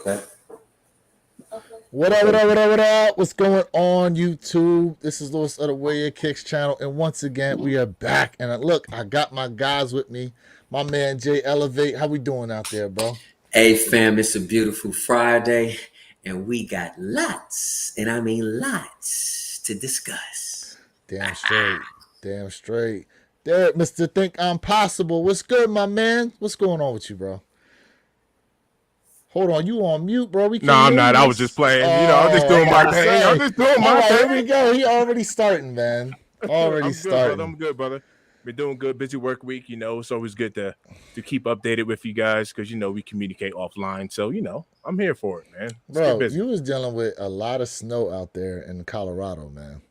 Okay. What up, what up, what up, what up? What's going on, YouTube? This is Lewis of the Way Your Kicks channel, and once again, we are back. And look, I got my guys with me. My man Jay Elevate. How we doing out there, bro? Hey fam, it's a beautiful Friday, and we got lots, and I mean lots, to discuss. Damn straight. Damn straight. Derek, Mr. Think I'm Possible. What's good, my man? What's going on with you, bro? Hold on, you on mute, bro. We No, can't I'm hear not. you. I was just playing. I'm just Oh, I'm doing my about to thing. I'm say. just doing All my right, here we thing. go. He already starting, man. Already I'm good, brother. starting. I'm good, brother. Been doing good. Busy work week. It's always good to keep updated with you guys because we communicate offline. So I'm here for it, man. Let's get Bro, busy. you was dealing with a lot of snow out there in Colorado, man.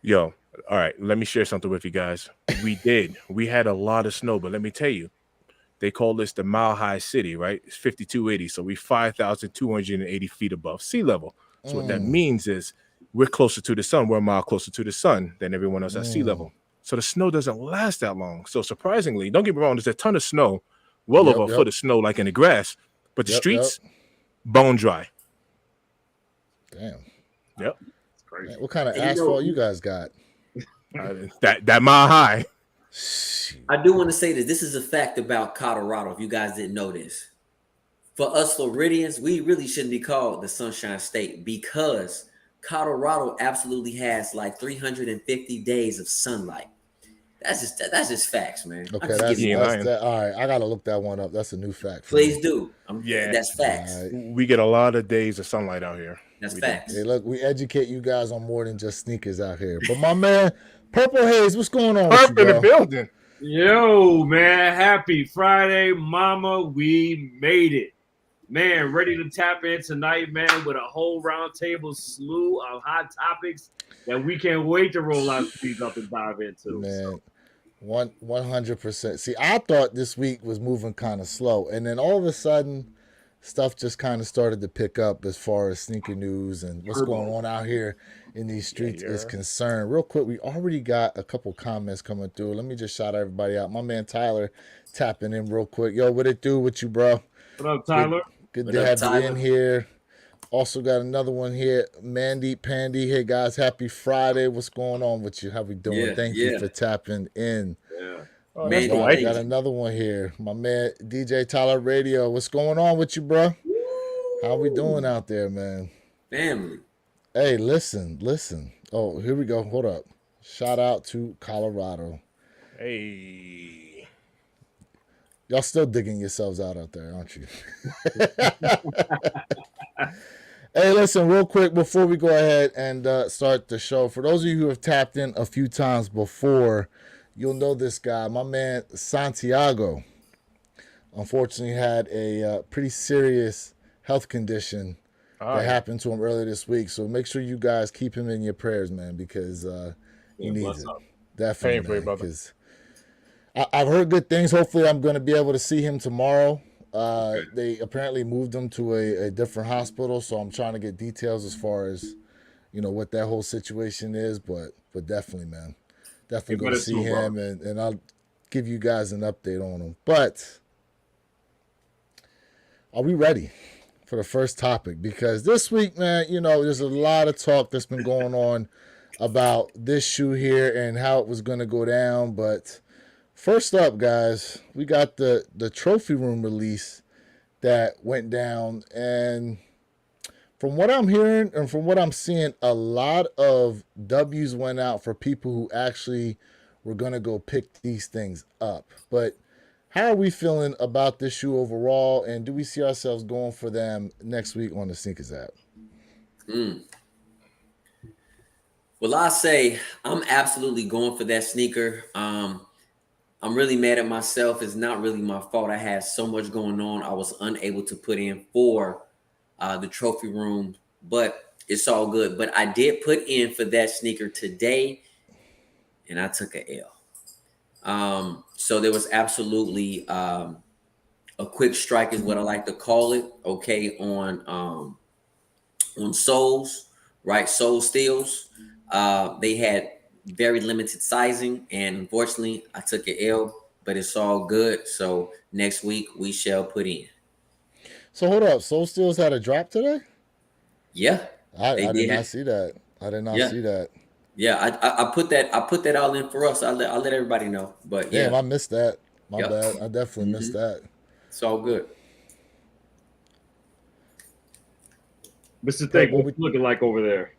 Yo, all right. Let me share something with you guys. We had a lot of snow, but let me tell you, they call this the Mile High City, right? It's 5280, so we 5,280 feet above sea level. So what that means is we're closer to the sun. We're a mile closer to the sun than everyone else at sea level. So the snow doesn't last that long. So surprisingly, don't get me wrong, there's a ton of snow, well over a foot of snow, like in the grass, but the streets bone dry. Damn. Yep. It's crazy. Man, what kind of asphalt you guys got? That Mile High. I do want to say that this is a fact about Colorado, if you guys didn't know this. For us Floridians, we really shouldn't be called the Sunshine State because Colorado absolutely has like 350 days of sunlight. That's just facts, man. Okay, that's all right. I gotta look that one up. That's a new fact. Please do. Yeah, that's facts. Right. We get a lot of days of sunlight out here. That's facts. Hey, look, we educate you guys on more than just sneakers out here. But my man, Purple Haze, what's going on Purp with you, in bro? the building. Yo, man, happy Friday, mama. We made it. Man, ready to tap in tonight, man, with a whole round table slew of hot topics that we can't wait to roll out these up and dive into. Man, 100%. See, I thought this week was moving kind of slow, and then all of a sudden, stuff just kind of started to pick up as far as sneaker news and what's going on out here in these streets is concerned. Real quick, we already got a couple comments coming through. Let me just shout everybody out. My man Tyler tapping in real quick. Yo, what it do with you, bro? What up, Tyler? Good to have you in here. Also got another one here, Mandy Pandy. Hey guys, happy Friday. What's going on with you? How we doing? Yeah, Thank you for tapping in. Yeah. Oh, Man, that's the I white. got another one here. My man DJ Tyler Radio. What's going on with you, bro? How we doing out there, man? Family. Hey, listen. Oh, here we go. Hold up. Shout out to Colorado. Hey. Y'all still digging yourselves out there, aren't you? Hey, listen, real quick before we go ahead and start the show. For those of you who have tapped in a few times before, you'll know this guy. My man Santiago, unfortunately, had a pretty serious health condition that happened to him earlier this week. So make sure you guys keep him in your prayers, man, because he needs it. Definitely, man, because I've heard good things. Hopefully, I'm going to be able to see him tomorrow. They apparently moved him to a different hospital, so I'm trying to get details as far as what that whole situation is. But definitely, man, definitely going to see him, and I'll give you guys an update on him. But are we ready for the first topic? Because this week, man, there's a lot of talk that's been going on about this shoe here and how it was going to go down, but first up, guys, we got the trophy room release that went down, and from what I'm hearing and from what I'm seeing, a lot of W's went out for people who actually were going to go pick these things up. But how are we feeling about this shoe overall, and do we see ourselves going for them next week on the Sneakers app? Well, I say I'm absolutely going for that sneaker. I'm really mad at myself. It's not really my fault. I had so much going on. I was unable to put in for the trophy room, but it's all good. But I did put in for that sneaker today, and I took an L. So there was absolutely a quick strike is what I like to call it. Okay, on soles, right? Sole steals. They had very limited sizing, and unfortunately I took an L, but it's all good. So next week we shall put in. So hold up. Soul Steel's had a drop today? Yeah, they I did did. not see that. I did not Yeah, see that. yeah. I put that all in for us. I let everybody know. But Damn, yeah, I missed that. My yep. bad. I definitely hmm missed that. It's all good. Mr. Perp, Think, what what's we it looking like over there?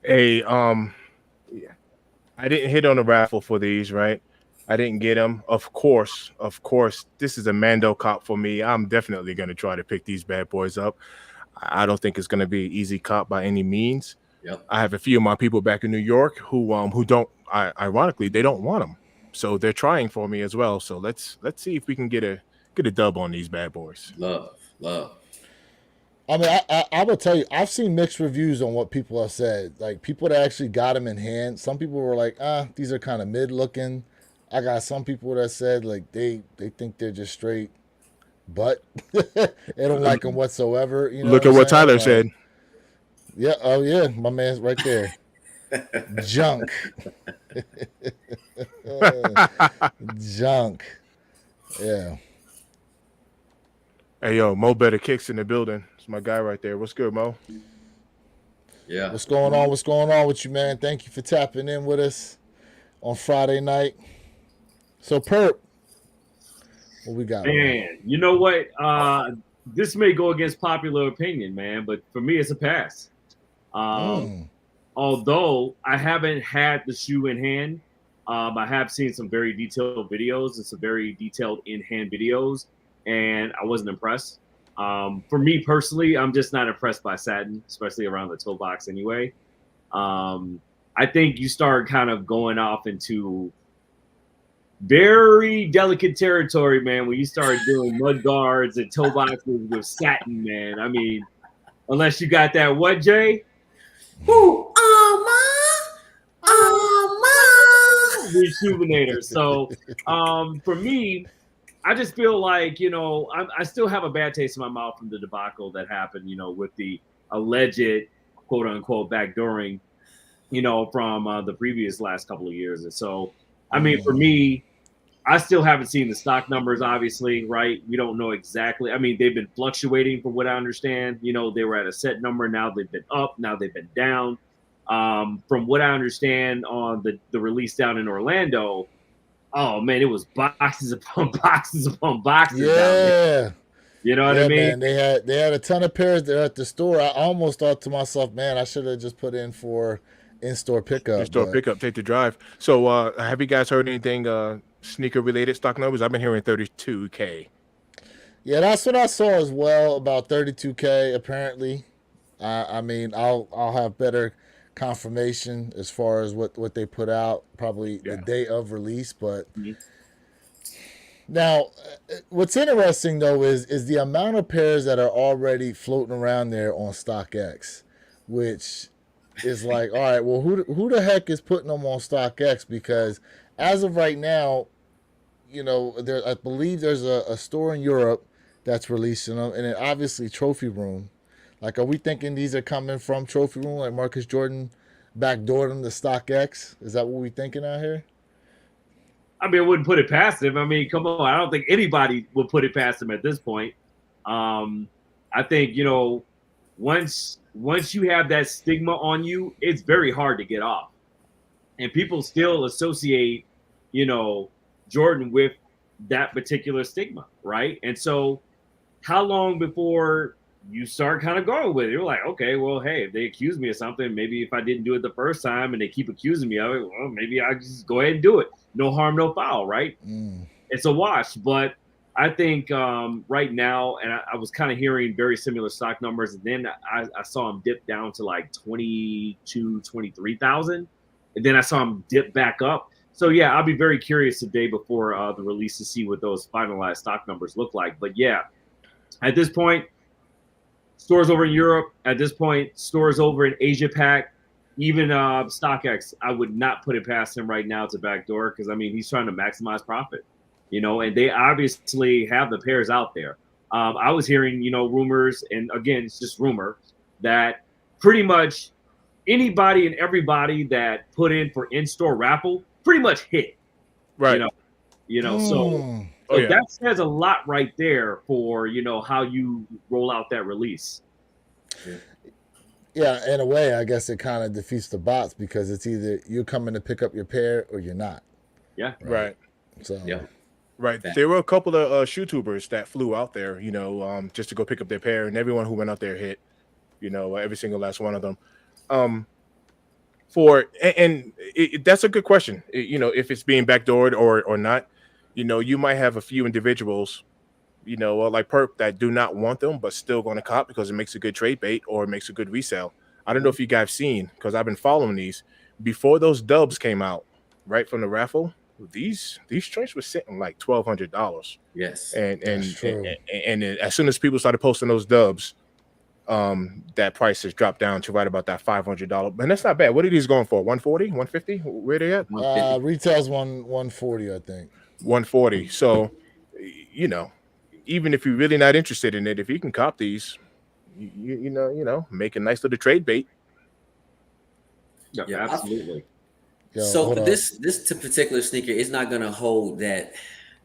Hey, I didn't hit on the raffle for these, right? I didn't get them. Of course, this is a Mando cop for me. I'm definitely going to try to pick these bad boys up. I don't think it's going to be an easy cop by any means. Yep. I have a few of my people back in New York who don't. Ironically, they don't want them, so they're trying for me as well. So let's see if we can get a dub on these bad boys. Love. I mean, I will tell you, I've seen mixed reviews on what people have said. Like people that actually got them in hand. Some people were like, these are kind of mid looking. I got some people that said like they think they're just straight butt. They don't like them whatsoever. You know what Look I'm at what saying? Tyler Like, said. yeah, oh yeah, my man's right there. Junk. Junk. Yeah. Hey yo, Mo Better Kicks in the building. It's my guy right there. What's good, Mo? Yeah. What's going on? What's going on with you, man? Thank you for tapping in with us on Friday night. So, Perp, what we got, bro? Man, you know what? This may go against popular opinion, man, but for me, it's a pass. Mm. Although I haven't had the shoe in hand, I have seen some very detailed videos and some very detailed in hand videos, and I wasn't impressed. For me personally, I'm just not impressed by satin, especially around the toe box anyway. I think you start kind of going off into very delicate territory, man, when you start doing mud guards and toe boxes with satin, man. I mean, unless you got that what, Jay? Who? Ama. Rejuvenator. So for me, I just feel like, I still have a bad taste in my mouth from the debacle that happened, with the alleged quote unquote backdooring, from the previous last couple of years. And so, I mean, for me, I still haven't seen the stock numbers, obviously, right? We don't know exactly. I mean, they've been fluctuating from what I understand. They were at a set number. Now they've been up. Now they've been down. From what I understand on the release down in Orlando, oh man, it was boxes upon boxes upon boxes down there. Yeah. You know what I Yeah, mean? man. They had a ton of pairs there at the store. I almost thought to myself, man, I should have just put in for in-store pickup. In-store But pickup, take the drive. So have you guys heard anything sneaker related stock numbers? I've been hearing 32K. yeah, that's what I saw as well. About 32K apparently. I mean, I'll have better confirmation as far as what they put out probably the Yeah. day of release. But Mhm. now, what's interesting though is the amount of pairs that are already floating around there on StockX, which is like, all right, well, who the heck is putting them on StockX? Because as of right now, there I believe there's a store in Europe that's releasing them, and then obviously Trophy Room. Like, are we thinking these are coming from Trophy Room? Like Marcus Jordan backdoored them to StockX? Is that what we thinking out here? I mean, I wouldn't put it past him. I mean, come on. I don't think anybody would put it past him at this point. I think, once you have that stigma on you, it's very hard to get off. And people still associate, Jordan with that particular stigma, right? And so how long before you start kind of going with it? You're like, okay, well, hey, if they accuse me of something, maybe if I didn't do it the first time and they keep accusing me of it, well, maybe I just go ahead and do it. No harm, no foul, right? It's a wash. But I think right now, and I was kind of hearing very similar stock numbers, and then I saw him dip down to like 22, 23,000, and then I saw him dip back up. So yeah, I'll be very curious today before the release to see what those finalized stock numbers look like. But yeah, at this point, stores over in Europe. At this point, stores over in Asia Pac, even StockX. I would not put it past him right now to backdoor because I mean he's trying to maximize profit, and they obviously have the pairs out there. I was hearing rumors, and again it's just rumor that pretty much anybody and everybody that put in for in-store raffle pretty much hit. Right. So Oh So yeah. that says a lot right there for how you roll out that release. Yeah. Yeah, in a way, I guess it kind of defeats the bots because it's either you're coming to pick up your pair or you're not, Yeah. right? Right. So Yeah. Right. Fact. There were a couple of shoe tubers that flew out there, just to go pick up their pair, and everyone who went out there hit, every single last one of them. Um, that's a good question. If it's being backdoored or not, you might have a few individuals, like Perp that do not want them, but still going to cop because it makes a good trade bait or it makes a good resale. I don't know if you guys seen because I've been following these before those dubs came out, right from the raffle. These joints were sitting like $1,200, Yes. and that's and and, true. and as soon as people started posting those dubs, that price has dropped down to right about that $500. And that's not bad. What are these going for? 140, 150? Where they at? 150. Retails 140, I think. 140. So, you know, even if you're really not interested in it, if you can cop these, make a nice little trade bait. Yeah, Yeah. absolutely. Yo, So hold up. this particular sneaker is not gonna hold that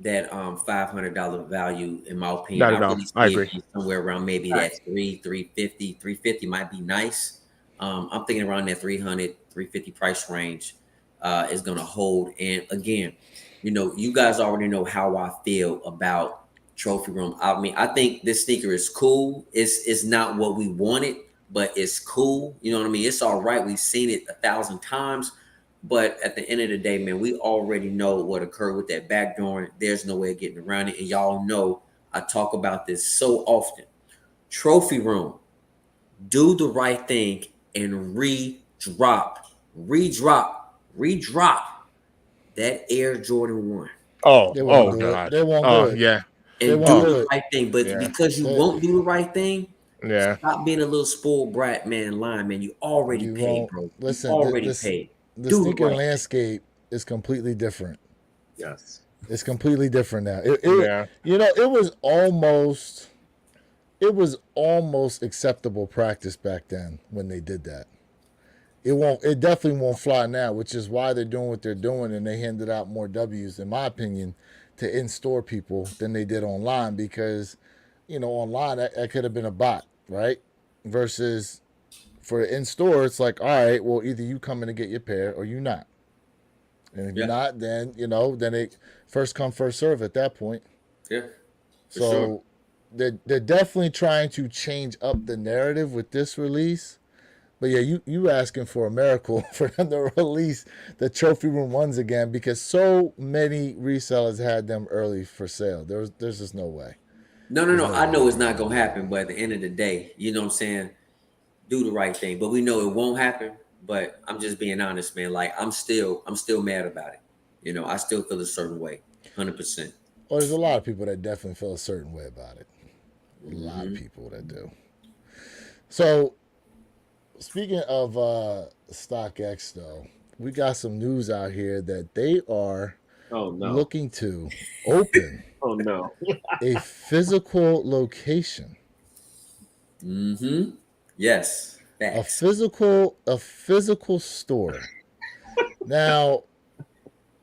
$500 value in my opinion. Not I at all. really I see it agree. be somewhere around maybe that 350 might be nice. I'm thinking around that 300 350 price range is gonna hold. And again, you guys already know how I feel about trophy room. I mean, I think this sneaker is cool. It's not what we wanted, but it's cool. You know what I mean? It's all right. We've seen it 1,000 times. But at the end of the day, man, we already know what occurred with that backdoor. There's no way of getting around it. And y'all know I talk about this so often. Trophy room, do the right thing and redrop that Air Jordan 1. Oh, They won't oh do it. God. They won't Oh do it. yeah. They And won't do Oh do the it. right thing. But yeah. because you They, won't do the right thing, Yeah. stop being a little spoiled brat, man, lying, man. You already you paid, won't bro. You listen. already paid. The Do the sneaker right thing. landscape is completely different. Yes. It's completely different now. Yeah. It was almost acceptable practice back then when they did that. It definitely won't fly now, which is why they're doing what they're doing, and they handed out more W's, in my opinion, to in-store people than they did online because, online that could have been a bot, right? Versus for in-store, it's like, all right, well, either you come in and get your pair or you not. And if you're Yeah, not, then then it first come first serve at that point. yeah, for sure. So they're definitely trying to change up the narrative with this release. But yeah, you asking for a miracle for them to release the trophy room ones again because so many resellers had them early for sale. There's just no way. No, no, There's no. no I way. know it's not gonna happen, but at the end of the day, you know what I'm saying? Do the right thing. But we know it won't happen. But I'm just being honest, man. Like I'm still mad about it. I still feel a certain way. 100%. Well, there's a lot of people that definitely feel a certain way about it. A lot of Hmm. people that do. So speaking of StockX, though, we got some news out here that they are Oh no. looking to open Oh no. a physical location, Hmm. Yes. Facts. a physical store. Now,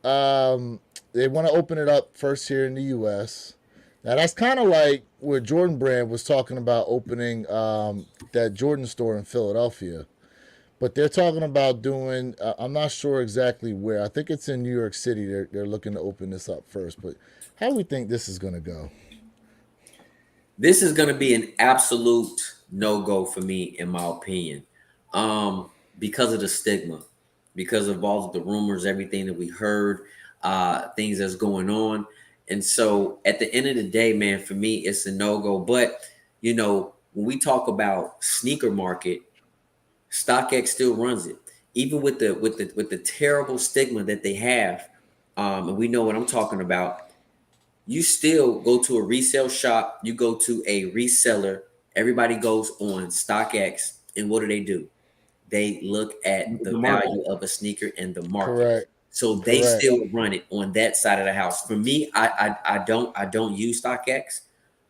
they want to open it up first here in the U.S. Now that's kind of like where Jordan Brand was talking about opening that Jordan store in Philadelphia. But they're talking about doing. I'm not sure exactly where. I think it's in New York City. They're looking to open this up first. But how do we think this is going to go? This is gonna be an absolute no-go for me, in my opinion. Because of the stigma, because of all of the rumors, everything that we heard, things that's going on. And so at the end of the day, man, for me, it's a no-go. But when we talk about sneaker market, StockX still runs it, even with the terrible stigma that they have. And we know what I'm talking about. You still go to a resale shop, you go to a reseller, everybody goes on StockX, and what do? They look at the The market. value of a sneaker in the market. Correct. So they Correct. still run it on that side of the house. For me, I don't use StockX.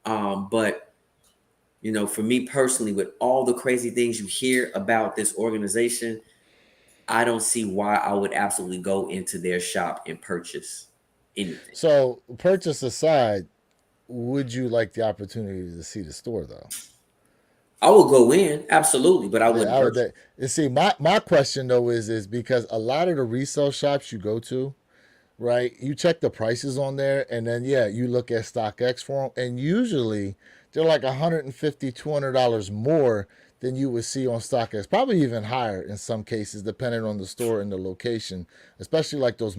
But for me personally, with all the crazy things you hear about this organization, I don't see why I would absolutely go into their shop and purchase anything. So, purchase aside, would you like the opportunity to see the store though? I would go in, absolutely, but I Yeah, wouldn't I would. purchase. You see, my question though is because a lot of the resale shops you go to, right? You check the prices on there, and then yeah, you look at StockX for them, and usually they're like $150, $200 more than you would see on StockX, probably even higher in some cases, depending on the store and the location, especially like those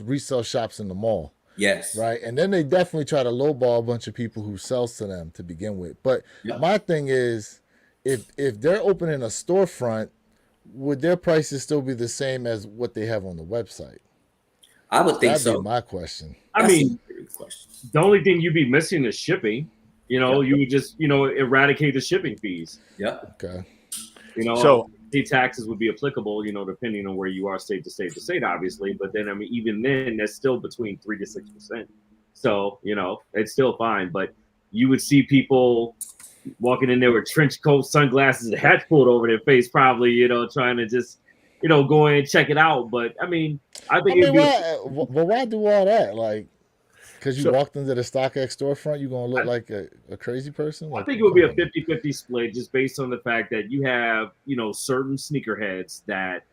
resale shops in the mall, Yes. right? And then they definitely try to lowball a bunch of people who sells to them to begin with. But Yep. my thing is, if they're opening a storefront, would their prices still be the same as what they have on the website? I would think That'd be so. my question. I That's a mean, very good question. the only thing you'd be missing is shipping. Yep. You would just, eradicate the shipping fees. Yep. Okay. So The taxes would be applicable, depending on where you are, state to state to state, obviously. But then, I mean, even then, that's still between 3 to 6%. So, it's still fine. But you would see people walking in there with trench coats, sunglasses, and hats pulled over their face, probably, trying to just, go in and check it out. But I mean, I I think it'd mean, be, why? But why do all that? Like, because you so walked into the StockX storefront, you gonna look like a crazy person? I Like, think it would come be a on, man. 50-50 split just based on the fact that you have, certain sneakerheads that,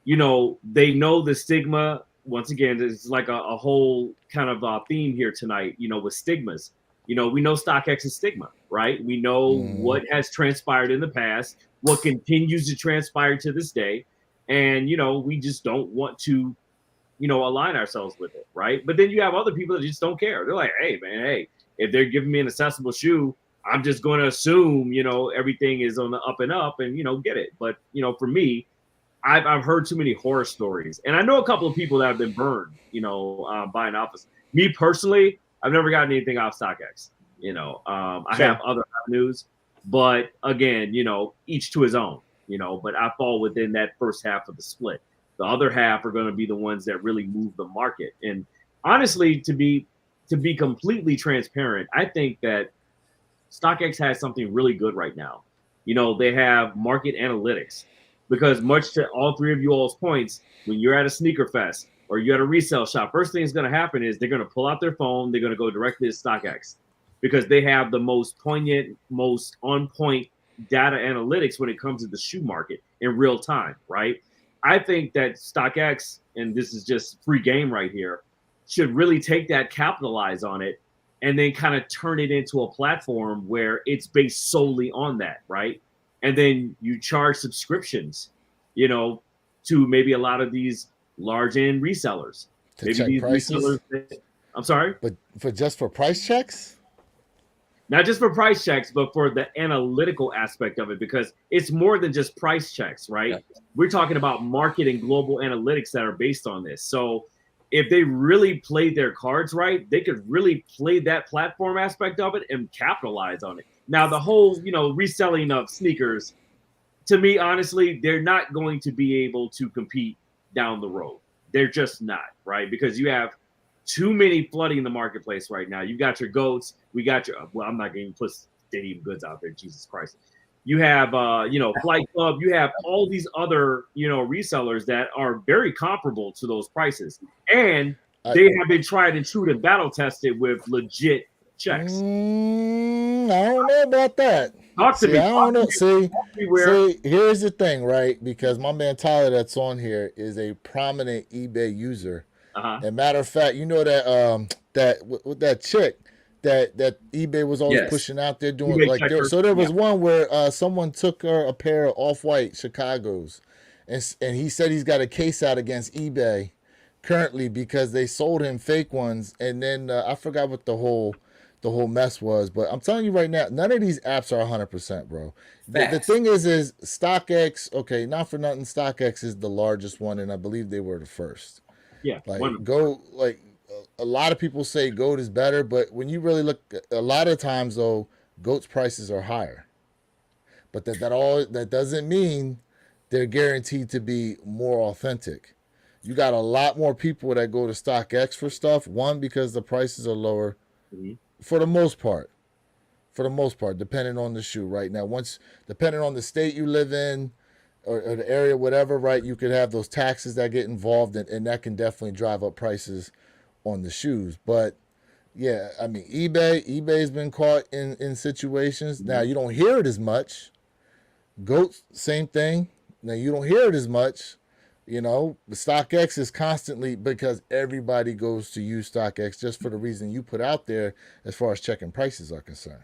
they know the stigma. Once again, it's like a whole kind of theme here tonight, with stigmas. We know StockX is stigma, right? We know Mm-hmm. what has transpired in the past, what continues to transpire to this day. And, we just don't want to, align ourselves with it, right? But then you have other people that just don't care. They're like, hey, man, hey, if they're giving me an accessible shoe, I'm just going to assume, everything is on the up and up and, get it. But, for me, I've heard too many horror stories. And I know a couple of people that have been burned, buying office. Me personally, I've never gotten anything off StockX. I have same. other avenues, but again, each to his own, but I fall within that first half of the split. The other half are going to be the ones that really move the market. And honestly, to be completely transparent, I think that StockX has something really good right now. They have market analytics because much to all three of you all's points, when you're at a sneaker fest or you're at a resale shop, first thing that's going to happen is they're going to pull out their phone, they're going to go directly to StockX because they have the most poignant, most on point data analytics when it comes to the shoe market in real time, right? I think that StockX, and this is just free game right here, should really take that, capitalize on it, and then kind of turn it into a platform where it's based solely on that, right? And then you charge subscriptions, you know, to maybe a lot of these large end resellers. To Maybe check these resellers prices, I'm sorry, but for price checks. not just for price checks, but for the analytical aspect of it, because it's more than just price checks, right? Yep. We're talking about market and global analytics that are based on this. So if they really played their cards right, they could really play that platform aspect of it and capitalize on it. Now, the whole, reselling of sneakers, to me, honestly, they're not going to be able to compete down the road. They're just not, right? Because you have too many flooding the marketplace right now. You got your goats. We got your, well, I'm not going to put stadium goods out there. Jesus Christ. You have, Flight Club. You have all these other, resellers that are very comparable to those prices. And I, they have been tried and true and battle tested with legit checks. I don't know about that. Talk to See, me. I don't know. Everywhere. Here's the thing, right? Because my man Tyler, that's on here, is a prominent eBay user. Uh-huh. And matter of fact, you know that with that chick that eBay was always Yes. pushing out there doing eBay like there. checker. So there was Yeah. one where someone took her a pair of off-white Chicago's, and he said he's got a case out against eBay currently because they sold him fake ones, and then I forgot what the whole mess was. But I'm telling you right now, none of these apps are 100%, bro. The Facts. thing is StockX. Okay, not for nothing, StockX is the largest one, and I believe they were the first. Yeah. Like go like a lot of people say goat is better, but when you really look, a lot of times though, goat's prices are higher. But that doesn't mean they're guaranteed to be more authentic. You got a lot more people that go to StockX for stuff. One, because the prices are lower Mhm. for the most part. For the most part, depending on the shoe. Right now, once depending on the state you live in, or the area, whatever, right, you could have those taxes that get involved, and that can definitely drive up prices on the shoes. But yeah, I mean, eBay's been caught in situations. Now you don't hear it as much. Goat, same thing. Now you don't hear it as much. You know, the StockX is constantly, because everybody goes to use StockX just for the reason you put out there as far as checking prices are concerned.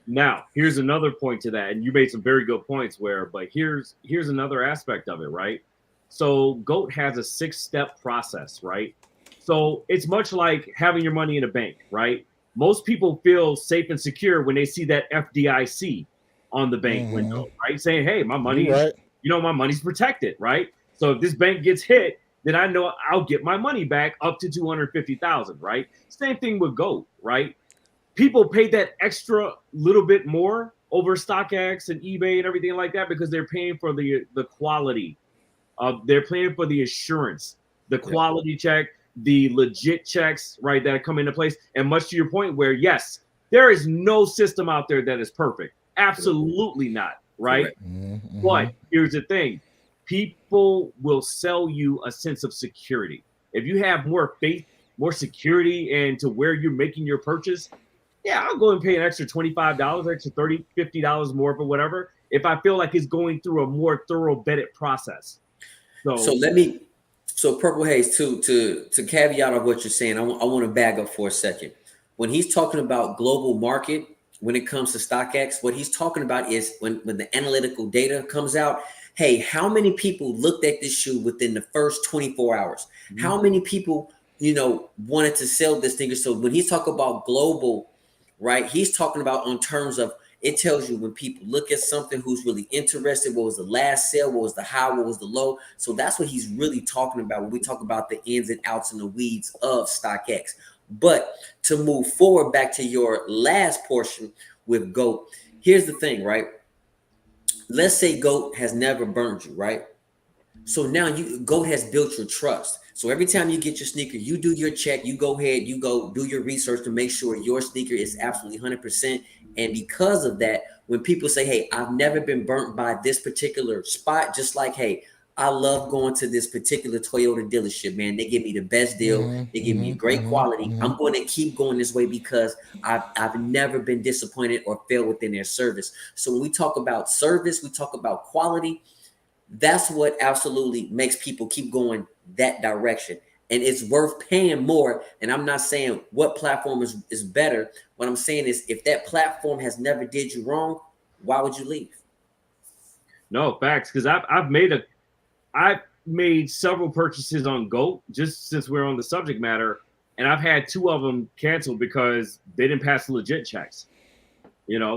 Now, here's another point to that, and you made some very good points. But here's another aspect of it, right? So, GOAT has a 6-step process, right? So it's much like having your money in a bank, right? Most people feel safe and secure when they see that FDIC on the bank window, right? Saying, "Hey, my money's, right. my money's protected," right? So if this bank gets hit, then I know I'll get my money back up to 250,000, right? Same thing with GOAT, right? People pay that extra little bit more over StockX and eBay and everything like that because they're paying for the quality. They're paying for the assurance, the quality check, the legit checks, right, that come into place. And much to your point, where yes, there is no system out there that is perfect. Absolutely not, right? But here's the thing: people will sell you a sense of security. If you have more faith, more security into where you're making your purchase, yeah, I'll go and pay an extra $25, extra $30, $50 more for whatever, if I feel like it's going through a more thorough vetted process. So Purple Haze, to caveat of what you're saying, I want to back up for a second. When he's talking about global market, when it comes to StockX, what he's talking about is when the analytical data comes out, hey, how many people looked at this shoe within the first 24 hours? How many people, wanted to sell this thing? So when he's talking about global, right, he's talking about on terms of, it tells you when people look at something who's really interested, what was the last sale, what was the high, what was the low. So that's what he's really talking about when we talk about the ins and outs and the weeds of StockX. But to move forward back to your last portion with GOAT, here's the thing, right? Let's say GOAT has never burned you, right? So now GOAT has built your trust. So every time you get your sneaker, you do your check, you go ahead, you go do your research to make sure your sneaker is absolutely 100%. And because of that, when people say, hey, I've never been burnt by this particular spot, just like, hey, I love going to this particular Toyota dealership, man. They give me the best deal. They give me great quality. I'm going to keep going this way because I've never been disappointed or failed within their service. So when we talk about service, we talk about quality. That's what absolutely makes people keep going that direction. And it's worth paying more. And I'm not saying what platform is better. What I'm saying is if that platform has never did you wrong, why would you leave? No, facts. Because I've made several purchases on GOAT just since we're on the subject matter. And I've had 2 of them canceled because they didn't pass the legit checks.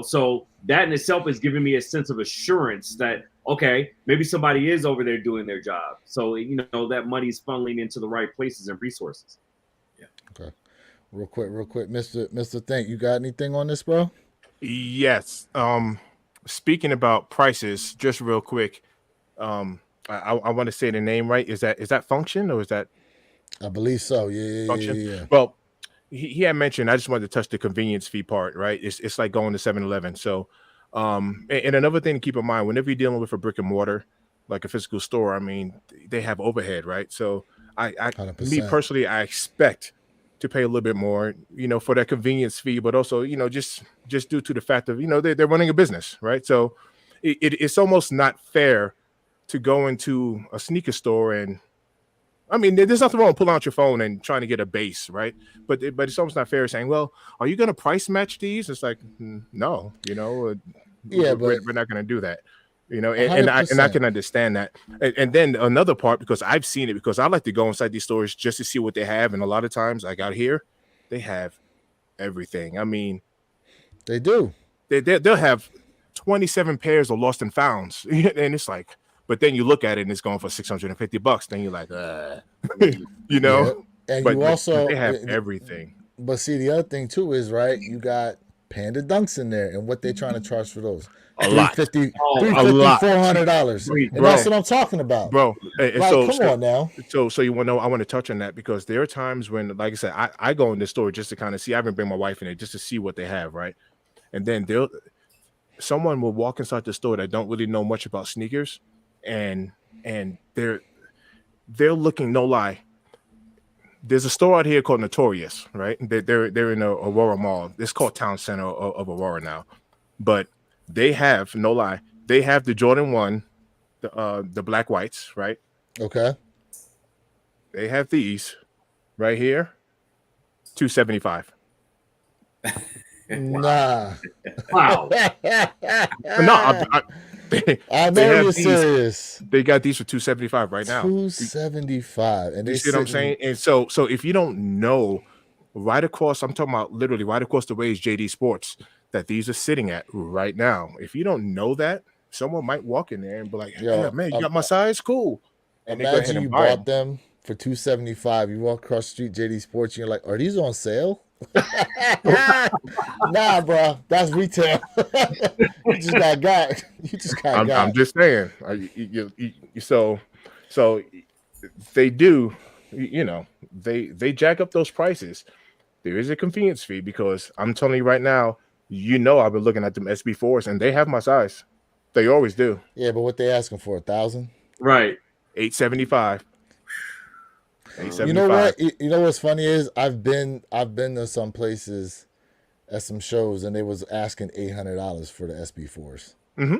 So that in itself is giving me a sense of assurance that, okay, maybe somebody is over there doing their job. So, that money's funneling into the right places and resources. Yeah. Okay. Real quick, Mr. Think, you got anything on this, bro? Yes. Speaking about prices, just real quick, I want to say the name right. Is that Function or is that? I believe so. Yeah. Function? Yeah. Well, he had mentioned, I just wanted to touch the convenience fee part, right? It's like going to 7-Eleven. So, and another thing to keep in mind, whenever you're dealing with a brick and mortar, like a physical store, I mean, they have overhead, right? So me 100%. personally, I expect to pay a little bit more, for that convenience fee, but also, just due to the fact of, they're running a business, right? So it's almost not fair to go into a sneaker store and, I mean, there's nothing wrong with pulling out your phone and trying to get a base, right? But it's almost not fair saying, well, are you going to price match these? It's like, no, Yeah, we're not going to do that, and I can understand that. And then another part, because I've seen it, because I like to go inside these stores just to see what they have. And a lot of times, like out here, they have everything. I mean, they do. They'll have 27 pairs of lost and founds. And it's like, but then you look at it and it's going for $650. Then you're like, Yeah. And but, you also they have everything. But see, the other thing too is, right, you got Panda Dunks in there, and what they trying to charge for those? A lot. $350, $400. And that's what I'm talking about, bro. Like, come on now. So you want to know? I want to touch on that because there are times when, like I said, I go in this store just to kind of see. I even bring my wife in there just to see what they have, right? And then someone will walk inside the store that don't really know much about sneakers, and they're looking, no lie, there's a store out here called Notorious, right? They're in Aurora Mall. It's called Town Center of Aurora now, but they have no lie, they have the Jordan 1, the black whites, right? Okay. They have these right here, 275. Nah. Wow. No, they, I they know have you're these. serious. They got these for 275 right now. 275, and You they see what I'm sitting. saying? And so if you don't know, right across, I'm talking about literally right across the way is JD Sports that these are sitting at right now. If you don't know that, someone might walk in there and be like, "Yeah, Yo, man, you got my size, cool," and they go ahead imagine you and buy bought them. them for 275. You walk across the street, JD Sports, and you're like, "Are these on sale?" Nah, bro, that's retail. You just got. You just got I'm got. just saying. So they do, they jack up those prices. There is a convenience fee because I'm telling you right now, I've been looking at them SB4s and they have my size. They always do. Yeah, but what they asking for, 1,000? Right. 875. You know what? 875. You know what's funny is I've been to some places at some shows and they was asking $800 for the SB4s. Mm-hmm.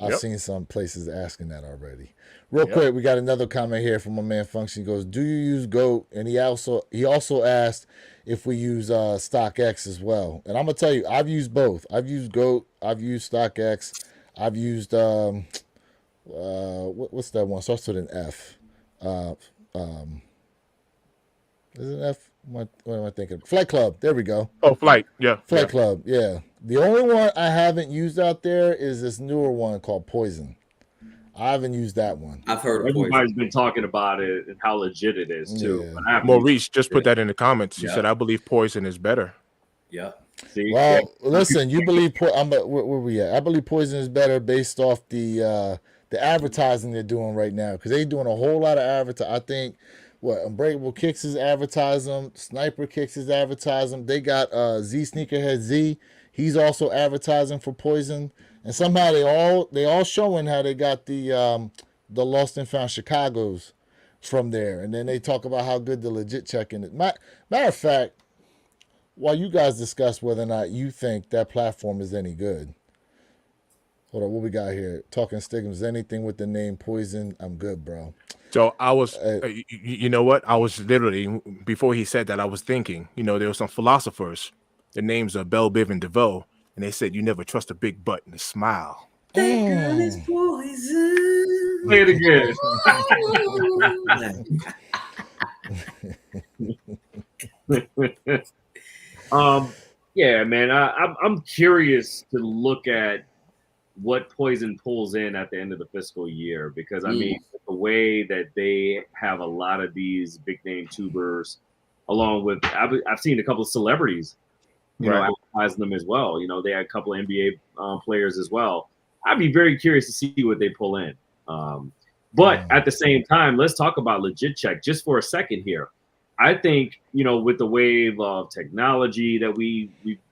I've Yep. seen some places asking that already. Real Yep. quick, we got another comment here from my man Function. He goes, "Do you use Goat?" And he also asked if we use StockX as well. And I'm gonna tell you, I've used both. I've used Goat. I've used StockX. I've used what's that one? Starts with an F. Uh, um, is it an F? What am I thinking? Flight Club. There we go. Oh, Flight. Yeah. Flight Yeah. Club. Yeah. The only one I haven't used out there is this newer one called Poison. I haven't used that one. I've heard of Everybody's Poison. been talking about it and how legit it is too. Yeah. But I haven't used Maurice just put that in the comments. He Yeah. said, I believe Poison is better. Yeah. it. See? Well, listen, you believe where we at? I believe Poison is better based off the advertising they're doing right now because they're doing a whole lot of advertising. I think Unbreakable Kicks is advertising, Sniper Kicks is advertising. They got Z Sneakerhead Z. He's also advertising for Poison, and somehow they all showing how they got the Lost and Found Chicago's from there, and then they talk about how good the legit checking is. Matter of fact, while you guys discuss whether or not you think that platform is any good. Hold on, what we got here? Talking Stigmas. Anything with the name Poison, I'm good, bro. So I was, you know what? I was literally, before he said that, I was thinking, there were some philosophers. Their names are Bell, Biv, and DeVoe. And they said, you never trust a big butt and a smile. That girl is poison. Play it again. Yeah, man. I'm curious to look at what Poison pulls in at the end of the fiscal year because I mean the way that they have a lot of these big name tubers, along with I've seen a couple of celebrities, advertising them as well. They had a couple of NBA players as well. I'd be very curious to see what they pull in. But at the same time, let's talk about Legit Check just for a second here. I think, with the wave of technology that we've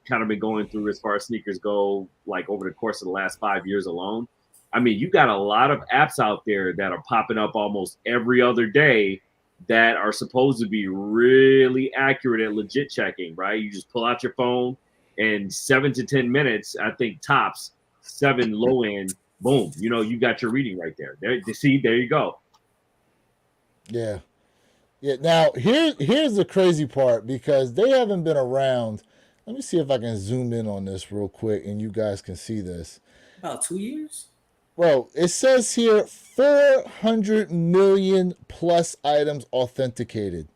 kind of been going through as far as sneakers go, like over the course of the last 5 years alone, I mean, you got a lot of apps out there that are popping up almost every other day that are supposed to be really accurate at legit checking, right? You just pull out your phone and 7 to 10 minutes, I think tops, 7 low end, boom, you got your reading right there. There you go. Yeah. Yeah. Now here's the crazy part because they haven't been around. Let me see if I can zoom in on this real quick and you guys can see this. About 2 years. Bro, it says here 400 million plus items authenticated.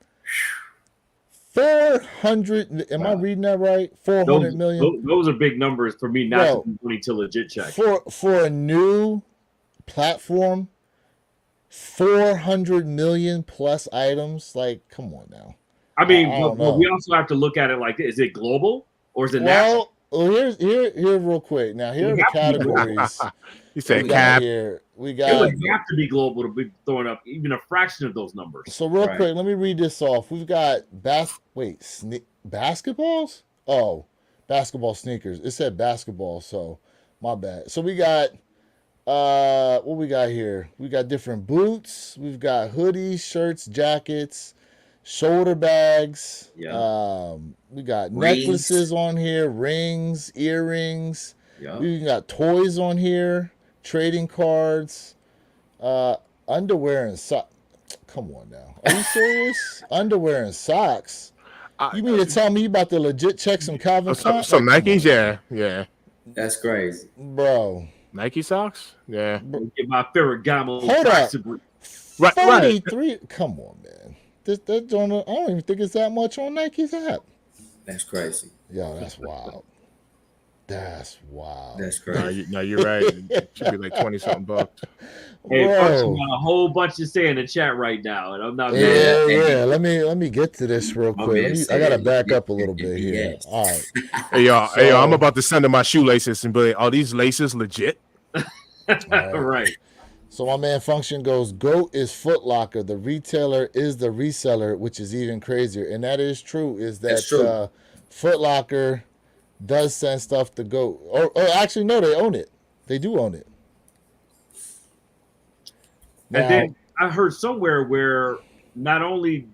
400. Am I reading that right? 400 million. Those are big numbers for me not to be money to legit check. For a new platform, 400 million plus items. Like, come on now. I mean, but we also have to look at it like, is it global or is it national? Well, here real quick. Now, here are the categories. You said cap. cap. We It got. would have to be global to be throwing up even a fraction of those numbers. So real quick, let me read this off. We've got basketballs? Oh, basketball sneakers. It said basketball, so my bad. So we got what we got here? We got different boots. We've got hoodies, shirts, jackets. shoulder bags. Yeah. We got Rings. necklaces on here, rings, earrings. Yeah. We got toys on here, trading cards, uh, underwear and socks. Come on now, are you serious? Underwear and socks. I, You mean to tell me you about to legit check some Calvin Klein? some Like, come Nikes, on, yeah. That's crazy. bro. Nike socks, yeah. Get my Ferragamo Hold up. boxer brief. Right. 43. Come on, man. That joint, I don't even think it's that much on Nike's app. That's crazy. Yo, that's wild. That's wild. That's No, crazy. you're right. It should be like 20 something bucks. Hey, Function Bro. got a whole bunch to say in the chat right now, and I'm not mad. Yeah, Yeah. yeah. Let me get to this real My quick. man I gotta said back legit up a little bit here. yes. All right. Hey, y'all, So- I'm about to send them my shoelaces and be like, are these laces legit? Right. So my man Function goes, GOAT is Foot Locker. The retailer is the reseller, which is even crazier. And that is true, is That's that true. Foot Locker does send stuff to GOAT. Or actually, no, they own it. They do own it. Now, And then I heard somewhere where not only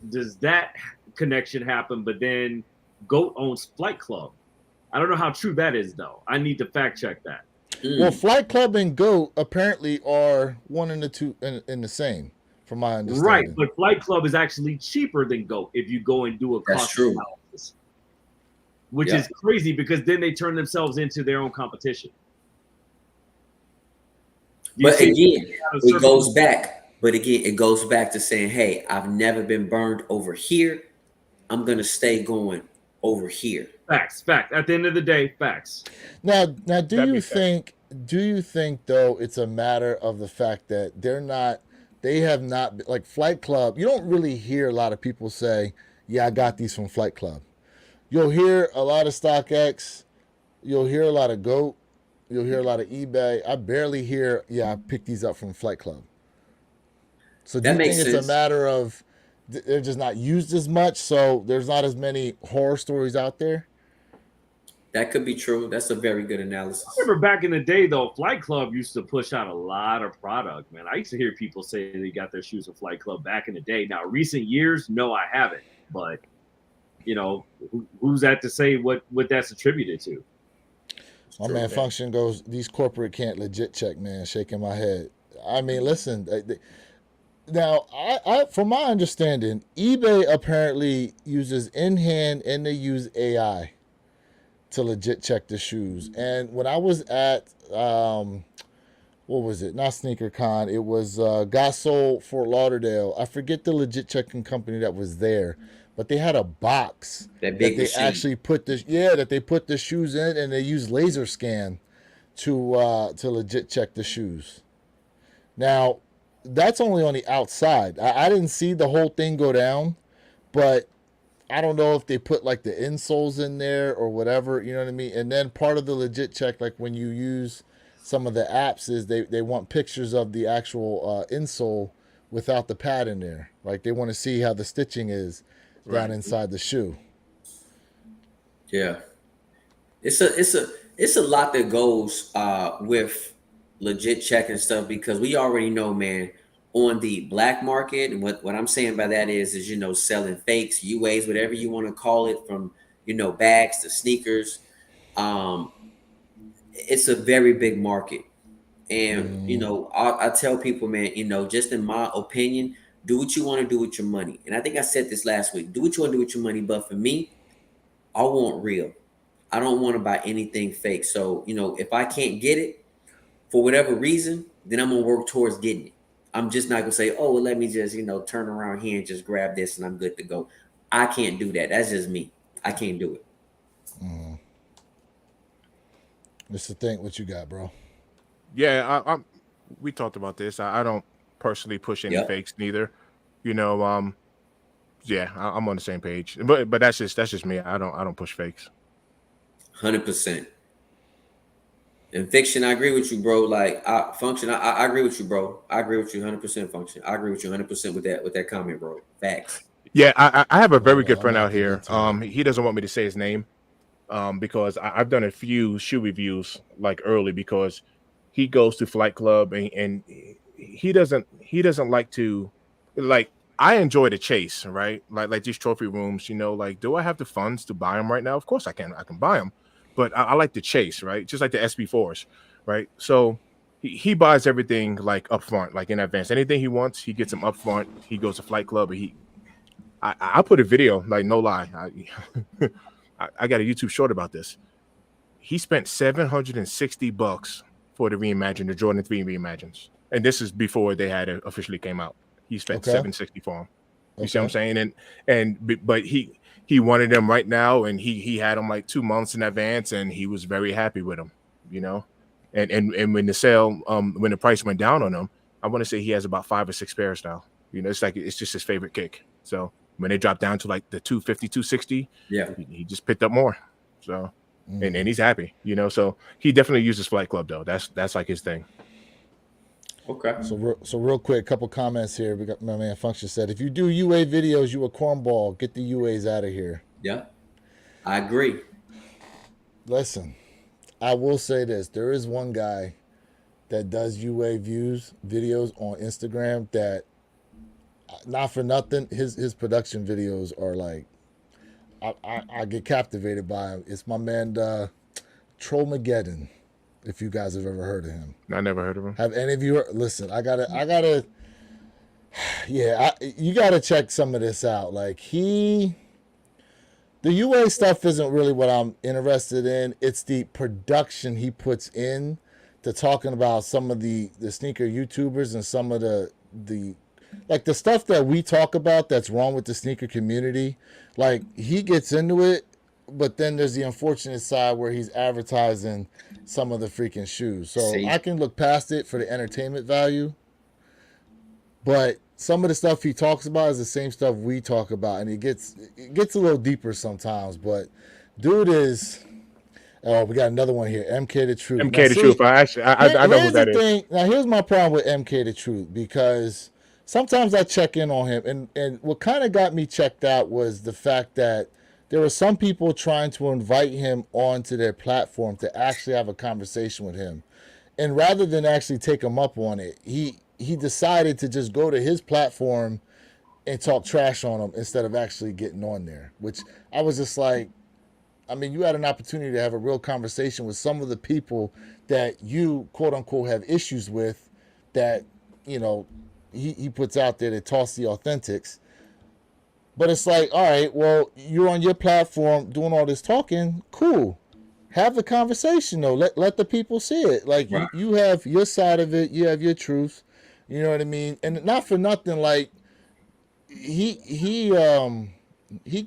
does that connection happen, but then GOAT owns Flight Club. I don't know how true that is, though. I need to fact check that. well, Flight Club and GOAT apparently are one and the two in the same, from my understanding. Right, but Flight Club is actually cheaper than GOAT if you go and do a That's cost true. analysis, which Yeah. is crazy because then they turn themselves into their own competition. You But see, again, out of it circle- goes back. But again, it goes back to saying, hey, I've never been burned over here. I'm gonna stay going over here. Facts. At the end of the day, facts. Now, do That'd you be fair. think? Do you think though it's a matter of the fact that they have not like Flight Club? You don't really hear a lot of people say, "Yeah, I got these from Flight Club." You'll hear a lot of StockX. You'll hear a lot of GOAT. You'll hear a lot of eBay. I barely hear, "Yeah, I picked these up from Flight Club." So do That you makes think it's a sense. matter of they're just not used as much, so there's not as many horror stories out there? That could be true. That's a very good analysis. I remember back in the day, though, Flight Club used to push out a lot of product, man. I used to hear people say they got their shoes from Flight Club back in the day. Now, recent years, no, I haven't. But, you know, who's that to say what that's attributed to? My True. man Function goes, these corporate can't legit check, man. Shaking my head. I mean, listen. Now, I from my understanding, eBay apparently uses in hand and they use AI to legit check the shoes. And when I was at what was it? Not SneakerCon. It was Gasol Fort Lauderdale. I forget the legit checking company that was there, but they had a box That big they machine. actually put the shoes in, and they use laser scan to legit check the shoes. Now, that's only on the outside. I didn't see the whole thing go down, but I don't know if they put like the insoles in there or whatever, you know what I mean? And then part of the legit check, like when you use some of the apps, is they want pictures of the actual insole without the pad in there. Like they want to see how the stitching is down Right. inside the shoe. Yeah. It's a lot that goes with legit check and stuff because we already know, man, on the black market, and what I'm saying by that is selling fakes, UAs, whatever you want to call it, from bags to sneakers. It's a very big market. And I tell people, man, just in my opinion, do what you want to do with your money. And I think I said this last week. Do what you want to do with your money, but for me, I want real. I don't want to buy anything fake. So, if I can't get it for whatever reason, then I'm gonna work towards getting it. I'm just not gonna say, oh, well, let me just, turn around here and just grab this and I'm good to go. I can't do that. That's just me. I can't do it. Mr. Think, what you got, bro? Yeah, we talked about this. I don't personally push any Yep. fakes neither. Yeah, I'm on the same page. But that's just me. I don't push fakes. 100%. In fiction, I agree with you, bro. Like function, I agree with you, bro. I agree with you 100%. Function, I agree with you 100% with that comment, bro. Facts. Yeah, I have a very Well, good I'm friend not out here. into it. He doesn't want me to say his name, because I've done a few shoe reviews like early because he goes to Flight Club and he doesn't like to, like, I enjoy the chase, right? Like these trophy rooms, you know, like, do I have the funds to buy them right now? Of course I can. I can buy them, but I like the chase, right? Just like the SB4s, right? So he buys everything like up front, like in advance. Anything he wants, he gets them up front. He goes to Flight Club, and I put a video, like no lie, I got a YouTube short about this. He spent $760 for the reimagine, the Jordan 3 reimagines, and this is before they had it officially came out. He spent Okay. $760 for them. You see Okay. what I'm saying? But he wanted them right now, and he had them like 2 months in advance, and he was very happy with them, you know. And when the sale, when the price went down on them, I want to say he has about 5 or 6 pairs now. You know, it's like it's just his favorite kick. So when they dropped down to like the 250, 260, Yeah. he just picked up more. So and he's happy, you know. So he definitely uses Flight Club though. That's like his thing. Okay. So real quick, couple comments here. We got my man Function said, if you do UA videos, you a cornball. Get the UAs out of here. Yeah. I agree. Listen, I will say this: there is one guy that does UA videos on Instagram that, not for nothing, his production videos are like, I get captivated by him. It's my man Trollmageddon. If you guys have ever heard of him. I never heard of him. Have any of you heard? Listen, I gotta yeah, you gotta check some of this out. Like the UA stuff isn't really what I'm interested in. It's the production he puts in to talking about some of the sneaker YouTubers and some of the like the stuff that we talk about that's wrong with the sneaker community. Like he gets into it, but then there's the unfortunate side where he's advertising some of the freaking shoes. So See? I can look past it for the entertainment value, but some of the stuff he talks about is the same stuff we talk about, and it gets a little deeper sometimes. But dude is, oh, we got another one here, MK the Truth. MK Now, the see, Truth. I know who here's that the is. thing. Now here's my problem with MK the Truth, because sometimes I check in on him, and what kind of got me checked out was the fact that there were some people trying to invite him onto their platform to actually have a conversation with him. And rather than actually take him up on it, he decided to just go to his platform and talk trash on him instead of actually getting on there, which I was just like, I mean, you had an opportunity to have a real conversation with some of the people that you, quote unquote, have issues with, that, you know, he puts out there to toss the authentics. But it's like, all right, well, you're on your platform doing all this talking. Cool. Have the conversation, though. Let the people see it. Like, Right. you have your side of it. You have your truth. You know what I mean? And not for nothing, like, he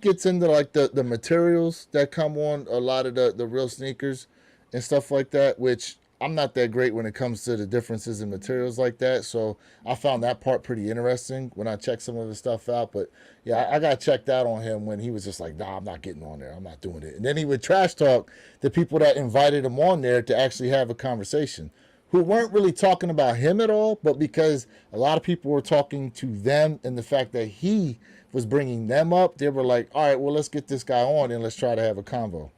gets into, like, the materials that come on a lot of the real sneakers and stuff like that, which I'm not that great when it comes to the differences in materials like that. So I found that part pretty interesting when I checked some of the stuff out. But yeah, I got checked out on him when he was just like, nah, I'm not getting on there. I'm not doing it. And then he would trash talk the people that invited him on there to actually have a conversation, who weren't really talking about him at all, but because a lot of people were talking to them and the fact that he was bringing them up, they were like, all right, well, let's get this guy on and let's try to have a convo.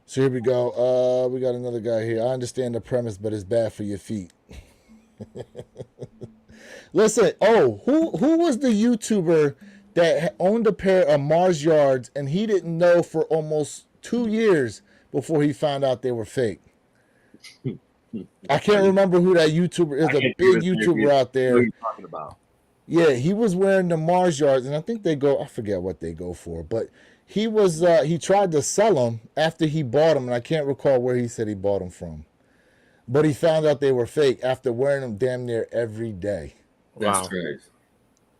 So here we go. We got another guy here. I understand the premise, but it's bad for your feet. Listen, who was the YouTuber that owned a pair of Mars Yards and he didn't know for almost 2 years before he found out they were fake? I can't remember who that YouTuber is. A big YouTuber out there. What are you talking about? Yeah, he was wearing the Mars Yards, and I think they go, I forget what they go for, but he was he tried to sell them after he bought them, and I can't recall where he said he bought them from. But he found out they were fake after wearing them damn near every day. That's Wow. crazy.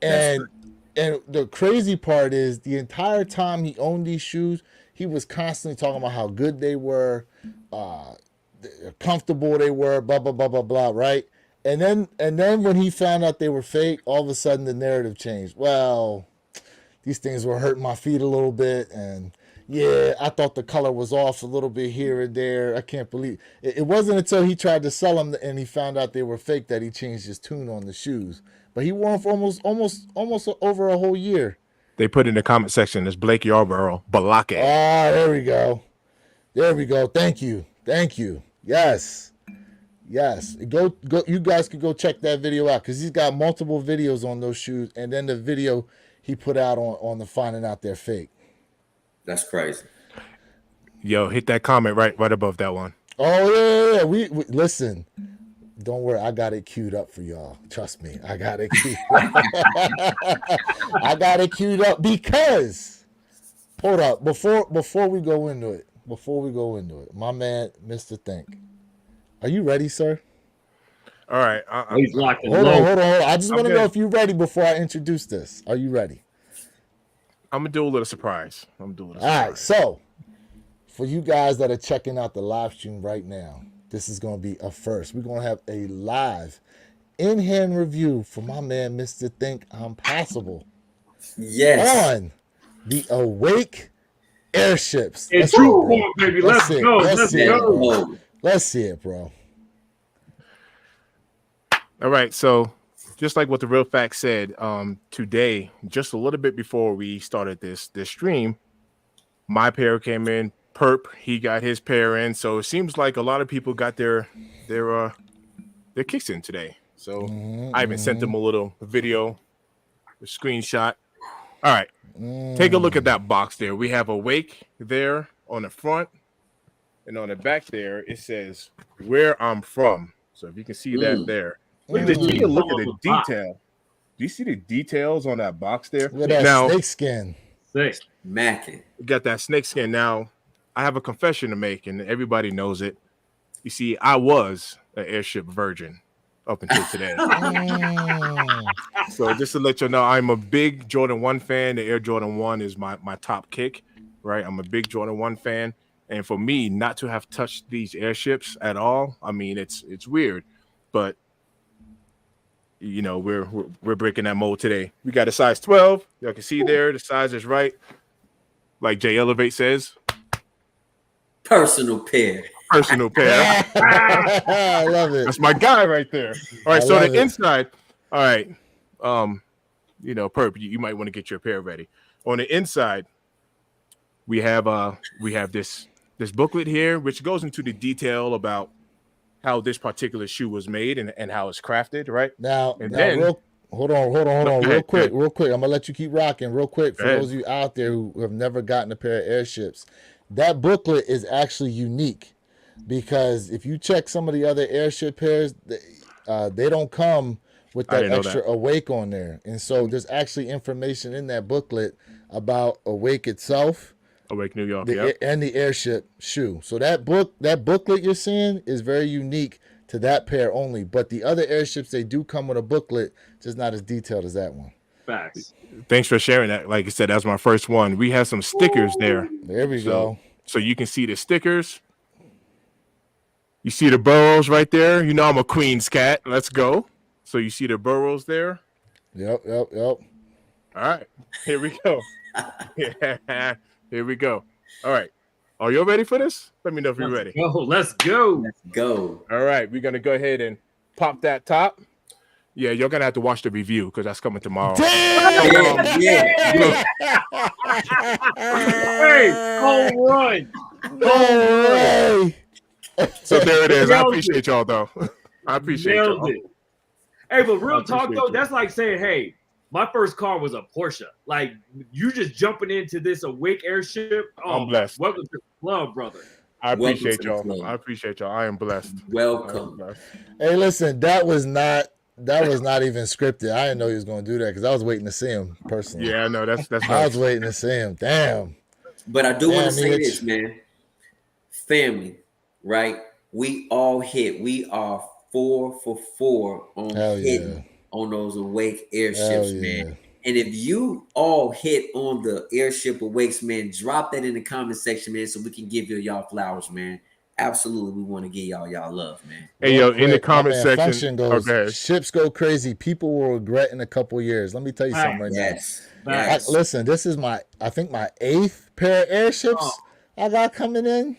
And the crazy part is, the entire time he owned these shoes, he was constantly talking about how good they were, comfortable they were, blah blah blah blah blah, right? And then when he found out they were fake, all of a sudden the narrative changed. Well, these things were hurting my feet a little bit, and yeah, I thought the color was off a little bit here and there. I can't believe it wasn't until he tried to sell them and he found out they were fake that he changed his tune on the shoes. But he wore them for almost over a whole year. They put in the comment section, "It's Blake Yarborough, Balake." Ah, there we go. There we go. Thank you. Yes. Yes, go. You guys can go check that video out because he's got multiple videos on those shoes, and then the video he put out on the finding out they're fake. That's crazy. Yo, hit that comment right above that one. Oh yeah. We listen. Don't worry, I got it queued up for y'all. Trust me, I got it queued up. I got it queued up because hold up before we go into it. My man, Mr. Think. Are you ready, sir? All right. He's locked and Hold loaded. on. I just want to good. know if you're ready before I introduce this. Are you ready? I'm gonna do a little surprise. All right, so for you guys that are checking out the live stream right now, this is going to be a first. We're going to have a live in-hand review for my man, Mr. Think I'm Passable, Yes. on the Awake airships. In Let's true go, bro. form, baby. Let's Let's see it. go. Let's Let's see it, go. bro. Let's see it, bro. All right. So just like what the real fact said, today, just a little bit before we started this stream, my pair came in. Perp, he got his pair in. So it seems like a lot of people got their kicks in today. So I even sent them a little video, a screenshot. All right. Take a look at that box there. We have Awake there on the front, and on the back there it says where I'm from. So if you can see that there, look at the take a look at the detail. Do you see the details on that box there? Look at that Now, snake skin. Six. Mackin. you got that snake skin. Now, I have a confession to make, and everybody knows it. You see, I was an airship virgin up until today. So just to let you know, I'm a big Jordan 1 fan. The Air Jordan 1 is my top kick, right? I'm a big Jordan 1 fan. And for me not to have touched these airships at all, I mean, it's weird. But, you know, we're breaking that mold today. We got a size 12. Y'all can see there, the size is right. Like Jay Elevate says. Personal pair. Personal pair. I love it. That's my guy right there. All right, I so love the it. inside, all right, you know, Perp, you might want to get your pair ready. On the inside, we have this booklet here, which goes into the detail about how this particular shoe was made and how it's crafted, right? Now, And now then hold on, Go ahead, real quick. I'm gonna let you keep rocking real quick for Go ahead. those of you out there who have never gotten a pair of airships. That booklet is actually unique because if you check some of the other airship pairs, they don't come with I that didn't know extra that. Awake on there. And so there's actually information in that booklet about Awake itself, Awake New York, and the airship shoe. So that booklet you're seeing is very unique to that pair only. But the other airships, they do come with a booklet, just not as detailed as that one. Facts. Thanks for sharing that. Like I said, that's my first one. We have some stickers there. There we go. So you can see the stickers. You see the burrows right there. You know I'm a Queen's cat. Let's go. So you see the burrows there. Yep. All right. Here we go. Here we go. All right. Are you ready for this? Let me know if you're ready. Let's go. Let's go. All right. We're going to go ahead and pop that top. Yeah, you're going to have to watch the review because that's coming tomorrow. Damn! Yeah. Hey, home run. Hey! So there it is. I Nailed appreciate y'all, though. I appreciate y'all. Nailed it. Hey, but real I talk appreciate though, you. that's like saying, hey, my first car was a Porsche. Like you just jumping into this Awake airship. Oh, I'm blessed. Welcome to the club, brother. I Welcome appreciate to the y'all. club. I appreciate y'all. I am blessed. I am Welcome. blessed. Hey, listen, that was not even scripted. I didn't know he was going to do that because I was waiting to see him personally. Yeah, no, that's I nice. was waiting to see him. Damn. But I do want Damn, to say Mitch. this, man. Family, right? We all hit. We are 4 for 4 on Hell hitting yeah. on those Awake airships, Hell yeah. man. And if you all hit on the airship Awakes, man, drop that in the comment section, man, so we can give y'all flowers, man. Absolutely, we want to give y'all love, man. Hey, yo, Real in the quick, my comment man section. Function goes, Okay. ships go crazy. People will regret in a couple years. Let me tell you something right Yes. now. Yes. Listen, this is I think my 8th pair of airships I got coming in.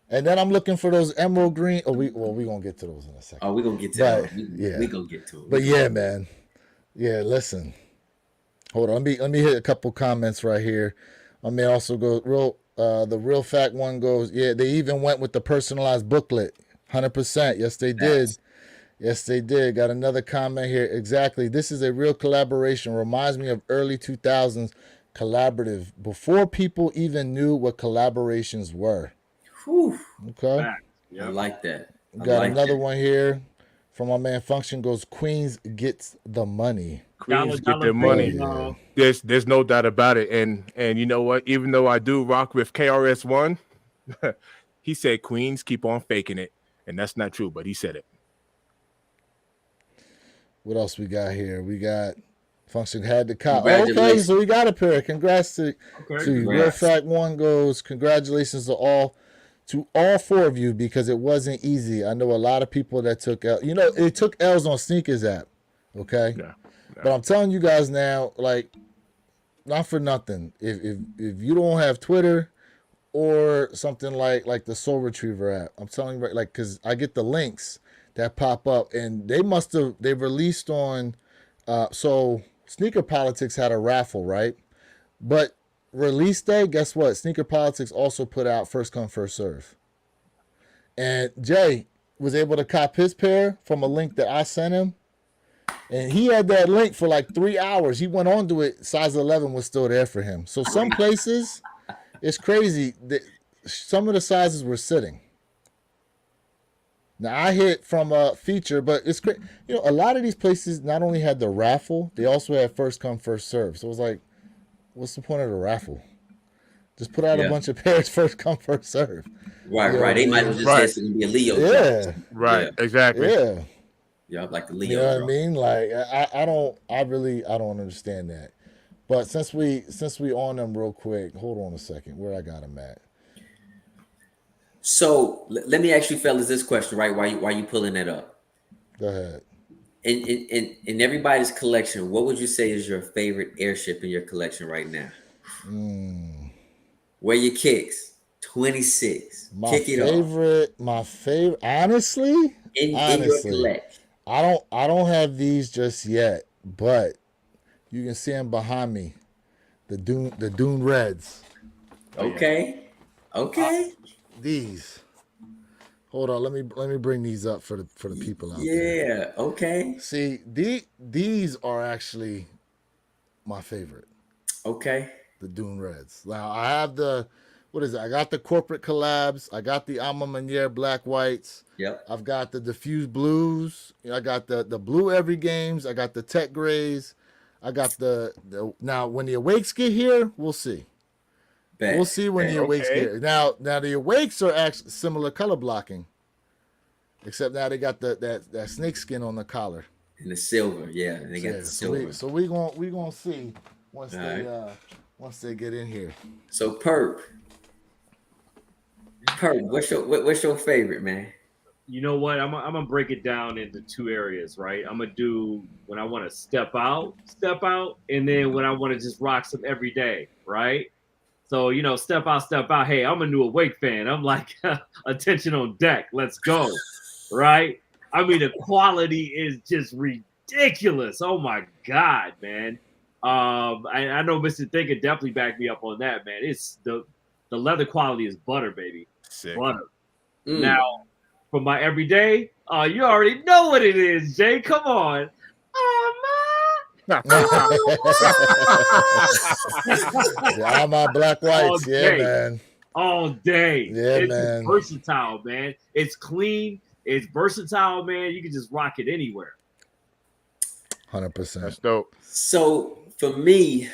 And then I'm looking for those emerald green. We're going to get to those in a second. Oh, we're going to get to But, that. yeah. We're going to get to it. But yeah, man. Yeah, listen. Hold on. Let me hit a couple comments right here. I may also go the real fact one goes, yeah, they even went with the personalized booklet 100%. Yes, they did. Facts. Yes, they did. Got another comment here. Exactly. This is a real collaboration. Reminds me of early 2000s collaborative before people even knew what collaborations were. Whew. Okay. Fact. I Yep. like that. I Got like another that. one here from my man Function goes Queens gets the money. Queens get Dollar their money. bill, Oh, There's no doubt about it. And you know what? Even though I do rock with KRS-One, he said Queens keep on faking it, and that's not true. But he said it. what else we got here? We got Function had the cop. Oh, okay, Congratulations. so we got a pair. Congrats to Okay. you. Real Congrats. Fact One goes congratulations to all four of you because it wasn't easy. I know a lot of people that took L. You know, it took L's on Sneakers app. Okay, Yeah. but I'm telling you guys now, like, not for nothing. If you don't have Twitter or something like the Soul Retriever app, I'm telling you, right, like, because I get the links that pop up, and they released on. So Sneaker Politics had a raffle, right? But release day, guess what? Sneaker Politics also put out first come first serve, and Jay was able to cop his pair from a link that I sent him. And he had that link for like 3 hours. He went on to it. Size 11 was still there for him. So some places, it's crazy. Some of the sizes were sitting. Now I hit from a feature, but it's great. You know, a lot of these places not only had the raffle, they also had first come first serve. So it was like, what's the point of the raffle? Just put out a Yeah. bunch of pairs, first come first serve. Right, You know right. They what I might mean? have just Right. said it's gonna be a Leo Yeah, drop. Right. Yeah. Exactly. yeah. Yeah, like the You Leo know what I drop. mean? Like I don't understand that. But since we on them real quick, hold on a second. Where I got them at? So let me ask you fellas this question, right? Why you pulling that up? Go ahead. In everybody's collection, what would you say is your favorite airship in your collection right now? Where your kicks? 26. Kick it off. My favorite. Honestly, In your collection. I don't have these just yet, but you can see them behind me. The Dune Reds. Okay. Okay. These. Hold on, let me bring these up for the people out there. Yeah. Okay. See, these are actually my favorite. Okay. The Dune Reds. Now I have what is it? I got the corporate collabs. I got the Alma Manier black whites. Yep. I've got the diffused blues. I got the blue every games. I got the tech grays. I got the now when the awakes get here, we'll see. Bet. We'll see when Bet. the awakes Okay. get here. Now the awakes are actually similar color blocking, except now they got that snake skin on the collar. And the silver. Yeah. And they got Yeah, the silver. so we gonna see once All they right. once they get in here. So Perp, what's your favorite, man? You know what? I'm gonna break it down into two areas, right? I'm gonna do when I want to step out, and then when I want to just rock some every day, right? So step out. Hey, I'm a new Awake fan. I'm like, attention on deck. Let's go, right? I mean, the quality is just ridiculous. Oh my god, man. I know Mr. Think could definitely back me up on that, man. It's the leather quality is butter, baby. Sick. Butter. Mm. Now, for my everyday, you already know what it is, Jay. Come on. Yeah, all my black whites, All yeah, day. man. All day. Yeah, it's man. versatile, man. It's clean. It's versatile, man. You can just rock it anywhere. 100%. That's dope. So for me,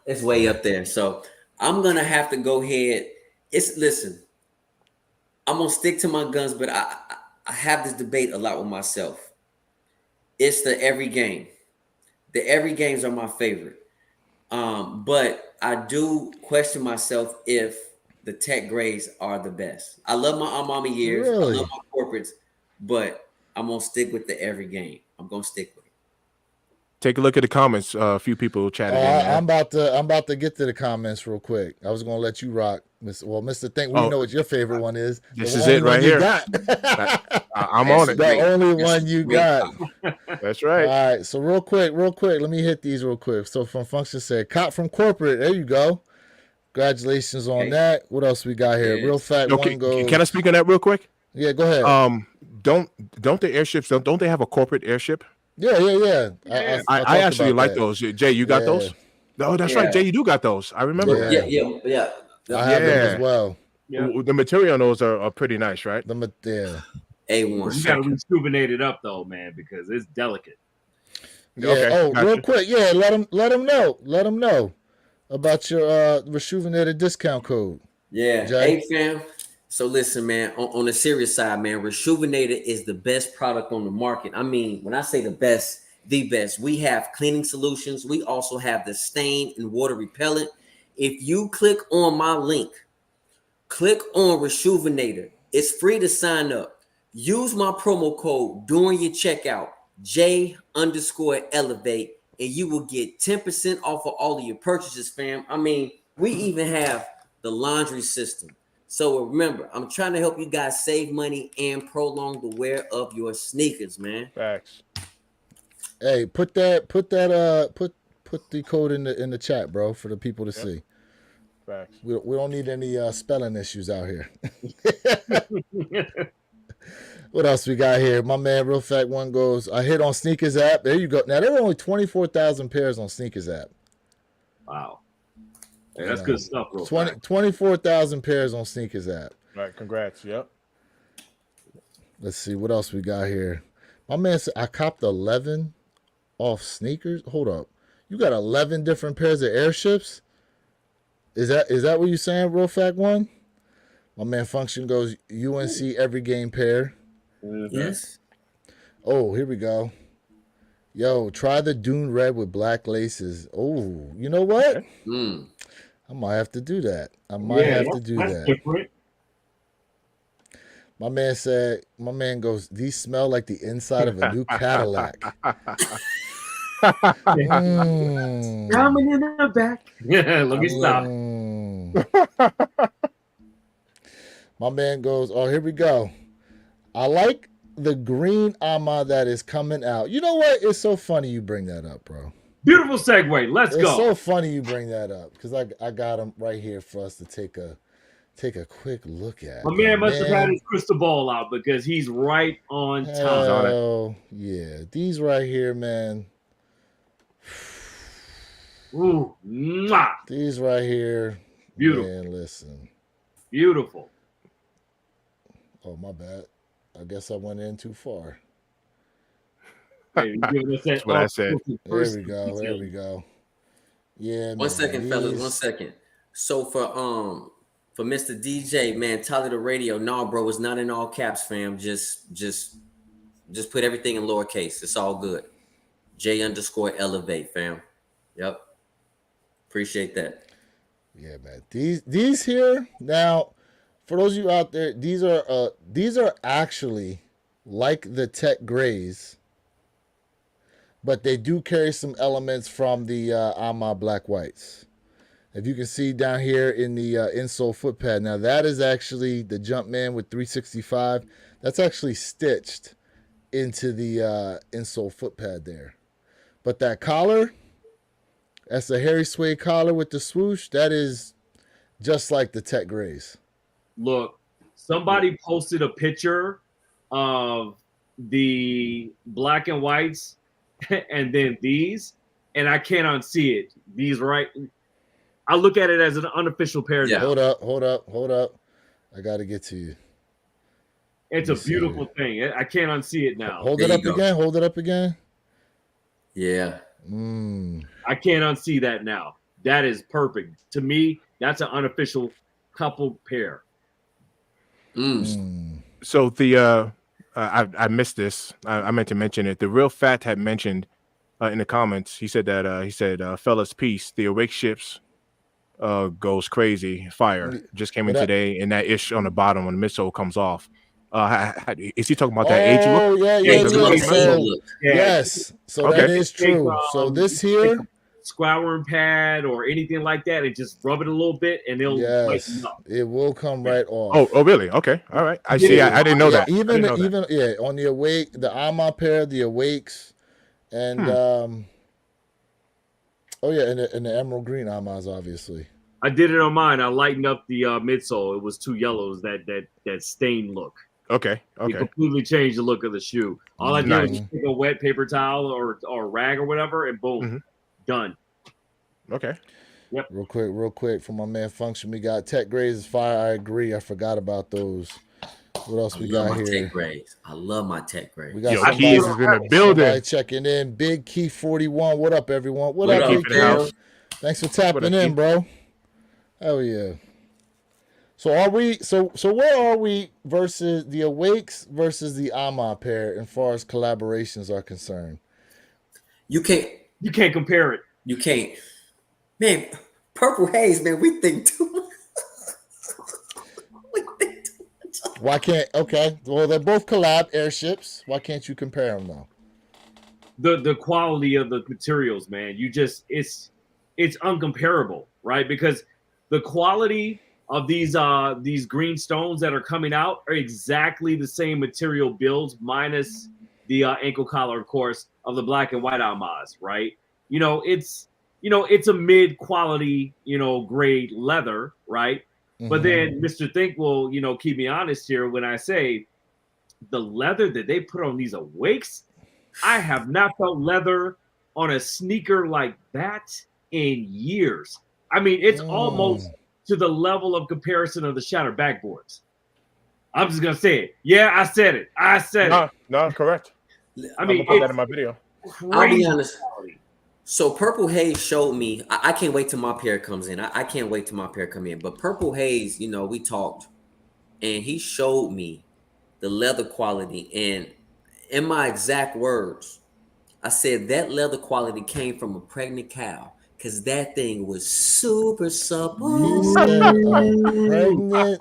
it's way up there. So I'm gonna have to go ahead. Listen, I'm gonna stick to my guns, but I have this debate a lot with myself. It's the every game. The every games are my favorite. But I do question myself if the tech grades are the best. I love my Armani years. Really? I love my corporates, but I'm gonna stick with the every game. I'm gonna stick with it. Take a look at the comments. A few people chatted in there. I'm about to get to the comments real quick. I was gonna let you rock, Mr. Think. We know what your favorite one is. This The is only it right one you here. got. I'm on it. The only one you got. That's All right. right, so real quick, let me hit these real quick. So from Function said, cop from corporate. There you go. Congratulations on Hey. that. What else we got here? Yes. Real Fat Okay, One goes. can I speak on that real quick? Yeah, go ahead. Don't the airships don't they have a corporate airship? Yeah. Yeah. I talked actually about like that. those. Jay, you got Yeah. those? No, that's Yeah. right. Jay, you do got those. I remember that. Yeah. I have them as Yeah. well. Yeah. The material on those are pretty nice, right? Yeah. A1. You got to rejuvenate it up though, man, because it's delicate. Yeah. Okay, Oh, gotcha. real quick. Yeah. Let them know about your rejuvenated discount code. Yeah. Jay? Hey, fam. So listen, man, on the serious side, man, Rejuvenated is the best product on the market. I mean, when I say the best, we have cleaning solutions. We also have the stain and water repellent. If you click on my link, click on Rejuvenator. It's free to sign up. Use my promo code during your checkout, J_Elevate, and you will get 10% off of all of your purchases, fam. I mean, we even have the laundry system. So remember, I'm trying to help you guys save money and prolong the wear of your sneakers, man. Facts. Hey, put the code in the chat, bro, for the people to see. Facts. We don't need any spelling issues out here. What else we got here? My man, Real Fat One goes, I hit on Sneakers app. There you go. Now, there are only 24,000 pairs on Sneakers app. Wow. Hey, that's good stuff, bro. 24,000 pairs on Sneakers app. Right. Congrats. Yep. Let's see. What else we got here? My man said, I copped 11 off sneakers. Hold up. You got 11 different pairs of airships? Is that what you're saying, Real Fat One? My man Function goes, UNC every game pair. Mm-hmm. Yes. Oh, here we go. Yo, try the Dune Red with black laces. Oh, you know what? Okay. I might have to do that. That's different. My man goes, these smell like the inside of a new Cadillac. Coming in the back. Let me stop. My man goes, oh, here we go. I like the green Ama that is coming out. You know what? It's so funny you bring that up, bro. Beautiful segue. Let's It's go. so funny you bring that up because I got him right here for us to take a quick look at. My man must have had his crystal ball out because he's right on time. Oh, yeah. These right here, man. Ooh, mwah. These right here. Beautiful. Man, listen. Beautiful. Oh, my bad. I guess I went in too far. Hey, That's what I said. There we go. Yeah, man. 1 second, fellas. 1 second. So for Mr. DJ, man, Tyler the Radio. No, bro, it's not in all caps, fam. Just put everything in lowercase. It's all good. J_Elevate, fam. Yep. Appreciate that. Yeah, man. These here now, for those of you out there, these are actually like the Tech Grays, but they do carry some elements from the Ama Black Whites. If you can see down here in the insole foot pad, now that is actually the Jumpman with 365. That's actually stitched into the insole foot pad there. But that collar, that's a Harry Suede collar with the swoosh. That is just like the Tech Grays. Look, somebody posted a picture of the black and whites and then these, and I can't unsee it. These right. I look at it as an unofficial pair. Yeah. Now. Hold up. I got to get to you. It's a beautiful thing. I can't unsee it now. Hold it up again. Yeah. I can't unsee that now. That is perfect. To me, that's an unofficial couple pair. So the I missed this. I meant to mention it. The Real Fat had mentioned in the comments. He said that fellas, peace. The awake ships goes crazy. Fire just came in today, and that ish on the bottom when the midsole comes off. Is he talking about that age look? Oh yeah. Yes. So okay. That is true. So this here, scouring pad or anything like that, and just rub it a little bit, and it'll lighten up. It will come right off. Oh, really? Okay, all right. I see. I didn't know that. Even on the awake, the Ama pair, the awakes, and and the emerald green Amas, obviously. I did it on mine. I lightened up the midsole. It was 2 yellows, that stain look. Okay. It completely changed the look of the shoe. All I did was Nice. just take a wet paper towel or rag or whatever, and boom, done. Okay. Yep. Real quick, from my man Function, we got Tech Grades is fire. I agree. I forgot about those. What else we got here? Tech grades. I love my Tech grades. We got Yo, somebody, Keys is in the building. somebody checking in. Big Key 41. What up, everyone? What up, Big Big Key in the Key? house. Thanks for tapping in, bro. Hell yeah. So are we? So where are we versus the Awakes versus the Ama pair as far as collaborations are concerned? You can't compare it. You can't. Man, Purple Haze, man, we think too much. Why can't? Okay, well they're both collab airships. Why can't you compare them though? The quality of the materials, man, it's uncomparable, right? Because the quality of these green stones that are coming out are exactly the same material builds, minus the ankle collar, of course, of the black and white Almaz, right? It's a mid quality, grade leather, right? But then Mr. Think will, keep me honest here when I say the leather that they put on these Awakes, I have not felt leather on a sneaker like that in years. I mean, it's almost to the level of comparison of the Shatter backboards. I'm just gonna say it. Yeah, I said it. No, correct. I mean, I'm gonna put that in my video. I'll be honest. So Purple Haze showed me. I can't wait till my pair comes in. I can't wait till my pair come in. But Purple Haze, we talked, and he showed me the leather quality. And in my exact words, I said that leather quality came from a pregnant cow because that thing was super supple. He said a pregnant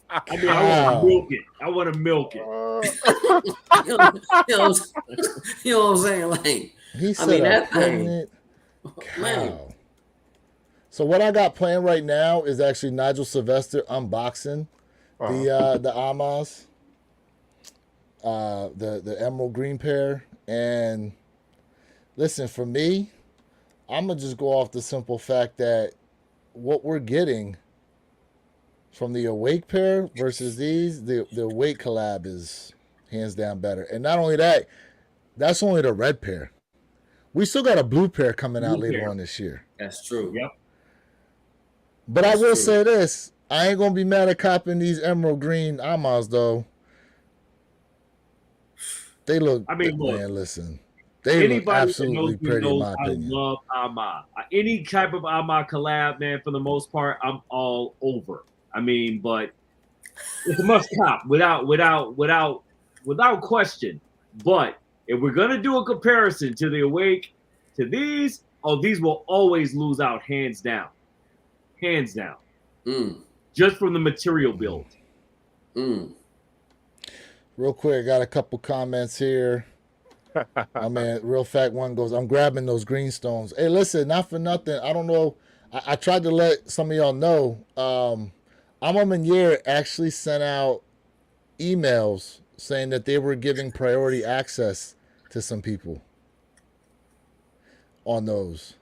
I mean, I want to milk it. you know what I'm saying? Like, he said a pregnant cow. Man. So what I got playing right now is actually Nigel Sylvester unboxing the Amas, the emerald green pair. And listen, for me, I'm gonna just go off the simple fact that what we're getting from the Awake pair versus these, the Awake collab is hands down better. And not only that, that's only the red pair. We still got a blue pair coming out later on this year. That's true. Yep. But that's I will say this. I ain't gonna be mad at copping these emerald green Amas though. They look, man, listen. They look absolutely pretty in my opinion. I love Ama. Any type of Ama collab, man, for the most part, I'm all over. I mean, but it's a must cop without question. But if we're gonna do a comparison to the Awake to these will always lose out hands down. Hands down. Just from the material build. Real quick, I got a couple comments here. My man, Real Fact One goes, I'm grabbing those green stones. Hey, listen, not for nothing. I don't know. I tried to let some of y'all know. Amma Menier actually sent out emails saying that they were giving priority access to some people on those.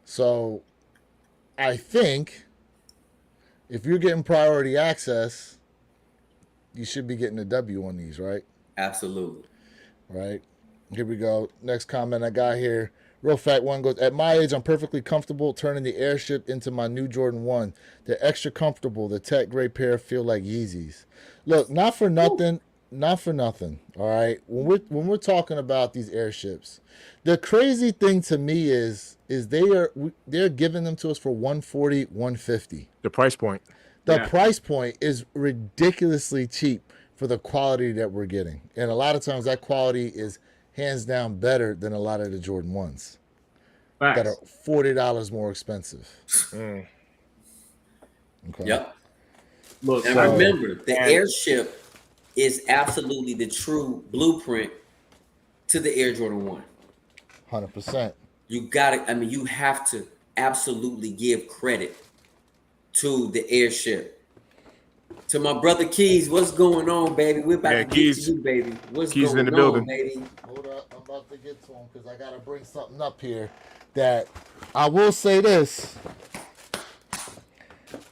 So I think if you're getting priority access, you should be getting a W on these, right? Absolutely. Right. Here we go. Next comment I got here. Real Fact One goes, at my age, I'm perfectly comfortable turning the Airship into my new Jordan 1. They're extra comfortable. The Tech Gray pair feel like Yeezys. Look, not for nothing. All right. When we're talking about these airships, the crazy thing to me is they're giving them to us for 140, 150. The price point. The price point is ridiculously cheap for the quality that we're getting. And a lot of times that quality is hands down better than a lot of the Jordan 1s that are $40 more expensive. Okay. Yep. Look, and remember, the Airship is absolutely the true blueprint to the Air Jordan 1. 100%. You have to absolutely give credit to the Airship. To my brother Keys, what's going on, baby? We're about to get to you, baby. What's Keys going in the building, on, baby? Hold up, I'm about to get to him because I gotta bring something up here. That I will say this: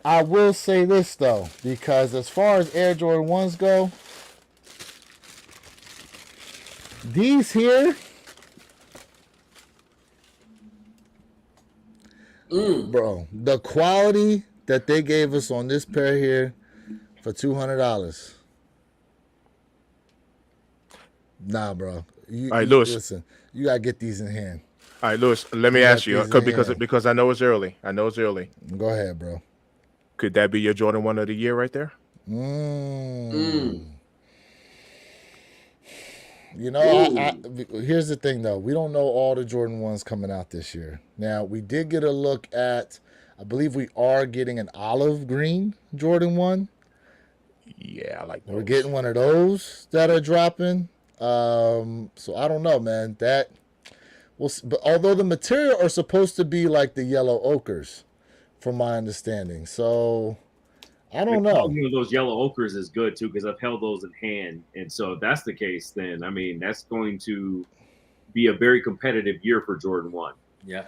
I will say this though, because as far as Air Jordan 1s go, these here, bro, the quality that they gave us on this pair here for $200. Nah, bro. All right, Lewis. Listen, you gotta get these in hand. All right, Lewis. Let me You got ask you these in hand. because I know it's early. Go ahead, bro. Could that be your Jordan 1 of the year right there? You know, here's the thing though. We don't know all the Jordan 1s coming out this year. Now, we did get a look at, I believe we are getting an olive green Jordan 1. Yeah, I like those. We're getting one of those that are dropping. So I don't know, man. That but although the material are supposed to be like the yellow ochres, from my understanding. So I don't know. Those yellow ochres is good too because I've held those in hand, and so if that's the case, then I mean that's going to be a very competitive year for Jordan 1. Yeah.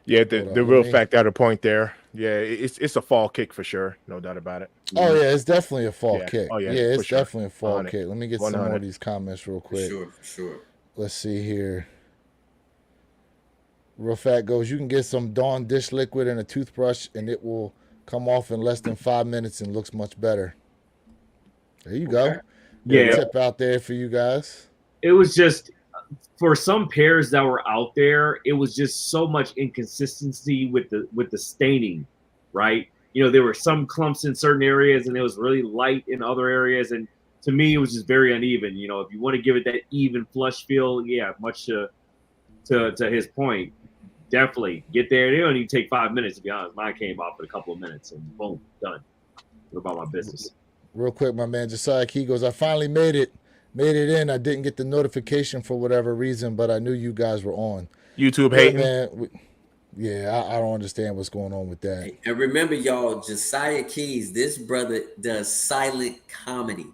Yeah, the real fact out of point there. Yeah, it's a fall kick for sure, no doubt about it. Oh yeah, it's definitely a fall kick. Oh yeah, it's sure. definitely a fall kick. Let me get 100. Some more of these comments real quick. For sure. Let's see here. Real Fat goes, you can get some Dawn dish liquid and a toothbrush, and it will come off in less than 5 minutes and looks much better. There you go. Yeah, tip out there for you guys. It was just for some pairs that were out there, it was just so much inconsistency with the staining, right? You know, there were some clumps in certain areas, and it was really light in other areas, and to me, it was just very uneven. You know, if you want to give it that even flush feel, yeah, much to his point, definitely get there. It only take 5 minutes, to be honest. Mine came off in a couple of minutes, and boom, done. What about my business? Real quick, my man Josiah Key goes, I finally made it in. I didn't get the notification for whatever reason, but I knew you guys were on. YouTube hating. Man, I don't understand what's going on with that. And remember, y'all, Josiah Keys, this brother does silent comedy.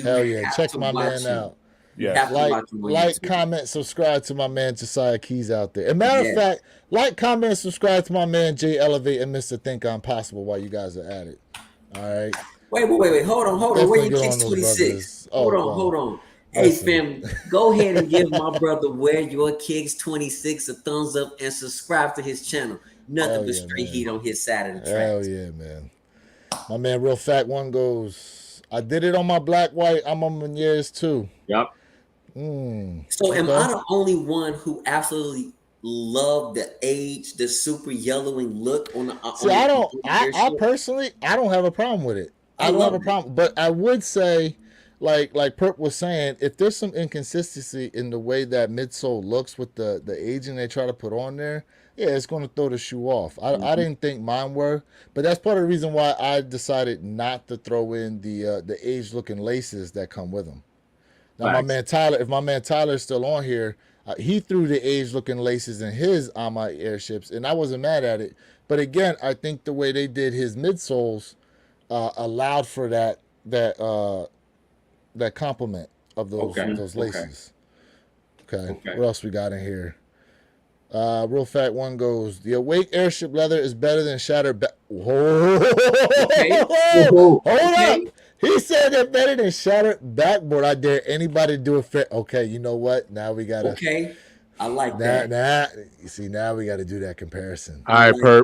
Hell yeah, check my man out. Yeah, like, comment, subscribe to my man Josiah Keys out there. And matter of fact, like, comment, subscribe to my man Jay Elevate and Mr. Think I'm Possible while you guys are at it. All right. Wait. Hold on. Where you Kicks 26? Hold on. Hey, fam, go ahead and give my brother Where Your Kicks 26 a thumbs up and subscribe to his channel. Nothing but straight heat on his side of the track. Hell yeah, man. My man Real Fat One goes, I did it on my black white. I'm on Meniere's too. Yep. So am I the only one who absolutely loved the super yellowing look on the? See, I personally, I don't have a problem with it. I don't have a problem, but I would say, like Perp was saying, if there's some inconsistency in the way that midsole looks with the aging they try to put on there, yeah, it's going to throw the shoe off. I didn't think mine were, but that's part of the reason why I decided not to throw in the aged looking laces that come with them. Now, my man Tyler, if my man Tyler's still on here, he threw the aged looking laces in his my airships, and I wasn't mad at it. But again, I think the way they did his midsoles allowed for that complement of those laces. Okay. What else we got in here? Real Fat One goes, the Awake airship leather is better than shattered Hold up. He said they're better than shattered backboard. I dare anybody to do it. Okay, you know what? Now we got to. Okay. I like that. You see, now we got to do that comparison. All right, Perp.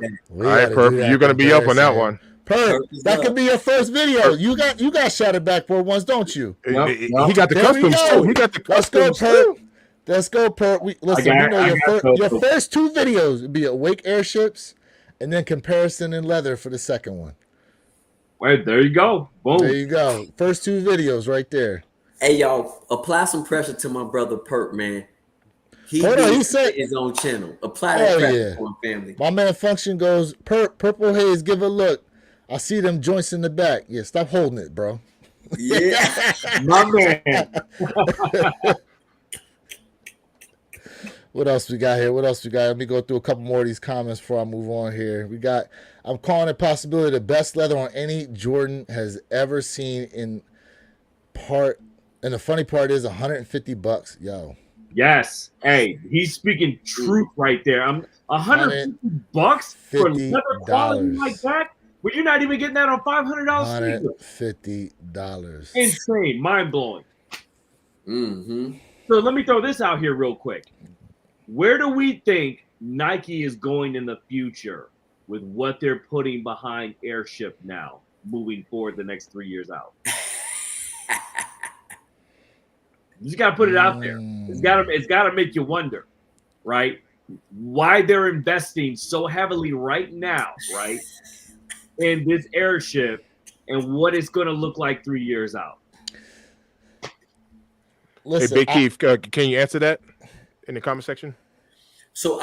You're going to be up on that one. Perp, that could be your first video. You got shattered backboard ones, don't you? Yep. He got the customs too. He got the customs too. Let's go, Perp. Your first two videos would be Awake airships, and then comparison in leather for the second one. Wait, there you go. Boom. There you go. First two videos right there. Hey, y'all, apply some pressure to my brother Perp, man. He said his own channel. Apply that pressure for him, family. My man Function goes, Purple Haze, give a look. I see them joints in the back. Yeah, stop holding it, bro. Yeah. My man. What else we got here? Let me go through a couple more of these comments before I move on here. I'm calling it possibility the best leather on any Jordan has ever seen and the funny part is $150. Yo. Yes. Hey, he's speaking truth right there. I'm $150 for leather quality like $150. that. But you're not even getting that on $500 sneaker. $150. Insane, mind blowing. Mm-hmm. So let me throw this out here real quick. Where do we think Nike is going in the future with what they're putting behind Airship now, moving forward the next 3 years out? You just gotta put it out there. It's gotta make you wonder, right? Why they're investing so heavily right now, right, in this airship and what it's gonna look like 3 years out. Hey, Listen, Big Keith, can you answer that in the comment section? So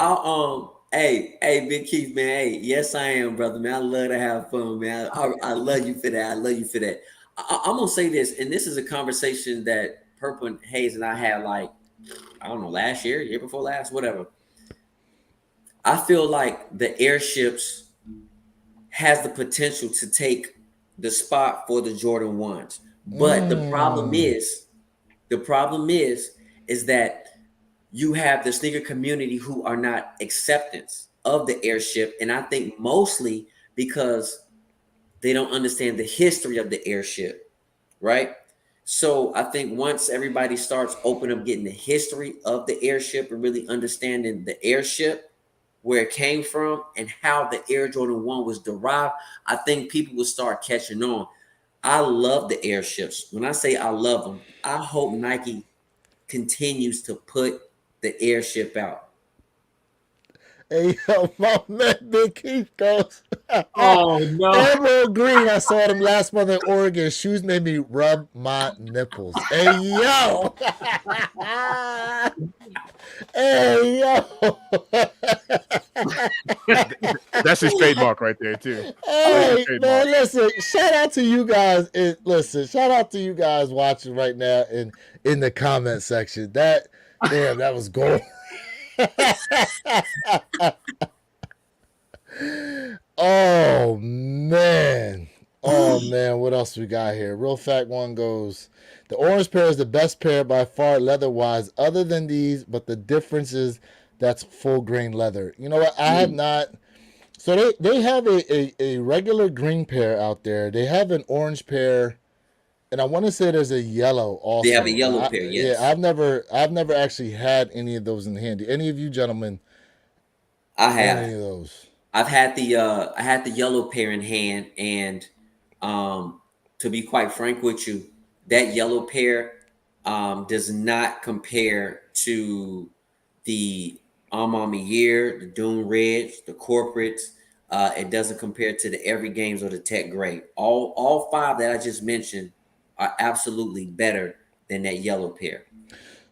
hey, Big Keith, man. Hey, yes, I am, brother, man. I love to have fun, man. I love you for that. I love you for that. I'm gonna say this, and this is a conversation that Purple and Hayes and I had, like, I don't know, last year before last, whatever. I feel like the airships has the potential to take the spot for the Jordan ones, but the problem is that you have the sneaker community who are not acceptance of the airship. And I think mostly because they don't understand the history of the airship, right? So I think once everybody starts opening up, getting the history of the airship and really understanding the airship, where it came from and how the Air Jordan 1 was derived, I think people will start catching on. I love the airships. When I say I love them, I hope Nike continues to put the airship out. hey, yo, my man Big Keith goes. Oh no. Emerald Green, I saw them last month in Oregon. Shoes made me rub my nipples. Hey, yo. Hey, yo. That's his trademark right there too. Hey, man, listen, shout out to you guys. Shout out to you guys watching right now in the comment section. That was gold. Oh man. Oh man, what else we got here? Real Fact One goes, the orange pair is the best pair by far leather wise, other than these, but the difference is that's full grain leather. You know what? I have not. So they have a regular green pair out there. They have an orange pair, and I want to say there's a yellow also. They have a yellow pair, yes. Yeah, I've never actually had any of those in the handy. Any of you gentlemen I own have. any of those? I had the yellow pair in hand, and to be quite frank with you, that yellow pair does not compare to the Armami Year, the Dune Reds, the corporates. It doesn't compare to the Every Games or the Tech Gray. All five that I just mentioned are absolutely better than that yellow pair.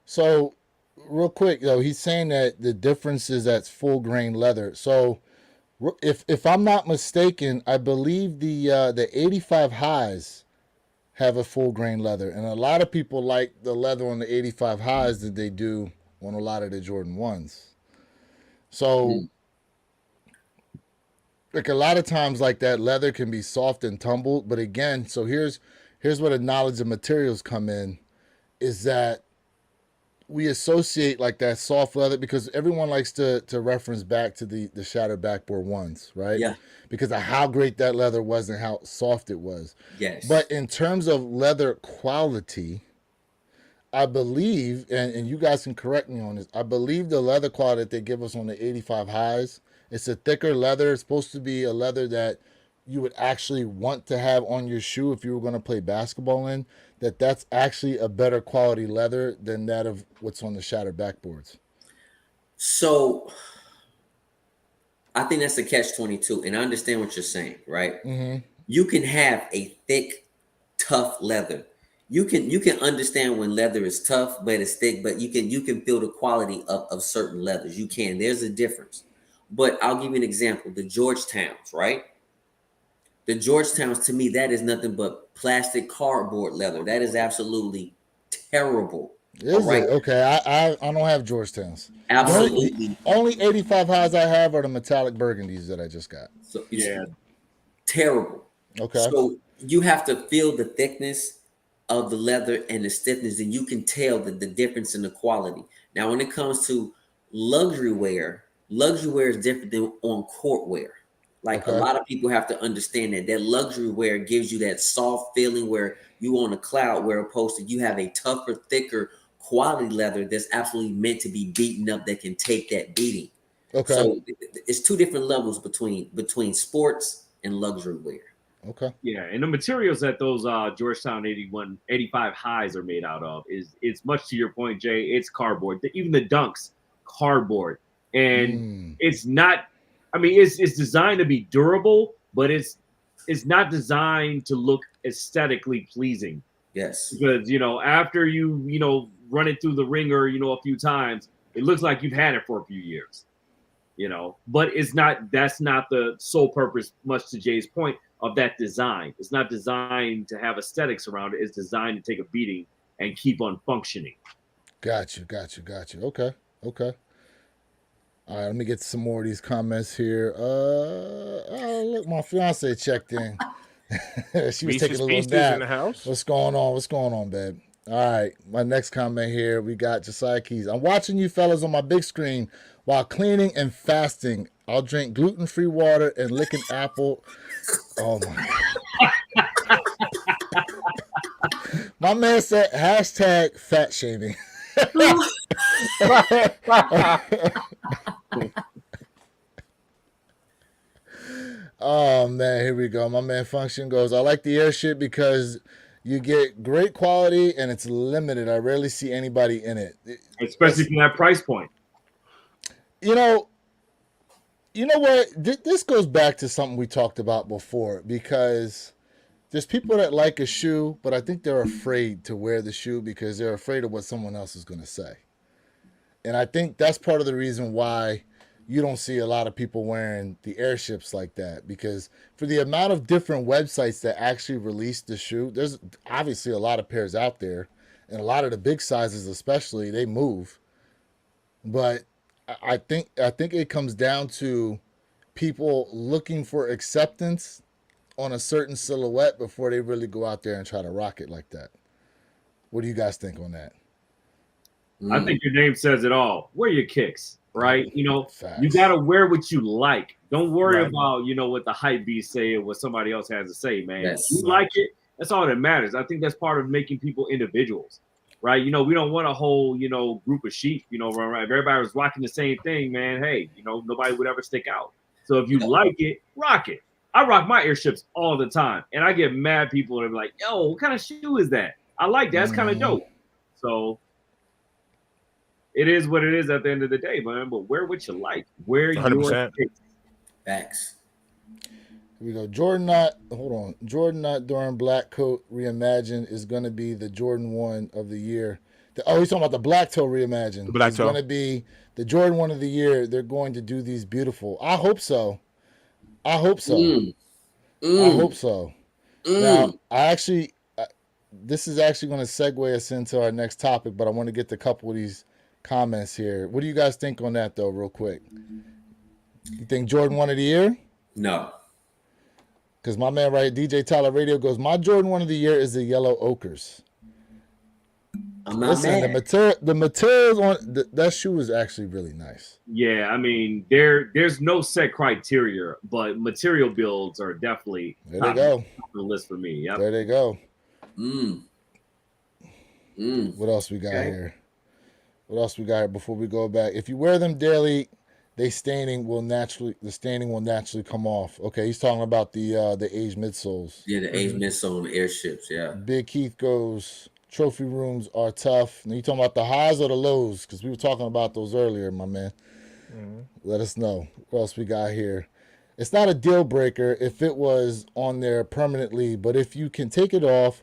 So, real quick though, he's saying that the difference is that's full grain leather. So, if I'm not mistaken, I believe the 85 highs have a full grain leather, and a lot of people like the leather on the 85 highs that they do on a lot of the Jordan ones. So, like a lot of times, like that leather can be soft and tumbled. But again, so here's where the knowledge of materials come in, is that we associate like that soft leather because everyone likes to reference back to the shattered backboard ones, right? Yeah. Because of how great that leather was and how soft it was. Yes. But in terms of leather quality, I believe, and you guys can correct me on this, I believe the leather quality that they give us on the 85 highs, it's a thicker leather. It's supposed to be a leather that you would actually want to have on your shoe if you were going to play basketball in. That's actually a better quality leather than that of what's on the shattered backboards. So I think that's the catch-22, and I understand what you're saying, right? Mm-hmm. You can have a thick, tough leather. You can understand when leather is tough, but it's thick, but you can feel the quality of certain leathers. You can. There's a difference. But I'll give you an example. The Georgetowns, right? The Georgetowns, to me, that is nothing but plastic cardboard leather. That is absolutely terrible. Is it? Okay, I don't have Georgetowns. Absolutely. The only 85 highs I have are the metallic burgundies that I just got. So it's terrible. Okay. So you have to feel the thickness of the leather and the stiffness, and you can tell the difference in the quality. Now, when it comes to luxury wear is different than on court wear. Like a Okay. lot of people have to understand that luxury wear gives you that soft feeling where you on a cloud, where opposed to you have a tougher, thicker quality leather that's absolutely meant to be beaten up that can take that beating. Okay. So it's two different levels between sports and luxury wear. Okay. Yeah, and the materials that those Georgetown 85 highs are made out of is it's much to your point, Jay. It's cardboard. Even the dunks, cardboard, and Mm. it's not. I mean, it's designed to be durable, but it's not designed to look aesthetically pleasing. Yes. Because after you run it through the ringer, a few times, it looks like you've had it for a few years. But that's not the sole purpose, much to Jay's point, of that design. It's not designed to have aesthetics around it. It's designed to take a beating and keep on functioning. Got you. Okay. Okay. All right, let me get some more of these comments here. Look, my fiance checked in. She was taking Reese's a little Pieces nap. in the house. What's going on? What's going on, babe? All right, my next comment here, we got Josiah Keys. I'm watching you fellas on my big screen while cleaning and fasting. I'll drink gluten-free water and lick an apple. Oh my God. My man said hashtag fat shaming. Oh man, here we go. My man Function goes, I like the airship because you get great quality and it's limited. I rarely see anybody in it. Especially from that price point. You know what? This goes back to something we talked about before, because there's people that like a shoe, but I think they're afraid to wear the shoe because they're afraid of what someone else is going to say. And I think that's part of the reason why you don't see a lot of people wearing the airships like that, because for the amount of different websites that actually release the shoe, there's obviously a lot of pairs out there, and a lot of the big sizes especially, they move. But I think it comes down to people looking for acceptance on a certain silhouette before they really go out there and try to rock it like that. What do you guys think on that? I think your name says it all. Wear your kicks, right? Facts. You got to wear what you like. Don't worry Right. about, what the hype beast say or what somebody else has to say, man. Yes. You like it, that's all that matters. I think that's part of making people individuals, right? We don't want a whole, group of sheep, right? If everybody was rocking the same thing, man, hey, nobody would ever stick out. So if you like it, rock it. I rock my airships all the time, and I get mad people that are like, yo, what kind of shoe is that? I like that. It's kind of dope. So it is what it is at the end of the day, man. But wear what you like. Wear 100%. your kicks. Facts. Here we go. Jordan Not During Black Coat Reimagined is going to be the Jordan 1 of the year. He's talking about the Black Toe Reimagined. The Black It's Toe. going to be the Jordan 1 of the year. They're going to do these beautiful. I hope so. I hope so. Now, this is actually going to segue us into our next topic, but I want to get to a couple of these comments here. What do you guys think on that, though, real quick? You think Jordan 1 of the year? No. Because my man, right, DJ Tyler Radio goes, my Jordan 1 of the year is the yellow ochres. I'm not Listen, mad. the materials on that shoe is actually really nice. Yeah, I mean, there's no set criteria, but material builds are definitely There they go. top of the list for me. Yep. There they go. Mm. What else we got Okay. here? What else we got here before we go back? If you wear them daily, the staining will naturally come off. Okay, he's talking about the aged midsoles. Yeah, the age midsole on the airships. Yeah. Big Keith goes, trophy rooms are tough. Now you talking about the highs or the lows? Because we were talking about those earlier, my man. Let us know. What else we got here? It's not a deal breaker if it was on there permanently, but if you can take it off,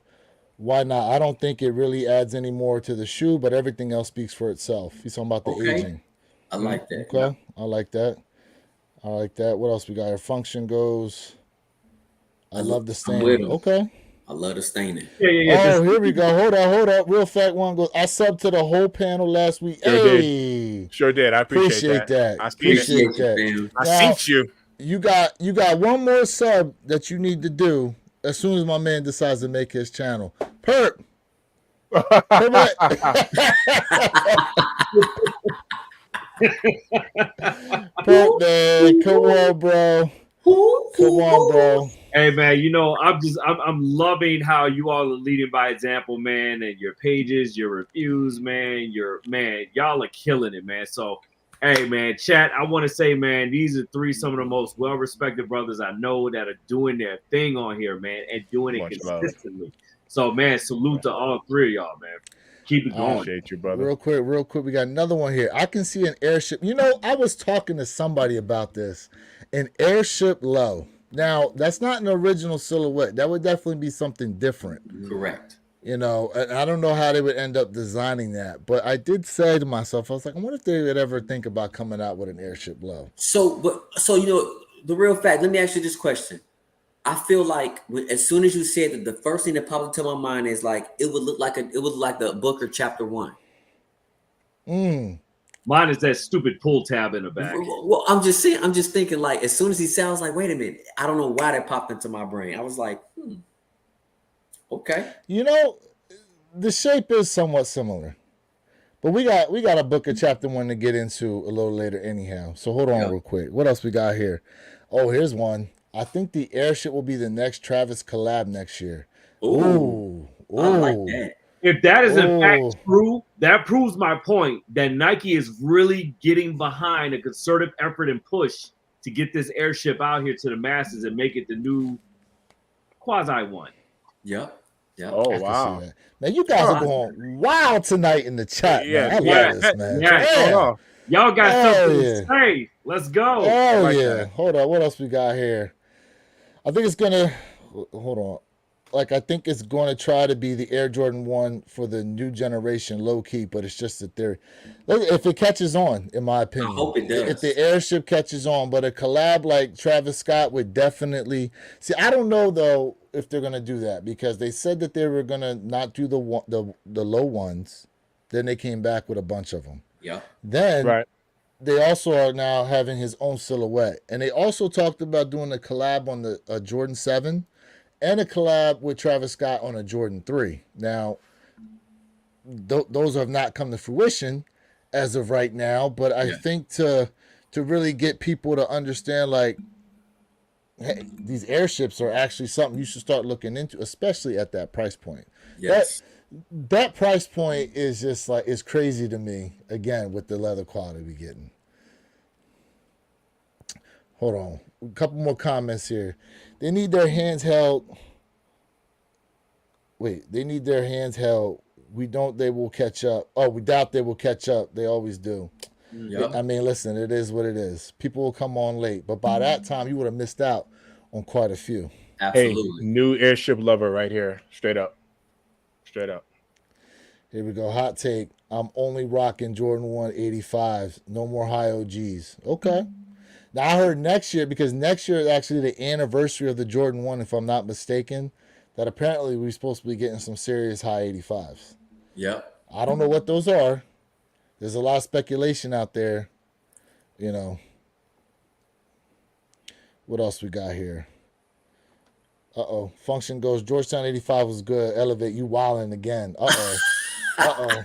why not? I don't think it really adds any more to the shoe, but everything else speaks for itself. He's talking about the Okay. aging. I like that. Okay, I like that. What else we got here? Function goes. I love the I'm staining. with him. Okay. I love the staining. Yeah. Oh, here we go. Hold up. Real Fact One goes, I subbed to the whole panel last week. Sure Hey. Sure did. I appreciate that. I seen it. Appreciate that. fam. I Now, seen you. You got one more sub that you need to do as soon as my man decides to make his channel. Perp, Come on. Perk, man. Come on, bro. Come on, bro. Hey man, I'm loving how you all are leading by example, man, and your pages, your reviews, man, y'all are killing it, man. So hey man, chat, I want to say, man, these are some of the most well-respected brothers I know that are doing their thing on here, man, and doing it Much love. consistently. So man, salute to all three of y'all, man. Keep it going. Appreciate you, brother. Real quick, we got another one here. I can see an airship. You know, I was talking to somebody about this. An airship low. Now, that's not an original silhouette. That would definitely be something different. Correct. You know, and I don't know how they would end up designing that. But I did say to myself, I was like, I wonder if they would ever think about coming out with an airship low. So you know, the real fact, let me ask you this question. I feel like as soon as you said that, the first thing that popped into my mind is like it would look like the Booker chapter 1. Mine is that stupid pull tab in the back. Well, I'm just thinking, like, as soon as he sounds like, wait a minute, I don't know why that popped into my brain. I was like, okay. You know, the shape is somewhat similar. But we got a Booker chapter 1 to get into a little later anyhow. So hold on real quick. What else we got here? Oh, here's one. I think the airship will be the next Travis collab next year. Ooh. I like that. If that is in fact true, that proves my point that Nike is really getting behind a concerted effort and push to get this airship out here to the masses and make it the new quasi one. Yep. Oh wow, man, you guys are going wild tonight in the chat. Man. I love this, man. Yeah. Y'all got something to say. Let's go. Oh yeah. Hold on. What else we got here? I think it's gonna hold on. Like, I think it's going to try to be the Air Jordan 1 for the new generation, low key, but it's just that if it catches on, in my opinion. I hope it does. If the airship catches on, but a collab like Travis Scott would definitely. See, I don't know, though, if they're going to do that, because they said that they were going to not do the low ones. Then they came back with a bunch of them. Yeah. Then they also are now having his own silhouette. And they also talked about doing a collab on the Jordan 7. And a collab with Travis Scott on a Jordan 3. Now, those have not come to fruition as of right now, but I think to really get people to understand, like, hey, these airships are actually something you should start looking into, especially at that price point. Yes. That price point is just like, it's crazy to me, again, with the leather quality we're getting. Hold on. A couple more comments here. They need their hands held. Wait, they need their hands held. We doubt they will catch up. Oh, we doubt they will catch up. They always do. Yep. I mean, listen, it is what it is. People will come on late, but by that time, you would have missed out on quite a few. Absolutely. Hey, new airship lover right here. Straight up. Here we go. Hot take. I'm only rocking Jordan 1 85s. No more high OGs. Okay. Now, I heard next year, because next year is actually the anniversary of the Jordan 1, if I'm not mistaken, that apparently we're supposed to be getting some serious high 85s. Yep. I don't know what those are. There's a lot of speculation out there. You know. What else we got here? Uh-oh. Function goes, Georgetown 85 was good. Elevate, you wilding again. Uh-oh.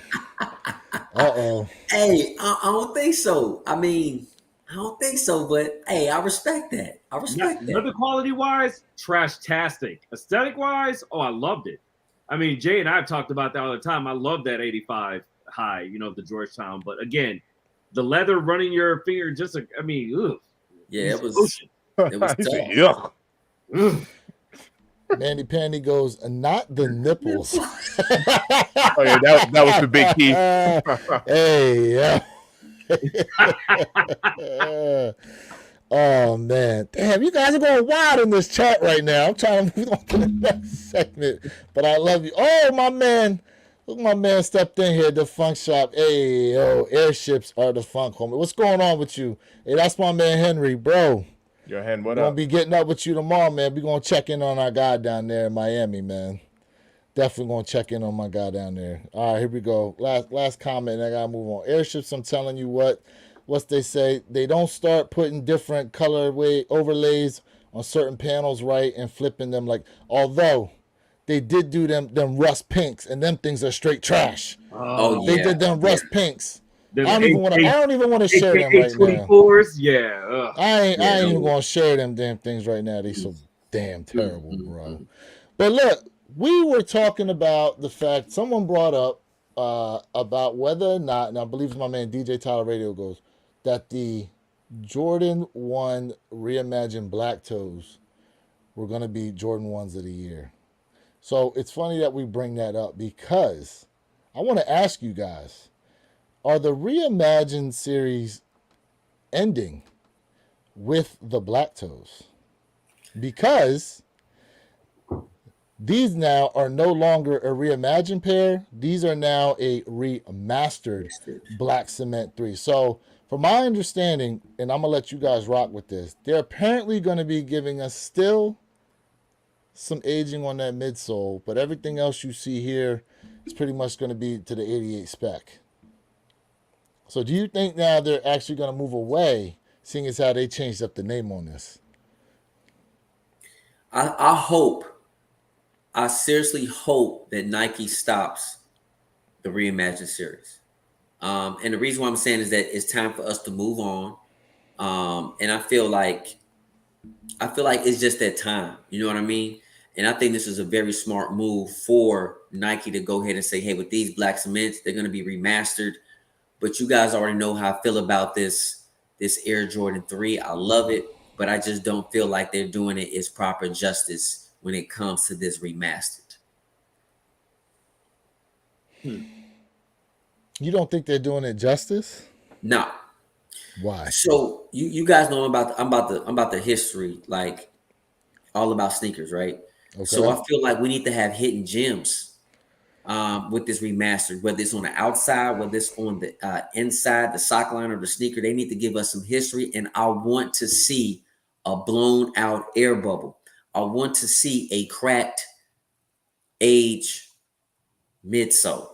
Uh-oh. Hey, I don't think so. I mean, I don't think so, but hey, I respect that. Another quality wise, trash-tastic. Aesthetic wise, I loved it. I mean, Jay and I have talked about that all the time. I love that 85 high, the Georgetown. But again, the leather running your finger, ugh. Yeah, it was Yuck. Mandy Pandy goes, not the nipples. Oh yeah, that was the big key. Hey, yeah. Oh man, damn! You guys are going wild in this chat right now. I'm trying to move on to the next segment, but I love you. Oh my man, look, my man stepped in here. The Funk Shop. Hey, yo, airships are the funk, homie. What's going on with you? Hey, that's my man Henry, bro. Your hand, what We're up? gonna be getting up with you tomorrow, man. We're gonna check in on our guy down there in Miami, man. Definitely gonna check in on my guy down there. All right, here we go. Last comment, and I gotta move on. Airships, I'm telling you what's they say? They don't start putting different colorway overlays on certain panels, right, and flipping them. Like, although they did do them rust pinks, and them things are straight trash. Oh They yeah, did them yeah. rust pinks. Them I don't even want to share them AKA right now. 24s, yeah. Ugh. Yeah, I ain't even no. gonna share them damn things right now. They Mm, so damn mm, terrible, mm, bro. mm. But look, we were talking about the fact someone brought up about whether or not, and I believe it's my man DJ Tyler Radio goes, that the Jordan 1 reimagined black toes were gonna be Jordan 1s of the year. So it's funny that we bring that up because I want to ask you guys, are the reimagined series ending with the black toes? Because these now are no longer a reimagined pair. These are now a remastered Understood. Black Cement 3. So, from my understanding, and I'm going to let you guys rock with this, they're apparently going to be giving us still some aging on that midsole, but everything else you see here is pretty much going to be to the 88 spec. So, do you think now they're actually going to move away, seeing as how they changed up the name on this? I hope, I seriously hope that Nike stops the reimagined series. And the reason why I'm saying is that it's time for us to move on. And I feel like it's just that time. You know what I mean? And I think this is a very smart move for Nike to go ahead and say, hey, with these black cements, they're going to be remastered. But you guys already know how I feel about this Air Jordan 3. I love it, but I just don't feel like they're doing it its proper justice when it comes to this remastered. You don't think they're doing it justice? No. Why? So you guys know I'm about the history, like all about sneakers, right? So Okay. I feel like we need to have hidden gems with this remastered, whether it's on the outside, whether it's on the inside, the sock line or the sneaker. They need to give us some history, and I want to see a blown out air bubble. I want to see a cracked age midsole.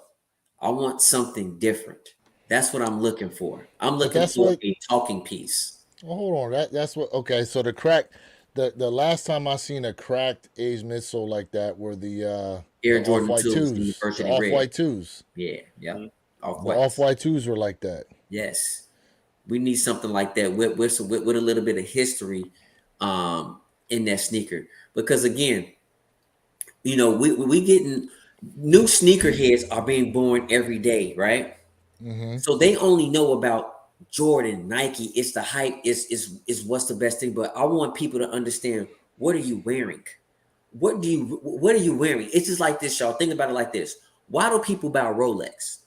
I want something different. That's what I'm looking for. I'm But looking that's for what. a talking piece. Oh, hold on. That's what. Okay. So the crack. The last time I seen a cracked age midsole like that were the Air off Jordan white 2s in the twos. The burgundy off red. white twos. Yeah, yeah. Off The off whites. white twos were like that. Yes. We need something like that with a little bit of history in that sneaker. Because again, you know, we getting new sneakerheads are being born every day, right? Mm-hmm. So they only know about Jordan, Nike. It's the hype. Is what's the best thing. But I want people to understand, what are you wearing? What are you wearing? It's just like this, y'all. Think about it like this. Why do people buy Rolex?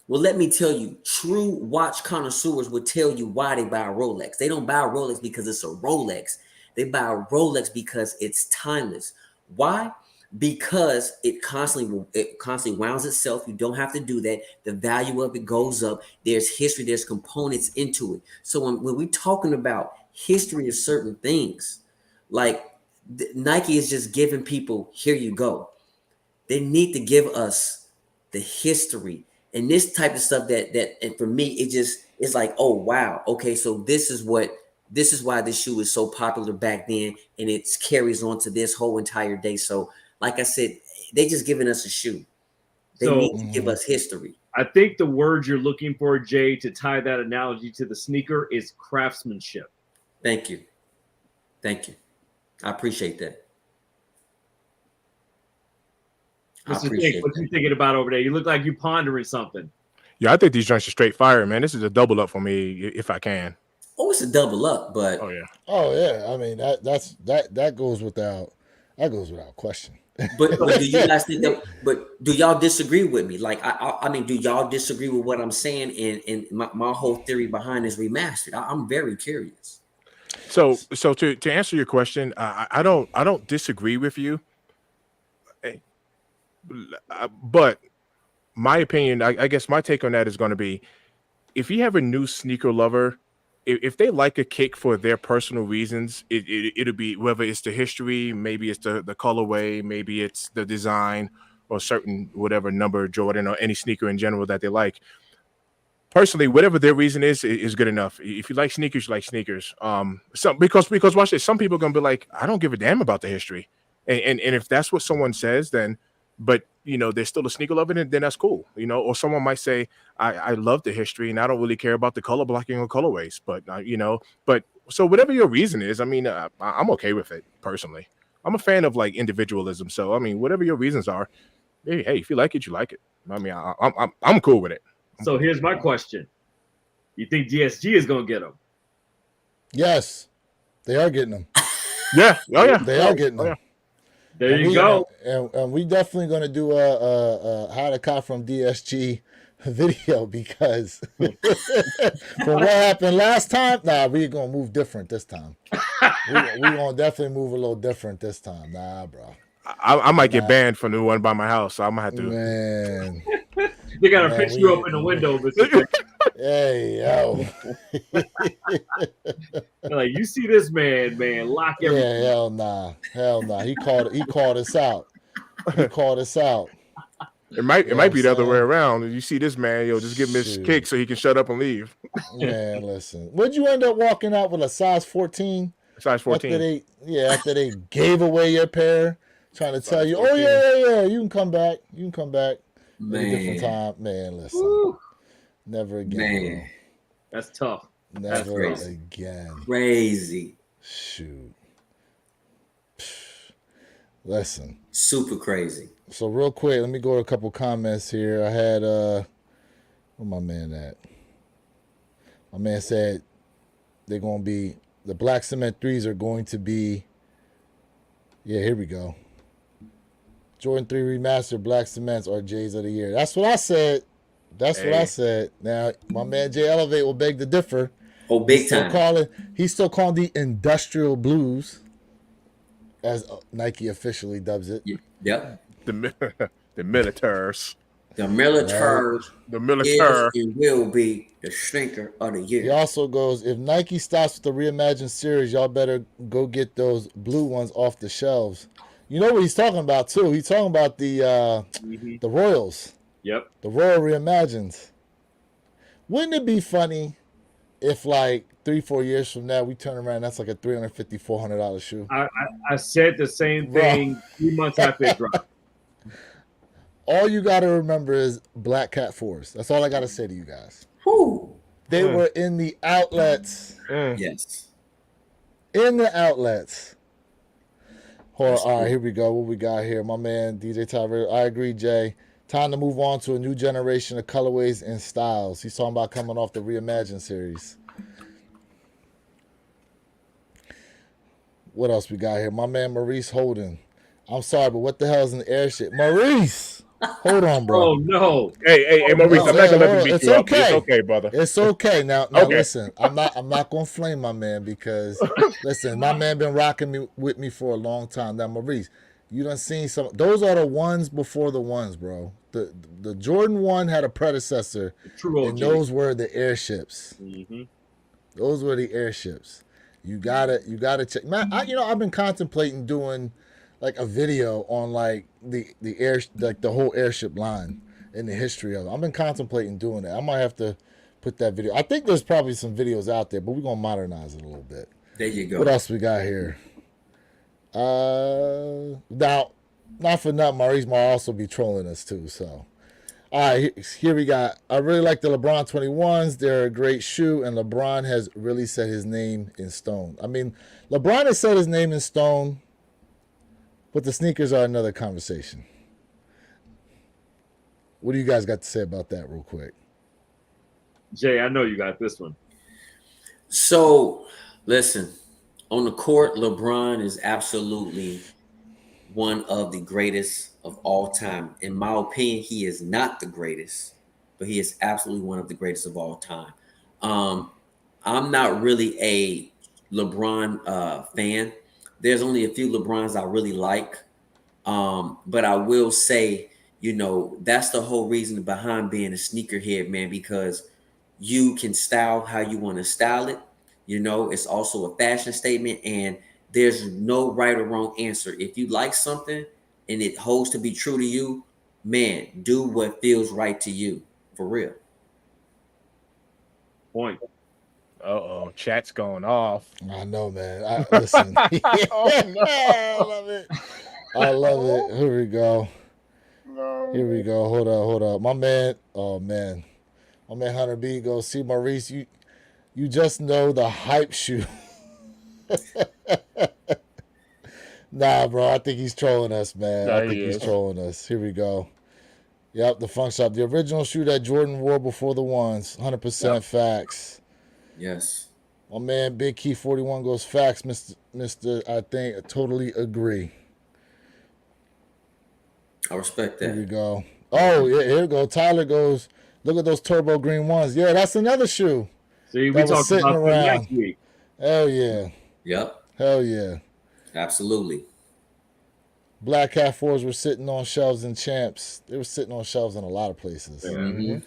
Well, let me tell you, true watch connoisseurs would tell you why they buy a Rolex. They don't buy a Rolex because it's a Rolex. They buy a Rolex because it's timeless. Why? Because it constantly wounds itself. You don't have to do that. The value of it goes up. There's history. There's components into it. So when we're talking about history of certain things, like Nike is just giving people, here you go. They need to give us the history and this type of stuff and for me it just it's like, oh wow, okay, so this is why this shoe is so popular back then, and it carries on to this whole entire day. So like I said, they just giving us a shoe. They So need to give us history. I think the word you're looking for, Jay, to tie that analogy to the sneaker is craftsmanship. Thank you. I appreciate that. I Mr. Think, appreciate what that. you thinking about over there? You look like you pondering something. Yeah, I think these joints are straight fire, man. This is a double up for me if I can. Oh, it's a double up, but Oh yeah. Oh yeah. I mean that goes without question. but do you guys think that? But do y'all disagree with me? Like I mean, do y'all disagree with what I'm saying? And my whole theory behind this remastered. I'm very curious. So to answer your question, I don't disagree with you, eh, but my opinion, I guess my take on that is going to be, if you have a new sneaker lover, if they like a kick for their personal reasons, it'll be, whether it's the history, maybe it's the colorway, maybe it's the design, or certain whatever number Jordan or any sneaker in general that they like. Personally, whatever their reason is good enough. If you like sneakers, you like sneakers. Some because watch this. Some people are gonna be like, I don't give a damn about the history, And if that's what someone says, then but there's still a sneaker lover, then that's cool. Or someone might say, I love the history and I don't really care about the color blocking or colorways, but so whatever your reason is, I mean, I'm okay with it personally. I'm a fan of like individualism, so I mean, whatever your reasons are, hey, if you like it, you like it. I mean, I'm cool with it. So here's my question: you think DSG is gonna get him? Yes, they are getting them. Yeah, They are getting them. yeah. There you go. And we definitely going to do a how to cop from DSG video because from what happened last time, we're going to move different this time. We're going to definitely move a little different this time. Nah, bro. I might get banned from the one by my house, so I'm going to have to. Man. They got to fix you up in the window, Mr. Hey, yo. Like, you see this man, lock everything. Yeah, hell nah. He called us out. It might be the other way around. You see this man, just give him his kick so he can shut up and leave. Man, listen. Would you end up walking out with a size 14? Size 14. After they gave away your pair, trying to tell you, 14. Oh yeah, you can come back. Man. At a different time. Man, listen. Woo. Never again. Man. Bro. That's tough. Never again. Crazy. Shoot. Listen. Super crazy. So real quick, let me go to a couple comments here. I had where my man at? My man said they're gonna be the black cement 3s are going to be. Yeah, here we go. Jordan 3 remastered black cements are J's of the year. That's what I said. What I said. Now my man Jay Elevate will beg to differ. Oh, big time. He's still calling the industrial blues, as Nike officially dubs it. Yep. The militaires. The militaires. The militaire. It will be the sneaker of the year. He also goes, if Nike stops with the reimagined series, y'all better go get those blue ones off the shelves. You know what he's talking about too? He's talking about the Royals. Yep. The Royal reimagined. Wouldn't it be funny if like 3-4 years from now we turn around, that's like a $350-$400 shoe? I said the same thing 3 months after it dropped. All you got to remember is Black Cat 4s. That's all I got to say to you guys. Whew. They were in the outlets. Yes. In the outlets. Hold on. All right, here we go. What we got here? My man, DJ Tyrell. I agree, Jay. Time to move on to a new generation of colorways and styles. He's talking about coming off the Reimagined series. What else we got here? My man, Maurice Holden. I'm sorry, but what the hell is an airship? Maurice! Hold on, bro. Oh, no. Hey, Maurice, I'm not going to let you beat you up. It's okay, brother. It's okay. Now Okay. Listen, I'm not going to flame my man because, listen, my man been rocking with me for a long time. Now, Maurice, you done seen some. Those are the ones before the ones, bro. The Jordan 1 had a predecessor, and those were the airships. Mm-hmm. Those were the airships. You gotta check. Man, I've been contemplating doing like a video on like the whole airship line and the history of it. I've been contemplating doing that. I might have to put that video. I think there's probably some videos out there, but we're gonna modernize it a little bit. There you go. What else we got here? Now, not for nothing, Maurice might also be trolling us too. So, all right, here we got. I really like the LeBron 21s. They're a great shoe, and LeBron has really set his name in stone. I mean, LeBron has set his name in stone, but the sneakers are another conversation. What do you guys got to say about that, real quick? Jay, I know you got this one. So, listen. On the court, LeBron is absolutely one of the greatest of all time. In my opinion, he is not the greatest, but he is absolutely one of the greatest of all time. I'm not really a LeBron fan. There's only a few LeBrons I really like. But I will say, that's the whole reason behind being a sneakerhead, man, because you can style how you want to style it. It's also a fashion statement, and there's no right or wrong answer. If you like something and it holds to be true to you, man, do what feels right to you, for real. Point. Uh-oh, chat's going off. I know, man. Listen. Oh, no. I love it. I love it. Here we go. No. Here we go. Hold up. My man, oh man. My man Hunter B goes, see Maurice, you just know the hype shoe. Nah, bro, I think he's trolling us, man. I Nah, he think he's is. trolling us. Here we go. Yep, the funk shop. The original shoe that Jordan wore before the ones. 100% Yep. facts. Yes. My man Big Key 41 goes facts, Mr. I think I totally agree. I respect Here we that. go. Oh, yeah, here we go. Tyler goes, look at those turbo green ones. Yeah, that's another shoe See, we that was talked sitting about them around. last week. Hell yeah. Yep. Hell yeah. Absolutely. Black Cat 4s were sitting on shelves in Champs. They were sitting on shelves in a lot of places. Yeah. Mm-hmm.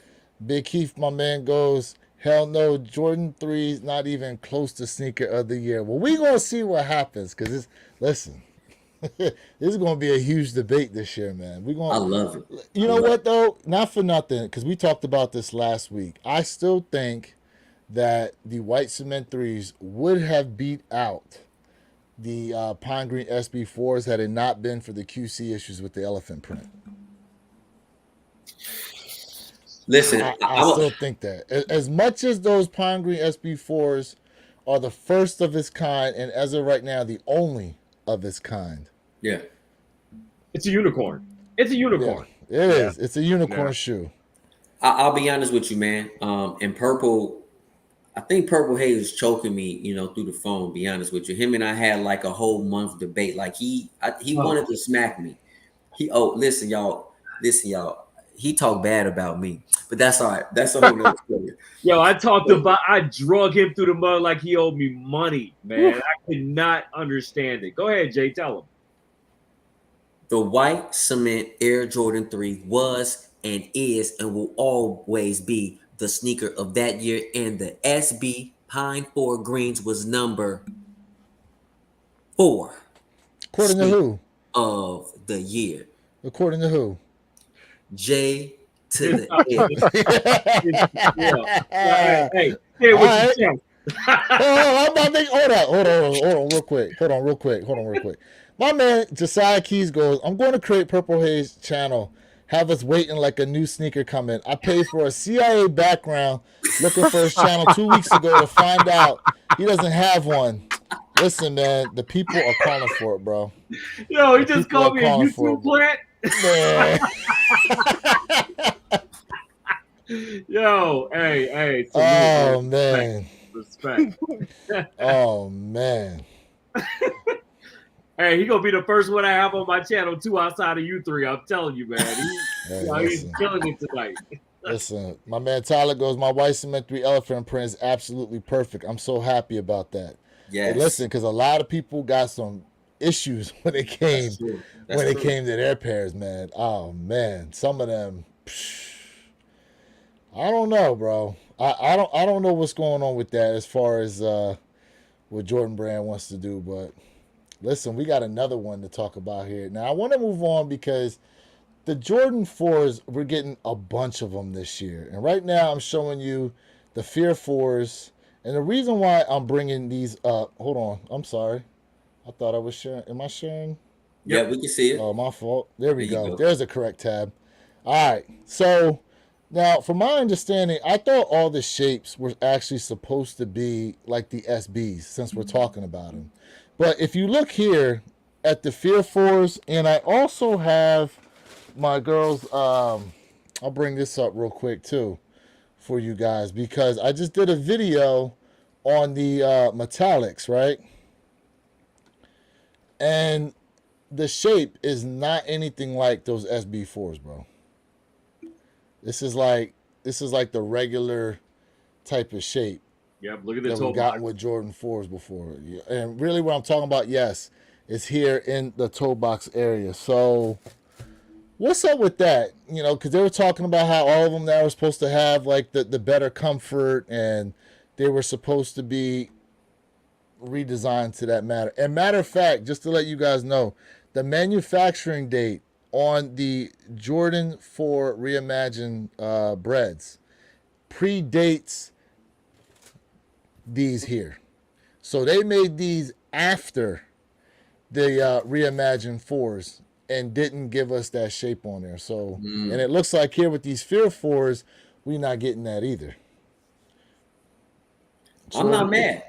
Big Keith, my man, goes, hell no, Jordan 3's not even close to sneaker of the year. Well, we going to see what happens because it's, listen, this is going to be a huge debate this year, man. We're I going love it. you know what, though? Not for nothing, because we talked about this last week. I still think that the white cement 3s would have beat out the Pine Green SB4s had it not been for the QC issues with the elephant print. Listen, I still think that. As much as those Pine Green SB4s are the first of its kind, and as of right now, the only of its kind. yeah. It's a unicorn. It's a unicorn. Yeah, it is. It's a unicorn shoe. I'll be honest with you, man. And Purple, I think Purple Haze is choking me, through the phone. Be honest with you, him and I had like a whole month debate. Like he wanted to smack me. Listen, y'all. He talked bad about me, but that's all right. That's a whole nother story. Yo, I drug him through the mud like he owed me money, man. I could not understand it. Go ahead, Jay, tell him. The white cement Air Jordan 3 was and is and will always be the sneaker of that year, and the SB Pine 4 Greens was number 4 According to who? of the year. According to who? J to the end. Hey, say what you I'm about to hold on real quick. My man Josiah Keys goes, I'm going to create Purple Haze channel. Have us waiting like a new sneaker coming. I paid for a CIA background looking for his channel 2 weeks ago to find out he doesn't have one. Listen, man, the people are calling for it, bro. Yo, he just called me a YouTube plant. Yo, hey. Oh, man. Respect. Oh, man. Hey, he gonna be the first one I have on my channel too, outside of you three. I'm telling you, man. He's killing it tonight. Listen, my man Tyler goes, my white cement 3 elephant print is absolutely perfect. I'm so happy about that. Yes. Hey, listen, because a lot of people got some issues when it came came to their pairs, man. Oh man, some of them, I don't know, bro. I don't know what's going on with that as far as what Jordan Brand wants to do, but listen, we got another one to talk about here. Now I want to move on because the Jordan 4s, we're getting a bunch of them this year, and right now I'm showing you the Fear 4s. And the reason why I'm bringing these up, hold on, I'm sorry. I thought I was sharing. Am I sharing? Yeah, we can see it. Oh, my fault. There we go. There's a correct tab. All right. So now, from my understanding, I thought all the shapes were actually supposed to be like the SBs, since we're talking about them. But if you look here at the Fear 4s, and I also have my girls, I'll bring this up real quick too for you guys, because I just did a video on the metallics, right? And the shape is not anything like those SB4s, bro. This is like the regular type of shape. Yep, look at the that we've gotten with Jordan 4s before. And really what I'm talking about, yes, is here in the toe box area. So what's up with that? Because they were talking about how all of them now are supposed to have like the better comfort, and they were supposed to be redesigned to that matter. And matter of fact, just to let you guys know, the manufacturing date on the Jordan 4 reimagined breads predates these here. So they made these after the reimagined 4s and didn't give us that shape on there. So, Mm. and it looks like here with these Fear 4s, we're not getting that either. I'm not mad.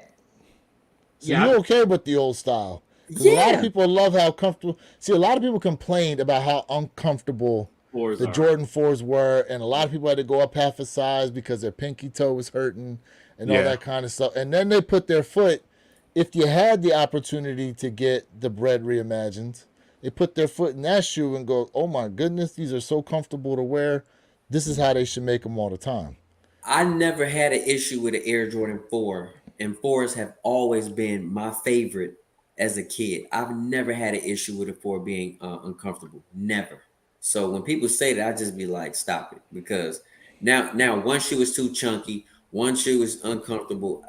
So Yeah. you're okay with the old style? Because a lot of Yeah. people love how comfortable. See, a lot of people complained about how uncomfortable Fours the are. Jordan 4s were, and a lot of people had to go up half a size because their pinky toe was hurting and all Yeah. that kind of stuff. And then they put their foot, if you had the opportunity to get the bread reimagined, they put their foot in that shoe and go, oh my goodness, these are so comfortable to wear. This is how they should make them all the time. I never had an issue with an Air Jordan 4, and 4s have always been my favorite as a kid. I've never had an issue with a 4 being uncomfortable. Never. So when people say that, I just be like, stop it. Because now one shoe is too chunky, one shoe is uncomfortable.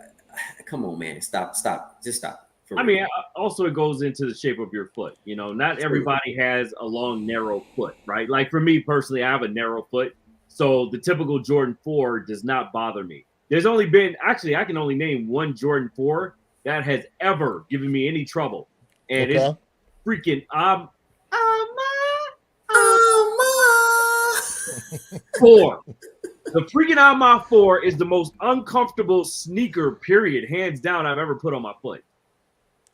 Come on, man. Stop. Just stop. For I real. mean, also it goes into the shape of your foot. You know, not everybody has a long, narrow foot, right? Like for me personally, I have a narrow foot. So the typical Jordan 4 does not bother me. There's only been, actually, I can only name one Jordan 4 that has ever given me any trouble. And Okay. it's freaking, 4. The freaking Alma 4 is the most uncomfortable sneaker, period, hands down, I've ever put on my foot.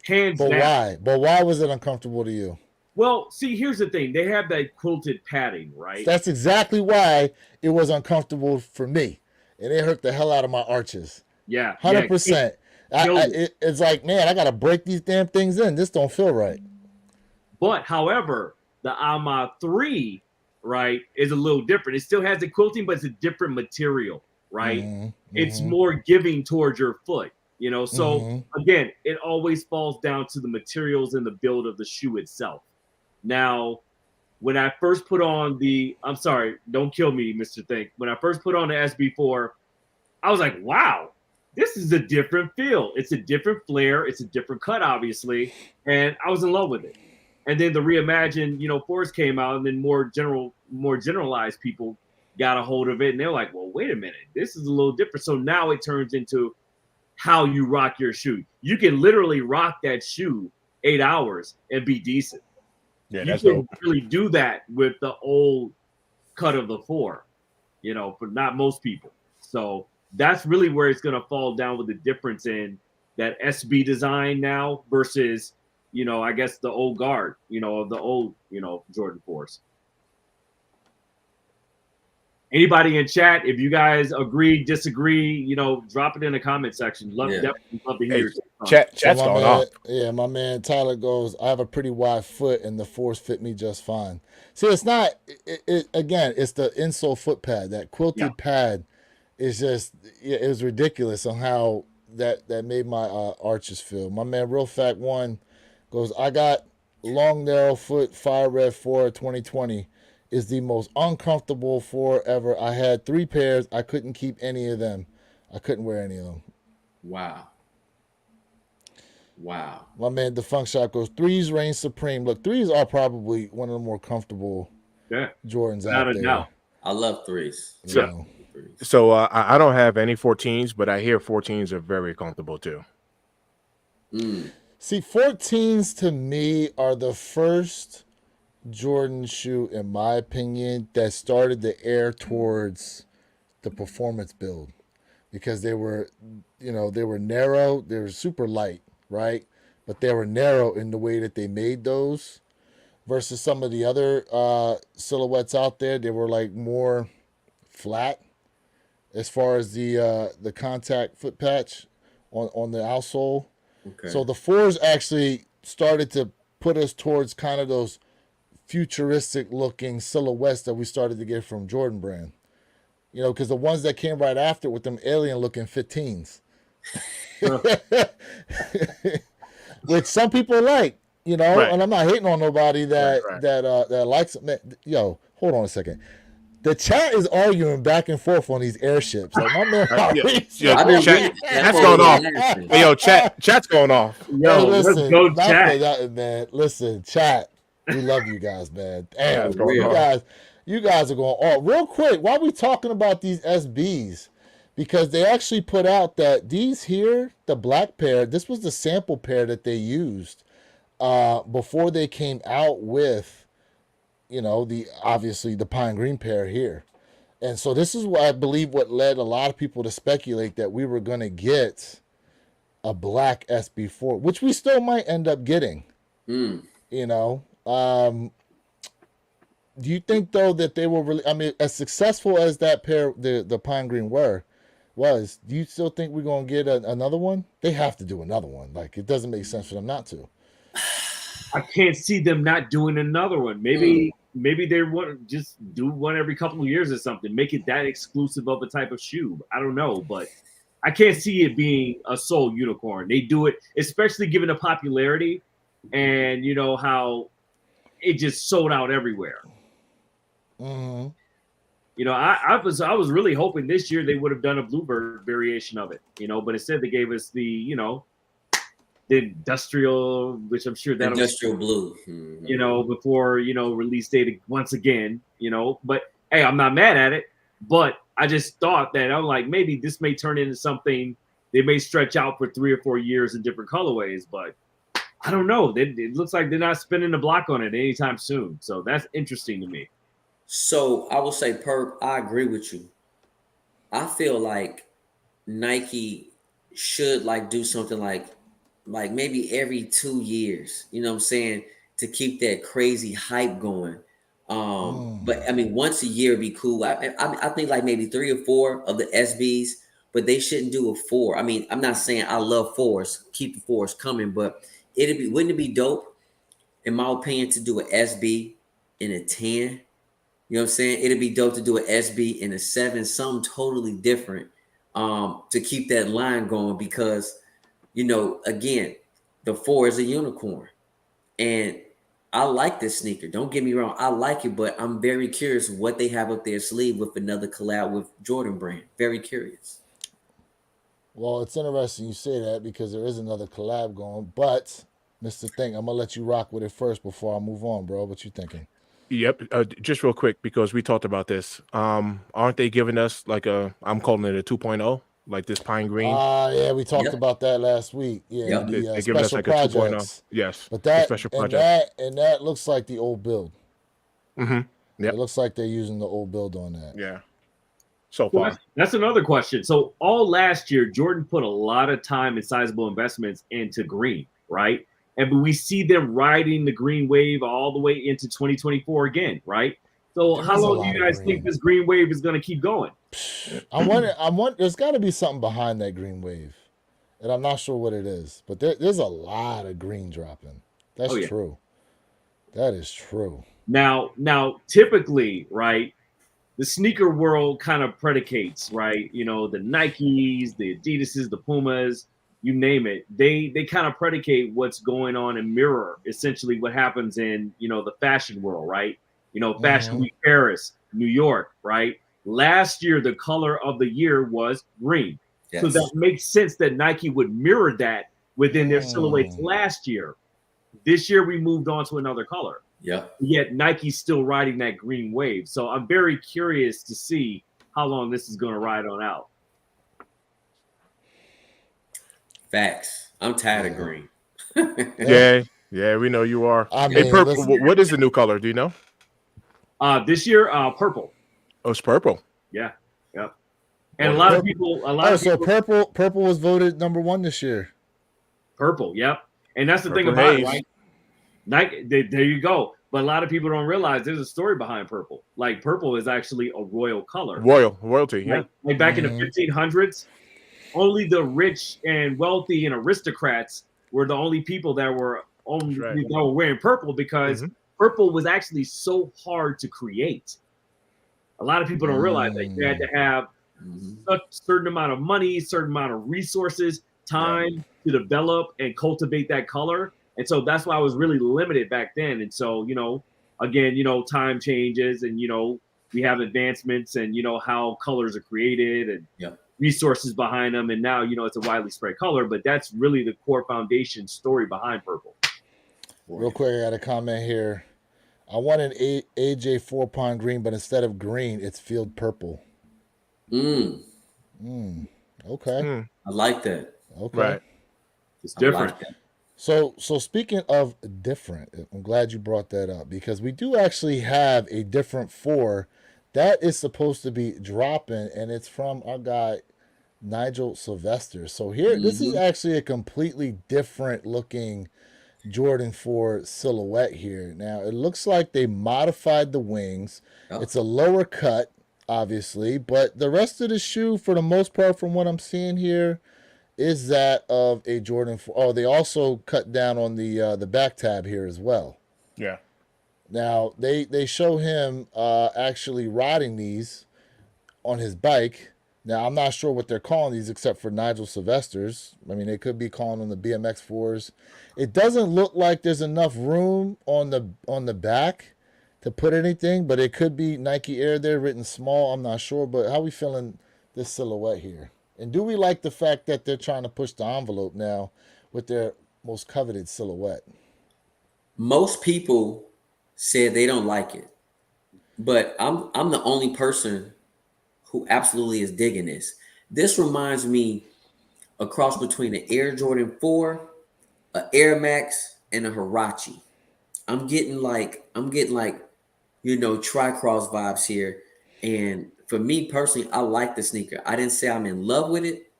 Hands But down. why? But why was it uncomfortable to you? Well, see, here's the thing. They have that quilted padding, right? That's exactly why it was uncomfortable for me, and it hurt the hell out of my arches. Yeah. 100%. Yeah. It's like, man, I gotta break these damn things in. This don't feel right. But however, the Alma 3, right, is a little different. It still has the quilting, but it's a different material, right? Mm-hmm. It's more giving towards your foot, you know. So Mm-hmm. again, it always falls down to the materials and the build of the shoe itself. Now, when I first put on I'm sorry, don't kill me, Mr. Think. When I first put on the SB4, I was like, wow, this is a different feel. It's a different flair. It's a different cut, obviously. And I was in love with it. And then the reimagined, you know, 4s came out, and then more generalized people got a hold of it. And they're like, well, wait a minute, this is a little different. So now it turns into how you rock your shoe. You can literally rock that shoe 8 hours and be decent. Yeah, You that's can dope. really do that with the old cut of the 4, you know, but not most people. So that's really where it's going to fall down with the difference in that SB design now versus, you know, I guess the old guard, you know, of the old, you know, Jordan 4s. Anybody in chat, if you guys agree, disagree, you know, drop it in the comment section. Definitely love to hear your take on it. Chat's my going man, off. Yeah, my man Tyler goes, I have a pretty wide foot and the 4s fit me just fine. See, it's not, again, it's the insole foot pad. That quilted pad is just, it was ridiculous on how that made my arches feel. My man Real Fact One goes, I got long, narrow foot, Fire Red 4 2020. Is the most uncomfortable 4 ever. I had 3 pairs. I couldn't keep any of them. I couldn't wear any of them. Wow. My man Defunct Shot goes, 3s reign supreme. Look, 3s are probably one of the more comfortable Jordans out there. No. I love 3s. You know. So I don't have any 14s, but I hear 14s are very comfortable too. See, 14s to me are the first Jordan shoe, in my opinion, that started the air towards the performance build, because they were, you know, they were narrow, they were super light, right? But they were narrow in the way that they made those versus some of the other silhouettes out there. They were like more flat as far as the contact foot patch on the outsole. Okay. So the 4s actually started to put us towards kind of those futuristic looking silhouettes that we started to get from Jordan brand, you know, because the ones that came right after with them alien looking 15s, which some people like, you know, and I'm not hating on nobody that likes it. Man, yo, hold on a second. The chat is arguing back and forth on these airships. Like my man, chat's going off. Hey, yo, chat's going off. Yo, listen, let's go chat. man. Listen, chat. We love you guys, man. Damn, Yeah, you guys are going off. Real quick, while we talking about these SBs, because they actually put out that these here, the black pair, this was the sample pair that they used before they came out with, the obviously the pine green pair here. And so this is what I believe what led a lot of people to speculate that we were going to get a black SB4, which we still might end up getting. Mm. You know, do you think though that they were really? I mean, as successful as that pair, the pine green was. Do you still think we're gonna get another one? They have to do another one. Like it doesn't make sense for them not to. I can't see them not doing another one. Maybe they want to just do one every couple of years or something. Make it that exclusive of a type of shoe. I don't know, but I can't see it being a sole unicorn. They do it, especially given the popularity and how it just sold out everywhere. Mm-hmm. I was really hoping this year they would have done a bluebird variation of it, but instead they gave us the industrial, which I'm sure that'll Industrial blue. Mm-hmm. before release date once again, But hey, I'm not mad at it, but I just thought that I'm like maybe this may turn into something they may stretch out for 3 or 4 years in different colorways, but I don't know. It looks like they're not spinning the block on it anytime soon, so that's interesting to me. So I will say, Perp, I agree with you. I feel like Nike should do something like maybe every 2 years, you know what I'm saying, to keep that crazy hype going. But I mean, once a year would be cool. I think like maybe 3 or 4 of the SBs, but they shouldn't do a 4. I mean, I'm not saying I love 4s, keep the 4s coming, but wouldn't it be dope, in my opinion, to do an SB in a 10? You know what I'm saying? It'd be dope to do an SB in a 7, something totally different, to keep that line going because, again, the 4 is a unicorn. And I like this sneaker. Don't get me wrong. I like it, but I'm very curious what they have up their sleeve with another collab with Jordan Brand. Very curious. Well, it's interesting you say that because there is another collab going. But, Mr. Think, I'm gonna let you rock with it first before I move on, bro. What you thinking? Yep. Just real quick, because we talked about this. Aren't they giving us I'm calling it a 2.0, like this pine green? Yeah, we talked Yep. about that last week. Yeah, Yep. They're giving us special like a 2.0. projects. Yes. But the special project. that looks like the old build. Mm-hmm. Yep. It looks like they're using the old build on that. Yeah. So Well, far. that's another question. So all last year, Jordan put a lot of time and sizable investments into green, right? And we see them riding the green wave all the way into 2024 again, right? So There how is a long do lot you of guys think green. this green wave is going to keep going? I wonder. There's got to be something behind that green wave, and I'm not sure what it is. But there's a lot of green dropping. That's true. That is true. Now, typically, right? The sneaker world kind of predicates, right? The Nikes, the Adidases, the Pumas, you name it. They kind of predicate what's going on and mirror essentially what happens in the fashion world, right? Fashion Week Paris, New York, right? Last year, the color of the year was green. Yes. So that makes sense that Nike would mirror that within their silhouettes last year. This year, we moved on to another color. Yeah. Yet Nike's still riding that green wave. So I'm very curious to see how long this is going to ride on out. Facts. I'm tired of green. Yeah, we know you are. I Hey, mean, purple. listen. What is the new color? Do you know? This year, purple. Oh, it's purple. Yeah, yep. And a lot of people. So purple was voted #1 this year. Purple, yep. And that's the Purple thing about haze. it, right? Nike, there you go. But a lot of people don't realize there's a story behind purple. Like purple is actually a royal color. Royalty. Yeah. Like back in the 1500s, only the rich and wealthy and aristocrats were the only people that were wearing purple because purple was actually so hard to create. A lot of people don't realize that you had to have a certain amount of money, certain amount of resources, time to develop and cultivate that color. And so that's why I was really limited back then. And so, again, time changes and, we have advancements and, how colors are created and resources behind them. And now, it's a widely spread color, but that's really the core foundation story behind purple. Real quick, I got a comment here. I want an AJ4 pine green, but instead of green, it's field purple. Okay. I like that. Okay. Right. It's different. Like So speaking of different, I'm glad you brought that up because we do actually have a different 4 that is supposed to be dropping, and it's from our guy Nigel Sylvester. So here, this is Mm-hmm. actually a completely different looking Jordan 4 silhouette here. Now, it looks like they modified the wings. Yep. It's a lower cut, obviously, but the rest of the shoe, for the most part, from what I'm seeing here, is that of a Jordan 4. Oh, they also cut down on the back tab here as well. Yeah. Now, they show him actually riding these on his bike. Now, I'm not sure what they're calling these except for Nigel Sylvester's. I mean, they could be calling them the BMX 4s. It doesn't look like there's enough room on the back to put anything, but it could be Nike Air there written small. I'm not sure, but how we feeling this silhouette here? And do we like the fact that they're trying to push the envelope now with their most coveted silhouette? Most people said they don't like it, but I'm the only person who absolutely is digging this. This reminds me a cross between an Air Jordan 4, a Air Max, and a Hirachi. I'm getting like tri-cross vibes here. And for me personally, I like the sneaker. I didn't say I'm in love with it,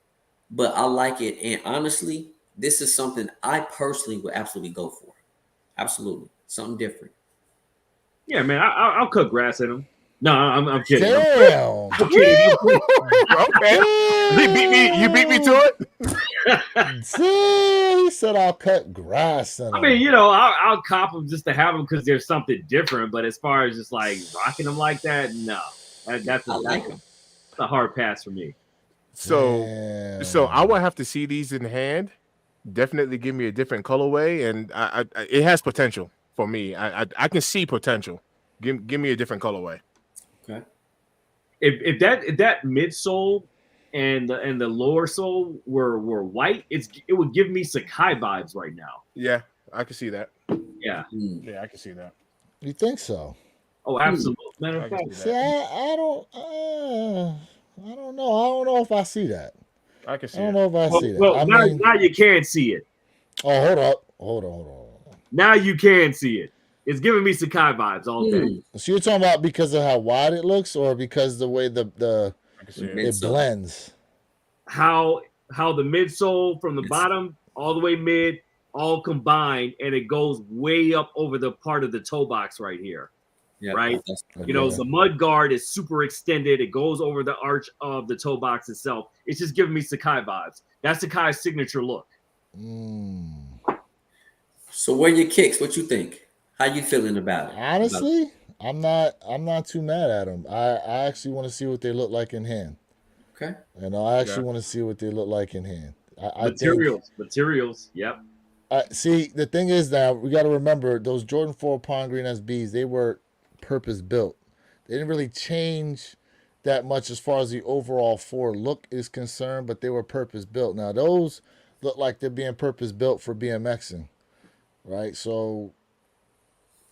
but I like it. And honestly, this is something I personally would absolutely go for. Absolutely. Something different. Yeah, man, I'll cut grass in them. No, I'm kidding. Damn. I'm kidding. Okay. You beat me to it. See, he said I'll cut grass in I them. mean, I'll cop them just to have them because there's something different. But as far as just like rocking them like that, no, that's I like them. a hard pass for me. So Damn. I would have to see these in hand. Definitely give me a different colorway, and it has potential for me. I can see potential. Give me a different colorway. Okay. If that midsole and the lower sole were white, it would give me Sakai vibes right now. Yeah, I can see that. Yeah. Yeah, I can see that. You think so? Oh, absolutely. Matter I of can fact, see See, I don't know. I don't know if I see that. I can see I don't it. know if I see that. well, I now, mean, now you can see it. oh, hold up. Hold on. Now you can see it. It's giving me Sakai vibes all day. Hmm. So you're talking about because of how wide it looks, or because the way the I can see it. it blends? How the midsole from the It's- bottom all the way mid all combined, and it goes way up over the part of the toe box right here. Yeah, Right. that's- Okay. The mud guard is super extended. It goes over the arch of the toe box itself. It's just giving me Sakai vibes. That's Sakai's signature look. Mm. So where are your kicks? What you think? How you feeling about it? Honestly, I'm not too mad at them. I actually want to see what they look like in hand. Okay. I actually Yeah. want to see what they look like in hand. I Materials. Yep. see, the thing is now we got to remember those Jordan 4 Pond Green SBs. They were purpose built. They didn't really change that much as far as the overall 4 look is concerned, but they were purpose built. Now those look like they're being purpose built for BMXing, right? So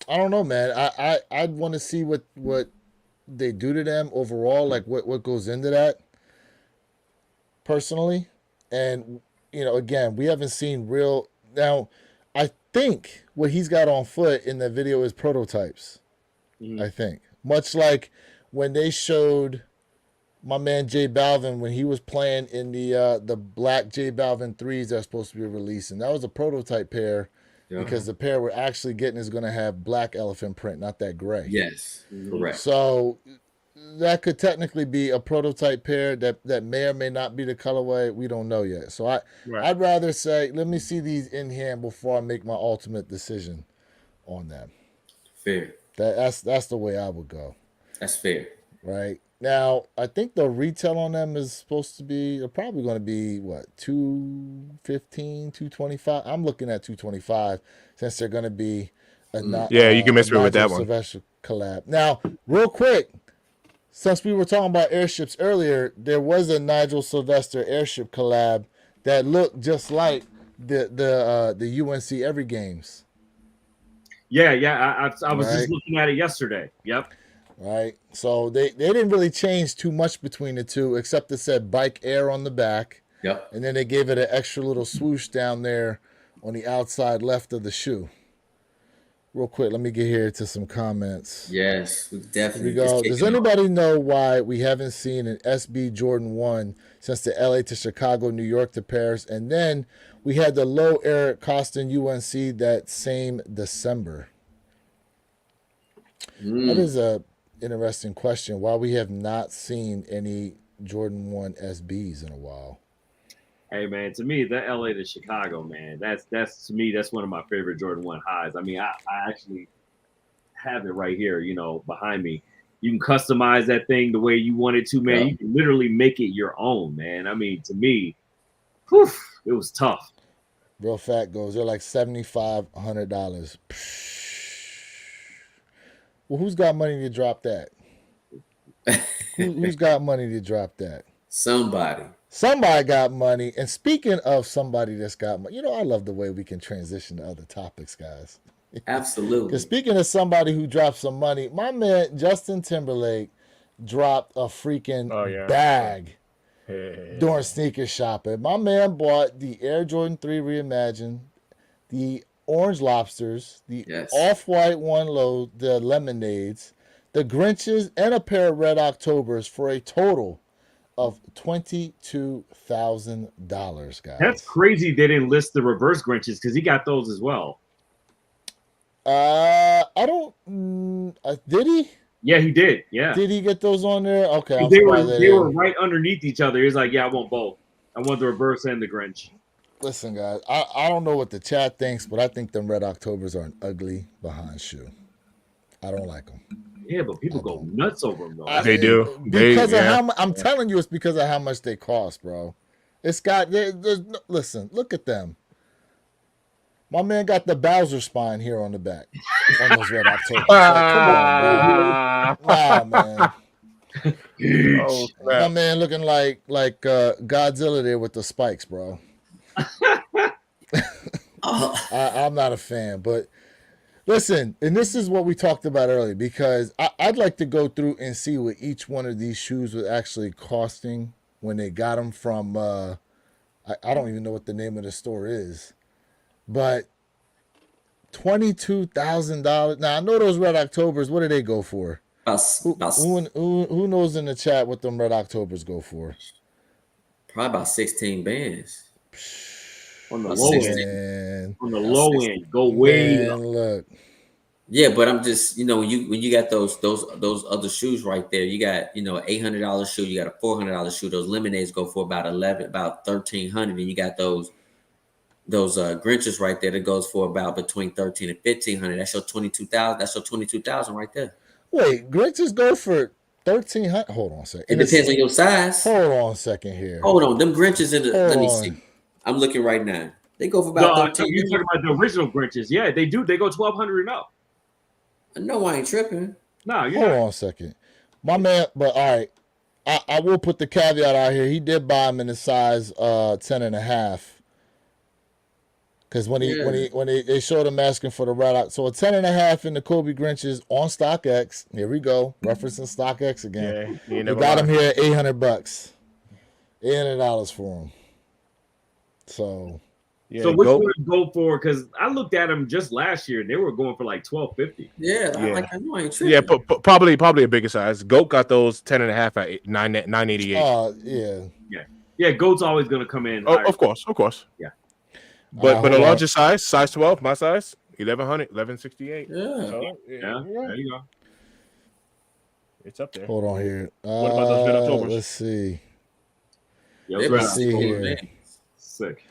I don't know, man. I'd want to see what they do to them overall, like what goes into that personally. And again, we haven't seen real. Now, I think what he's got on foot in the video is prototypes. Mhm. I think much like when they showed my man J Balvin when he was playing in the black J Balvin 3s that's supposed to be releasing. That was a prototype pair. Yeah. Because the pair we're actually getting is going to have black elephant print, not that gray. Yes, correct. So that could technically be a prototype pair that may or may not be the colorway. We don't know yet. So I'd rather say, let me see these in hand before I make my ultimate decision on them. Fair. That's the way I would go. That's fair. Right. Now, I think the retail on them is supposed to be, they're probably going to be, what, 215, 225? I'm looking at 225 since they're going to be Yeah, you can miss me with that Nigel one. Sylvester collab. Now, real quick, since we were talking about airships earlier, there was a Nigel Sylvester airship collab that looked just like the UNC Every Games. Yeah. I was Right. just looking at it yesterday. Yep. Right. So they didn't really change too much between the two, except it said Bike Air on the back. Yep. And then they gave it an extra little swoosh down there on the outside left of the shoe. Real quick, let me get here to some comments. Yes, we Here we definitely just go. kick Does it off. anybody know why we haven't seen an SB Jordan 1 since the LA to Chicago, New York to Paris, and then we had the low air costing UNC that same December? That is a interesting question. Why we have not seen any Jordan 1 SBs in a while. Hey man, to me, that LA to Chicago, man, that's to me, that's one of my favorite Jordan 1 highs. I mean, I actually have it right here, behind me. You can customize that thing the way you want it to, man. Yep. You can literally make it your own, man. I mean, to me, whew, it was tough. Real Fat goes, they're like $7,500. Well, who's got money to drop that? Who's got money to drop that? Somebody. Somebody got money. And speaking of somebody that's got money, I love the way we can transition to other topics, guys. Absolutely. Because speaking of somebody who dropped some money, my man Justin Timberlake dropped a freaking bag during sneaker shopping. My man bought the Air Jordan 3 Reimagined, the Orange Lobsters, the Off-White One Low, the Lemonades, the Grinches, and a pair of Red Octobers for a total of $22,000, guys. That's crazy they didn't list the reverse Grinches because he got those as well. I don't. Did he? Yeah, he did. Yeah. Did he get those on there? Okay. They were right underneath each other. He's like, yeah, I want both. I want the reverse and the Grinch. Listen, guys, I don't know what the chat thinks, but I think them Red Octobers are an ugly behind shoe. I don't like them. Yeah, but people go nuts over them, though. They do. Because of how I'm telling you, it's because of how much they cost, bro. It's got, listen, look at them. My man got the Bowser spine here on the back on those Red Octobers. Come on, man. My man looking like Godzilla there with the spikes, bro. I'm not a fan, but listen, and this is what we talked about earlier, because I'd like to go through and see what each one of these shoes was actually costing when they got them from, I don't even know what the name of the store is, but $22,000. Now, I know those Red Octobers, what do they go for? Who knows in the chat what them Red Octobers go for? Probably about 16 bands. On the low end. On the low end. Go way up. Look. Yeah, but I'm just, when you got those other shoes right there, you got, $800 shoe, you got a $400 shoe. Those lemonades go for about $1,300, and you got those Grinches right there that goes for about between $1,300 and $1,500. That's your $22,000. That's your $22,000 right there. Wait, Grinches go for $1,300. Hold on a second. It depends on your size. Hold on a second here. Hold on, them Grinches let me see. I'm looking right now. They go for about $1,300. You're talking about the original Grinches. Yeah, they do. They go $1,200 and up. No, I ain't tripping. No, hold on a second. My man, but all right. I will put the caveat out here. He did buy them in the size 10.5. Because when they showed him asking for the Red, so a 10.5 in the Kobe Grinches on StockX. Here we go, referencing StockX again. Yeah, we got him here at $800, $800 for him. So, yeah. So which one to go for? Because I looked at them just last year, and they were going for like $1,250. Yeah, I know I ain't tripping. Yeah, probably a bigger size. Goat got those 10.5 at $988. Yeah. Goat's always going to come in. Oh, of course. Yeah. But a larger size 12, my size, 1,100, 1,168. Yeah. So, yeah. There you go. It's up there. Hold on here. What about those Red Octobers? Let's see. Let's see here. Sick.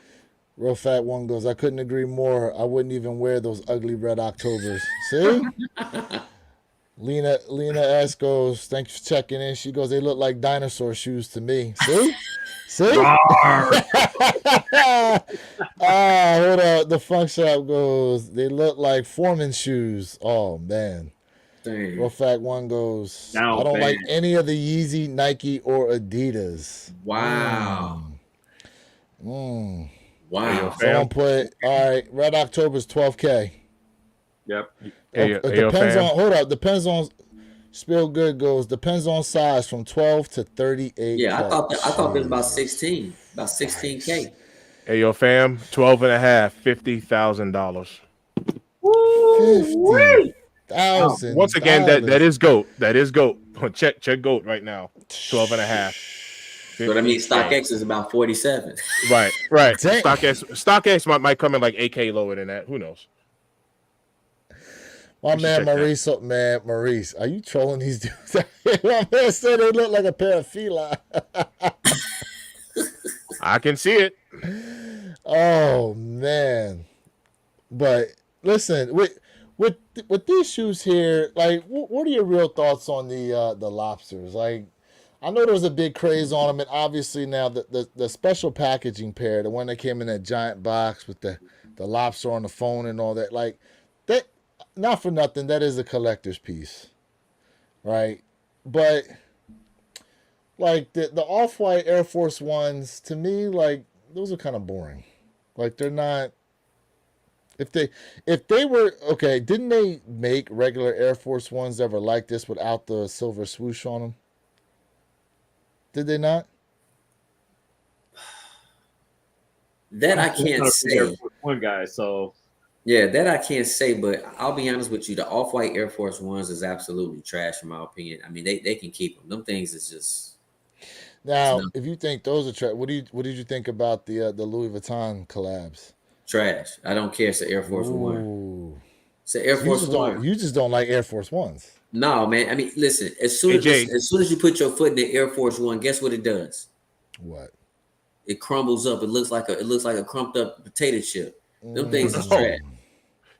Real Fat One goes, I couldn't agree more. I wouldn't even wear those ugly Red Octobers. See? Lena S goes, thanks for checking in. She goes, they look like dinosaur shoes to me. See? See? Hold on. The Funk Shop goes, they look like Foreman shoes. Oh, man. Dang. Real Fat One goes, I don't like any of the Yeezy, Nike, or Adidas. Wow. Wow. Someone put, all right, Red October's $12K. Yep. It depends on, hold up, depends on, Spill Good goes, depends on size from 12 to 38. Yeah, I thought it was about 16. About 16K. Hey, yo, fam, 12 and a half, $50,000. Woo-wee. Once again, that is GOAT. That is GOAT. Check GOAT right now. 12 and a half. So that means 50K. StockX is about 47. Right. Dang. StockX might come in like 8K lower than that. Who knows? My You should man check that. Maurice, Maurice, are you trolling these dudes? My man said they look like a pair of felines. I can see it. Oh man! But listen, with these shoes here, like, what are your real thoughts on the lobsters? Like, I know there was a big craze on them, and obviously now the special packaging pair, the one that came in that giant box with the lobster on the phone and all that, like that. Not for nothing, that is a collector's piece, right? But like the off white Air Force Ones, to me, like those are kind of boring. Like they're not. If they were okay, didn't they make regular Air Force Ones that were like this without the silver swoosh on them? Did they not? That I I'm can't not a big Air say. Force One guy, so Yeah, that I can't say, but I'll be honest with you. The off-white Air Force Ones is absolutely trash, in my opinion. I mean, they can keep them. Them things is just it's Now, not if you think those are what did you think about the Louis Vuitton collabs? trash. I don't care. It's an Air Force One. Ooh, It's an Air so Force One. you just don't like Air Force Ones. No, man. I mean, listen. AJ, As soon as you put your foot in the Air Force One, guess what it does? What? It crumbles up. It looks like a crumped up potato chip. Them things is oh, trash.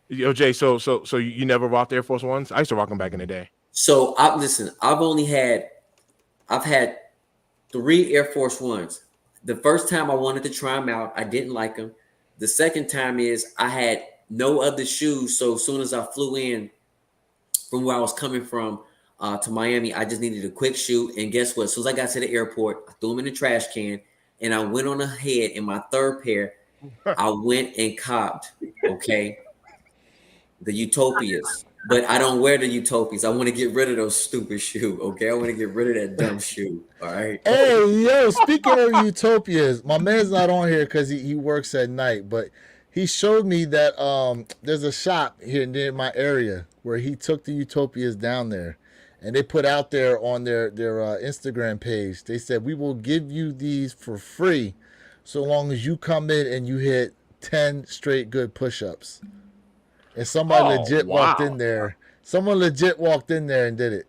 yo, Jay, so you never rocked Air Force Ones? I used to rock them back in the day. So I listen. I've had 3 Air Force Ones. The first time I wanted to try them out, I didn't like them. The second time is I had no other shoes. So as soon as I flew in from where I was coming from to Miami, I just needed a quick shoe. And guess what? As soon as I got to the airport, I threw them in the trash can and I went on ahead in my third pair. I went and copped, okay, the Utopias. But I don't wear the Utopias. I want to get rid of those stupid shoes, okay? I want to get rid of that dumb shoe, all right? Hey, yo, speaking of utopias, my man's not on here because he works at night, but he showed me that there's a shop here near my area where he took the utopias down there, and they put out there on their Instagram page. They said, we will give you these for free so long as you come in and you hit 10 straight good push-ups. And somebody Oh, legit walked in wow. there. Someone legit walked in there and did it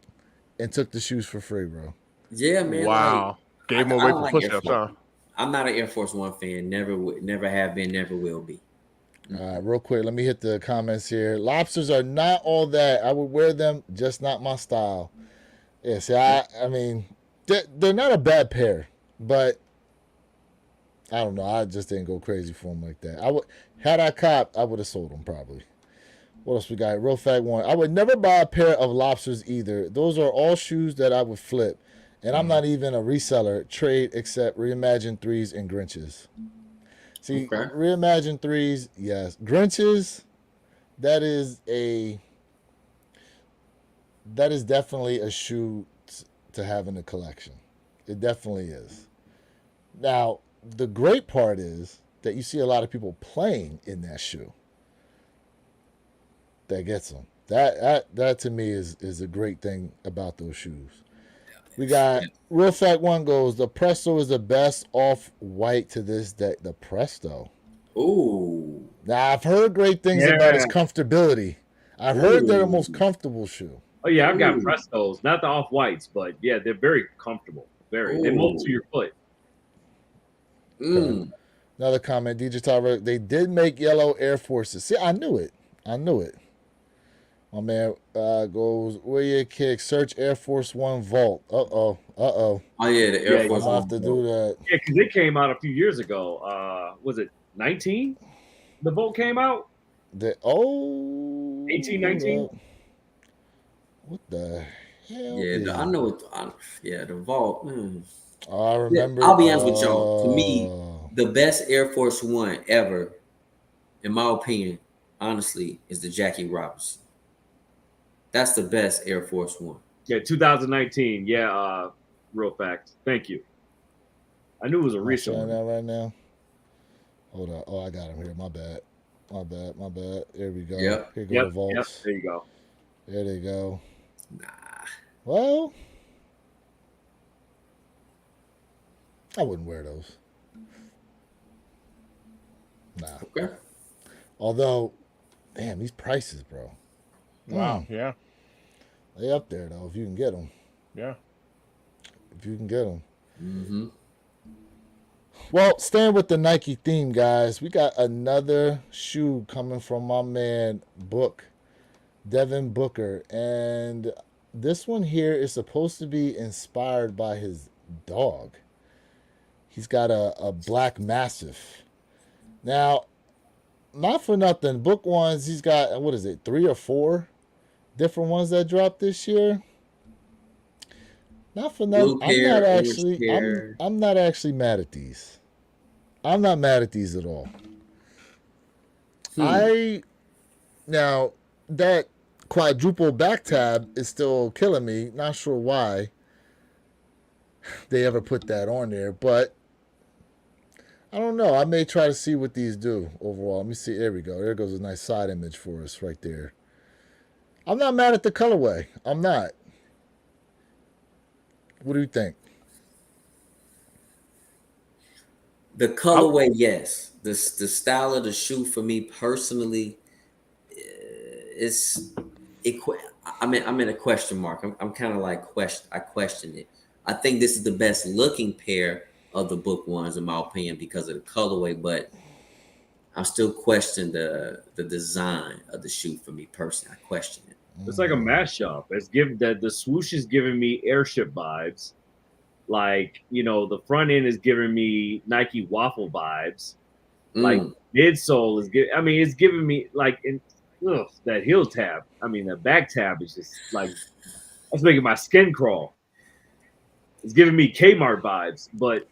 and took the shoes for free, bro. Yeah, man, like Wow. Gave them I away don't for like Air push-ups, Force. huh? I'm not an Air Force One fan. Never have been, never will be. All right, real quick, let me hit the comments here. Lobsters are not all that. I would wear them, just not my style. Yeah, see, I mean, they're not a bad pair, but I don't know. I just didn't go crazy for them like that. I would had I copped, I would have sold them probably. What else we got? Real fact one. I would never buy a pair of lobsters either. Those are all shoes that I would flip. And I'm not even a reseller, trade, except Reimagine 3s and Grinches. See, Okay. Reimagine 3s, yes. Grinches, that is definitely a shoe to have in the collection. It definitely is. Now, the great part is that you see a lot of people playing in that shoe. That gets them. That to me is a great thing about those shoes. We got real fact one goes, the Presto is the best off white to this day. The Presto. Ooh. Now I've heard great things about its yeah. comfortability. I've heard they're the most comfortable shoe. Oh yeah, I've got Ooh. Prestos, not the off whites, but yeah, they're very comfortable. Very. They mold Ooh. to your foot. Okay. Mm. Another comment, Digital. They did make yellow Air Forces. See, I knew it. I knew it. My man goes, where your kick? Search Air Force One Vault. Uh oh. Oh yeah, the Air Yeah, I'm Force gonna One. have to do that. Yeah, because it came out a few years ago. Was it 19? The vote came out? 18, 19? What the hell Yeah, is I it? know it. Yeah, the Vault. Oh, I Yeah, remember. I'll be honest with y'all. To me, the best Air Force One ever, in my opinion, honestly, is the Jackie Robinson. That's the best Air Force One. Yeah, 2019. Yeah, real fact. Thank you. I knew it was a Am I recent showing one. that right now? Hold on. Oh, I got him here. My bad. My bad. My bad. There we go. Yep. Here go the Yep. Yep. vaults. There you go. There they go. Nah. Well, I wouldn't wear those. Nah. Okay. Although, damn, these prices, bro. Wow. Yeah. They up there though. If you can get them. Yeah. If you can get them. Mm-hmm. Well, staying with the Nike theme, guys, we got another shoe coming from my man Devin Booker, and this one here is supposed to be inspired by his dog. He's got a black mastiff. Now, not for nothing, book ones, he's got, what is it, 3 or 4 different ones that dropped this year. Not for nothing. Blue pair, orange pair. I'm not actually mad at these. I'm not mad at these at all. I now that quadruple back tab is still killing me. Not sure why they ever put that on there, but I don't know. I may try to see what these do overall. Let me see. There we go. There goes a nice side image for us right there. I'm not mad at the colorway. I'm not. What do you think? The colorway, yes. The style of the shoe for me personally, it's it. I'm in a question mark. I'm kind of like I question it. I think this is the best looking pair of the book ones in my opinion because of the colorway, but I'm still questioning the design of the shoe for me personally. I question it. It's like a mashup. It's given that the swoosh is giving me airship vibes. Like, the front end is giving me Nike waffle vibes. Like midsole is it's giving me like that heel tab. The back tab is just like that's making my skin crawl. It's giving me Kmart vibes, but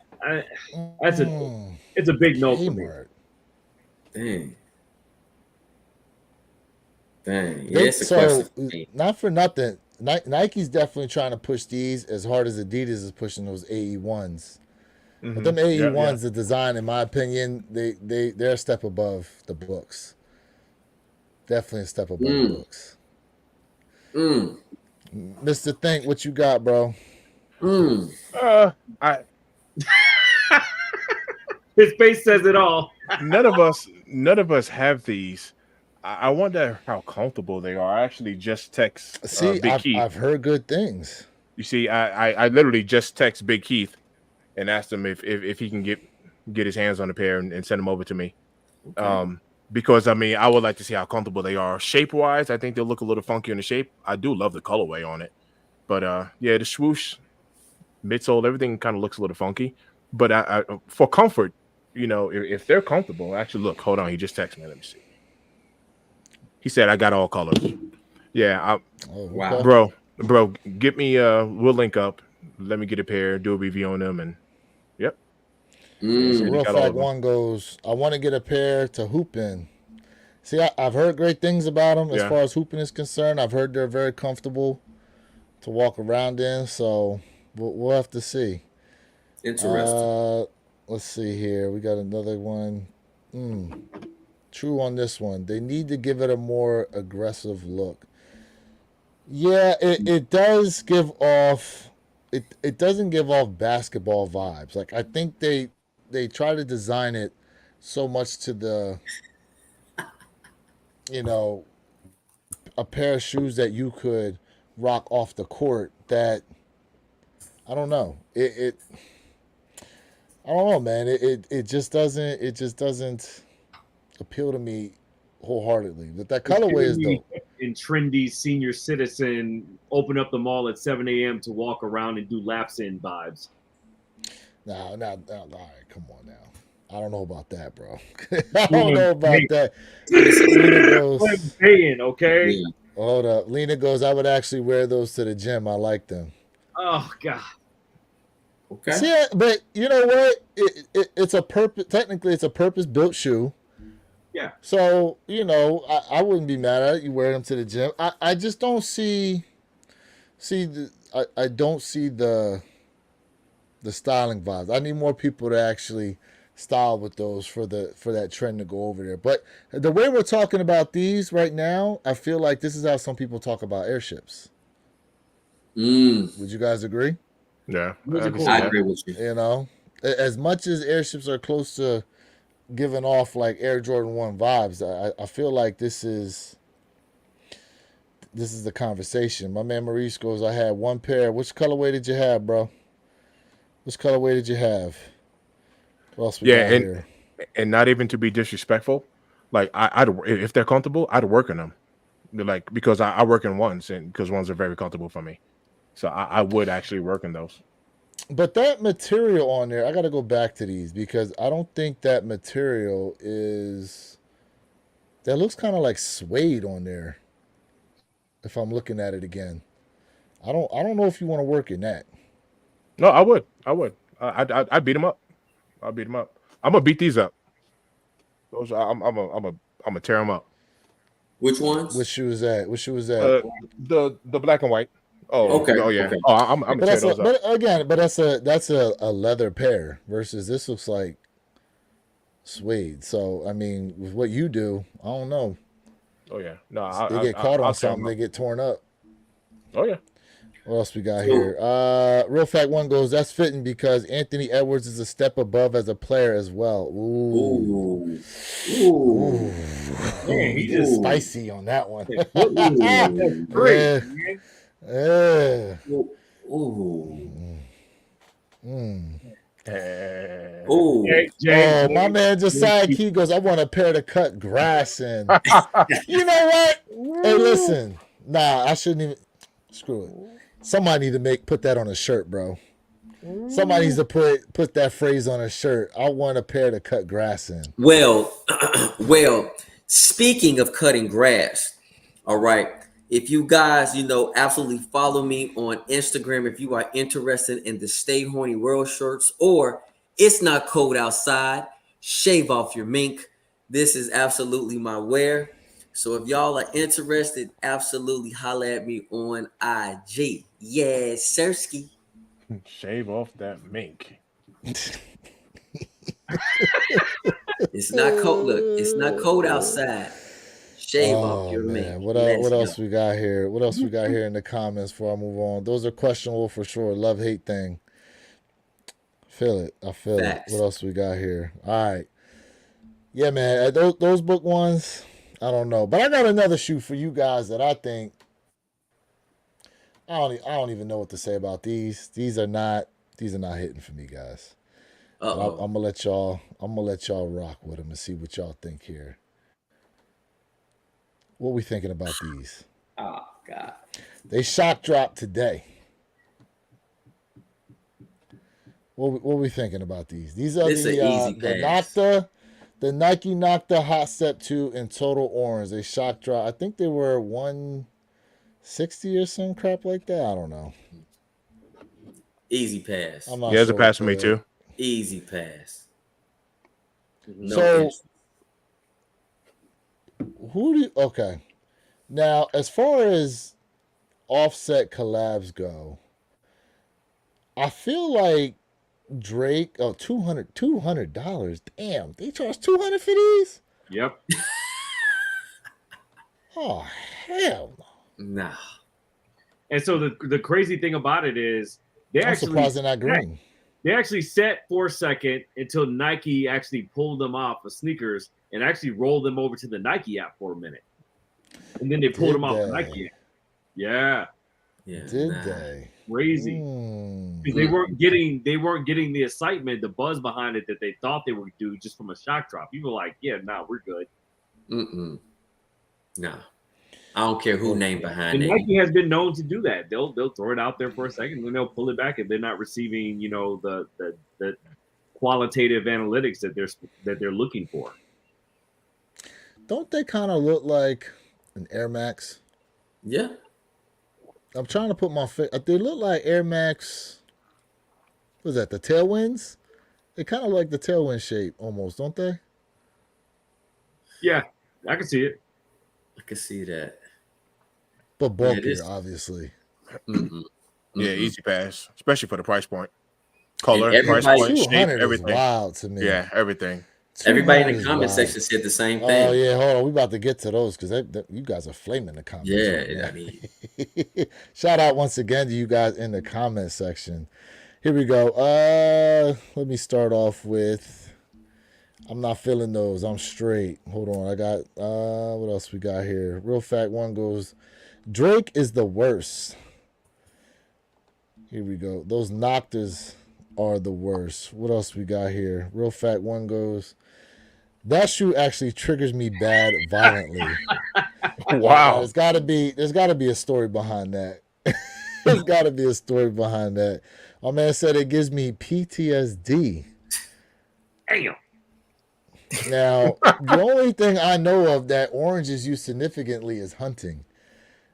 it's a big no for me. Dang. Yeah, it's a question. Not for nothing. Nike's definitely trying to push these as hard as Adidas is pushing those AE1s. Mm-hmm. But them AE1s, the design, in my opinion, they're a step above the books. Definitely a step above the books. Mr. Think, what you got, bro? His face says it all. None of us have these. I wonder how comfortable they are. I actually just text Big Keith. I've heard good things. You see, I literally just text Big Keith and asked him if he can get his hands on a pair and send them over to me. Okay. Because I would like to see how comfortable they are. Shape wise, I think they'll look a little funky in the shape. I do love the colorway on it, but the swoosh, midsole, everything kind of looks a little funky. But I for comfort, if they're comfortable, actually look. Hold on, he just texted me. Let me see. He said I got all colors. Yeah, wow, bro, get me. We'll link up. Let me get a pair. Do a review on them, and yep. So real fact one goes. I want to get a pair to hoop in. See, I've heard great things about them as far as hooping is concerned. I've heard they're very comfortable to walk around in. So we'll have to see. Interesting. Let's see here. We got another one. True on this one. They need to give it a more aggressive look. Yeah, it does give off. It doesn't give off basketball vibes. Like I think they try to design it so much to the a pair of shoes that you could rock off the court that I don't know. I don't know, man. It just doesn't appeal to me wholeheartedly. But that colorway is dope. In trendy senior citizen, open up the mall at 7 a.m. to walk around and do laps in vibes. No, all right, come on now. I don't know about that, bro. I don't know about that. Lena goes, paying, okay? Yeah. Hold up. Lena goes, I would actually wear those to the gym. I like them. Oh, God. Okay. See, but you know what? It's a purpose. Technically, it's a purpose-built shoe. Yeah. So, I wouldn't be mad at it. You wear them to the gym. I just don't see I don't see the styling vibes. I need more people to actually style with those for that trend to go over there. But the way we're talking about these right now, I feel like this is how some people talk about airships. Mm, Would you guys agree? Yeah, Where's I it can see called? I that. agree with you. You know, as much as airships are close to giving off like Air Jordan 1 vibes, I feel like this is the conversation. My man Maurice goes, I had one pair. Which colorway did you have, bro? Which colorway did you have? What else we got Yeah, here? and not even to be disrespectful, like I'd if they're comfortable, I'd work in them. Like because I work in ones, and because ones are very comfortable for me, so I would actually work in those. But that material on there, I got to go back to these because I don't think that material is. That looks kind of like suede on there. If I'm looking at it again, I don't know if you want to work in that. No, I would. I'd beat them up. I'll beat them up. I'm gonna beat these up. Those I'm gonna tear them up. Which Which ones? shoe is that? Which shoe is that? Uh, the black and white. Oh, Yeah. Okay, oh yeah. okay. Oh, I'm gonna But tear that's a those up. but again, but that's a leather pair versus this looks like suede. So I mean, with what you do, I don't know. Oh yeah. No, They get caught on I'll tear something, them up. they get torn up. Oh yeah. What else we got So here? Real Fact One goes, that's fitting because Anthony Edwards is a step above as a player as well. Ooh. ooh, Ooh. ooh, Man, he He gets just ooh, spicy on that one. said footloose. He said ooh, straight, Yeah. man. Yeah. ooh, Mm. ooh. Jay, Oh, my man Josiah Key goes, I want a pair to cut grass in. You know what? Hey, listen. Nah, I shouldn't even. Screw it. Somebody need to put that on a shirt, bro. Somebody needs to put that phrase on a shirt. I want a pair to cut grass in. Well, well, speaking of cutting grass, all right. If you guys, absolutely follow me on Instagram if you are interested in the Stay Horny World shirts or It's Not Cold Outside, shave off your mink. This is absolutely my wear. So if y'all are interested, absolutely holla at me on IG. Yes, Sirski. Shave off that mink. It's not cold. Look, it's not cold outside. Shave off Oh your mink. man, Let's what go. else we got here? What else we got here in the comments before I move on? Those are questionable for sure. Love hate thing. Feel it. I feel it. What Facts. else we got here? All right. Yeah, man. Those book ones, I don't know, but I got another shoe for you guys that I think I don't even know what to say about these. These are not hitting for me, guys. But Uh-oh. I'm gonna let y'all rock with them and see what y'all think here. What we thinking about these? Oh God. They shock dropped today. What we thinking about these? These are This an easy the pass. Nike Nocta Hot Step 2 in total orange. They shock drop. I think they were 160 or some crap like that. I don't know. Easy pass. I'm not Yeah, it's a sure. pass for me too. Easy pass. No So interest. okay. Now, as far as offset collabs go, I feel like Drake, $200. Damn, they charge $200 for these? Yep. Oh, hell no. Nah. And so the crazy thing about it is they I'm actually surprised they're not green. they actually set for a second until Nike actually pulled them off of sneakers and actually rolled them over to the Nike app for a minute. And then they pulled them off the Nike app. Yeah. Yeah. Did nah. they? Crazy. Because they weren't getting the excitement, the buzz behind it that they thought they would do just from a shock drop. People were like, yeah, nah, we're good. Mm-mm. Nah. I don't care who name behind And it. Nike has been known to do that. They'll throw it out there for a second, then they'll pull it back if they're not receiving, the qualitative analytics that they're looking for. Don't they kind of look like an Air Max? Yeah. I'm trying to put my face. They look like Air Max. What is that? The Tailwinds? They kind of like the Tailwind shape almost, don't they? Yeah, I can see it. I can see that. But bulkier, this- obviously. Mm-mm. Yeah, Mm-mm. easy pass, especially for the price point. Color, price everybody, point, shape, 200 is everything. wild to me. Yeah, everything. everybody 200 in the is comment wild. section said the same Oh thing. yeah, hold on. We about to get to those because you guys are flaming the comments right Yeah, now. I mean, Shout out once again to you guys in the comment section. Here we go. Let me start off with. I'm not feeling those. I'm straight. Hold on. I got what else we got here? Real fact one goes, Drake is the worst. Here we go. Those Noctas are the worst. What else we got here? Real fact one goes, that shoe actually triggers me bad violently. Wow. There's got to be a story behind that. There's got to be a story behind that. My man said it gives me PTSD. Damn. Now, the only thing I know of that orange is used significantly is hunting,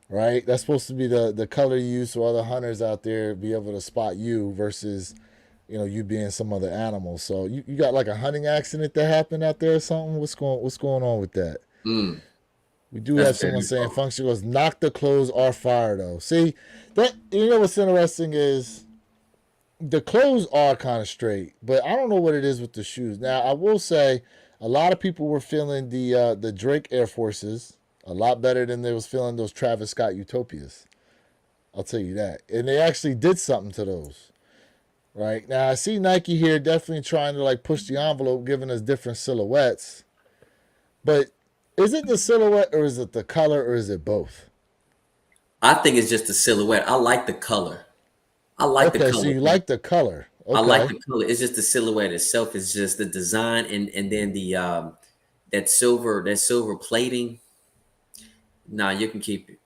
right? That's supposed to be the color you use so other hunters out there be able to spot you versus, you being some other animal. So you got like a hunting accident that happened out there or something? What's going on with that? We do That's have someone very saying cool. function goes, knock the clothes are fire though. See, that what's interesting is the clothes are kind of straight, but I don't know what it is with the shoes. Now I will say a lot of people were feeling the Drake Air Forces a lot better than they was feeling those Travis Scott Utopias. I'll tell you that. And they actually did something to those. Right? Now I see Nike here definitely trying to like push the envelope, giving us different silhouettes. But is it the silhouette or is it the color or is it both? I think it's just the silhouette. I like the color. I like the Okay, so color. you like the color. I like Okay. the color. It's just the silhouette itself. It's just the design and then the that silver plating. Nah, you can keep it.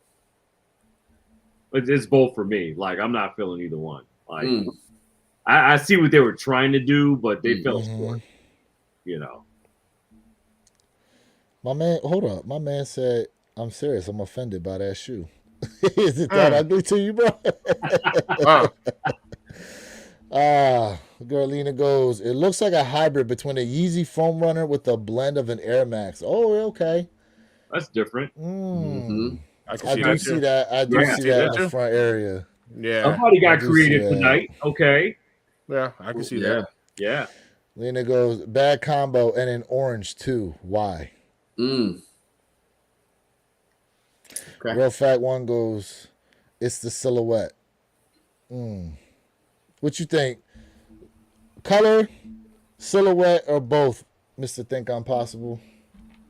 But it's both for me. Like I'm not feeling either one. Like Mm, I see what they were trying to do, but they fell Mm-hmm. short. You know. My man, hold up. My man said, I'm serious. I'm offended by that shoe. Is it that ugly to you, bro? Girlina goes, it looks like a hybrid between a Yeezy foam runner with a blend of an Air Max. Oh, okay. That's different. hmm I can I see do that see too. that. I do I Yeah. can see see that that in the too. front area. Yeah, Somebody I got do see creative that. tonight. Okay. yeah, I can see Yeah. that. Yeah. Lena goes, bad combo and an orange too. Why? Mm. Okay. Real fat one goes, it's the silhouette. What you think? Color, silhouette, or both, Mr. Think I'm Possible?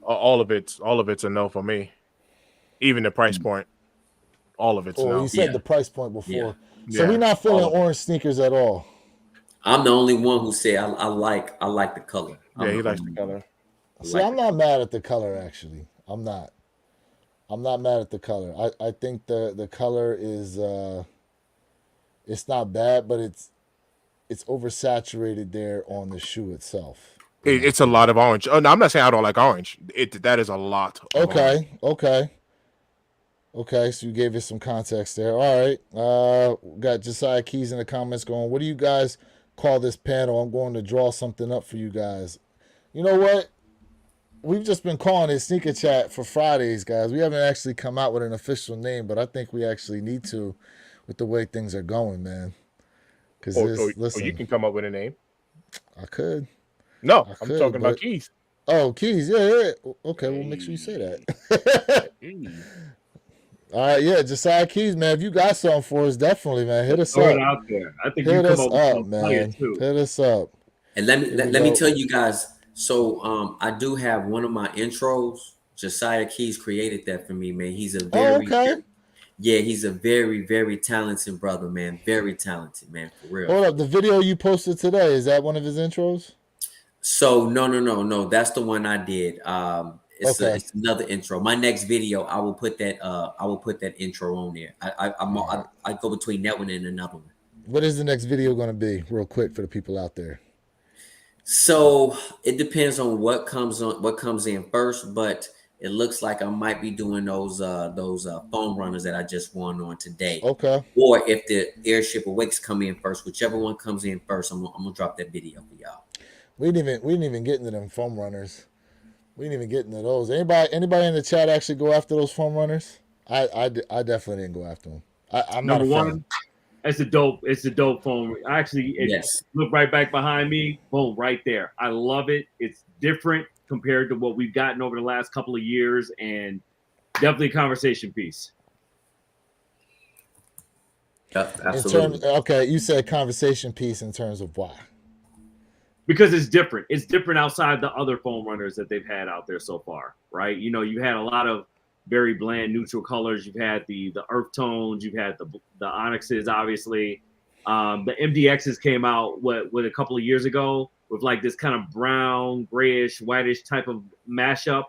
All of it's a no for me. Even the price point, all of it's a Oh, you no. said Yeah. the price point Yeah. before. So we Yeah, not feeling all of it. orange sneakers at all. I'm the only one who said I like the color. Yeah, I'm the he likes the only one. color. I See, like I'm the not color. mad at the color actually. I'm not. I'm not mad at the color. I think the color is it's not bad, but it's oversaturated there on the shoe itself, in my It's a opinion. lot of orange. Oh no, I'm not saying I don't like orange. That is a lot of orange. Okay. So you gave us some context there. All right. Got Josiah Keys in the comments going, what do you guys call this panel? I'm going to draw something up for you guys. You know what? We've just been calling it Sneaker Chat for Fridays, guys. We haven't actually come out with an official name, but I think we actually need to with the way things are going, man. Because Or you listen, can come up with a name. I could. No, I I'm could, talking about but keys. oh, Keys, yeah. Okay, well, make sure you say Hey, that. hey. All right, yeah, Josiah Keys, man. If you got something for us, definitely, man, hit us Throw it up. out there. I think you Hit come us up with up, some fire man. too. Hit us up. And let me Here we let, let me go. tell you guys. So I do have one of my intros. Josiah Keys created that for me, man. He's a Oh, very, okay. very yeah, he's a very, very talented brother, man. Very talented, man, for real. Hold up. The video you posted today, is that one of his intros? So no. That's the one I did. Okay. It's another intro. My next video, I will put that intro on there. I go between that one and another one. What is the next video going to be, real quick, for the people out there? So it depends on what comes in first, but it looks like I might be doing those foam runners that I just won on today. Okay. Or if the airship awakes come in first, whichever one comes in first, I'm gonna drop that video for y'all. We didn't even get into them foam runners. We didn't even get into those. Anybody in the chat actually go after those foam runners? I definitely didn't go after them. I'm not Number a fan. one, It's a dope phone. Actually, Yes. look right back behind me. Boom, right there. I love it. It's different compared to what we've gotten over the last couple of years, and definitely a conversation piece. Yep, In terms, absolutely. okay, you said conversation piece in terms of why. Because it's different. It's different outside the other foam runners that they've had out there so far, right? You know, you had a lot of very bland neutral colors. You've had the earth tones. You've had the onyxes, obviously. The MDXs came out with a couple of years ago with like this kind of brown, grayish, whitish type of mashup.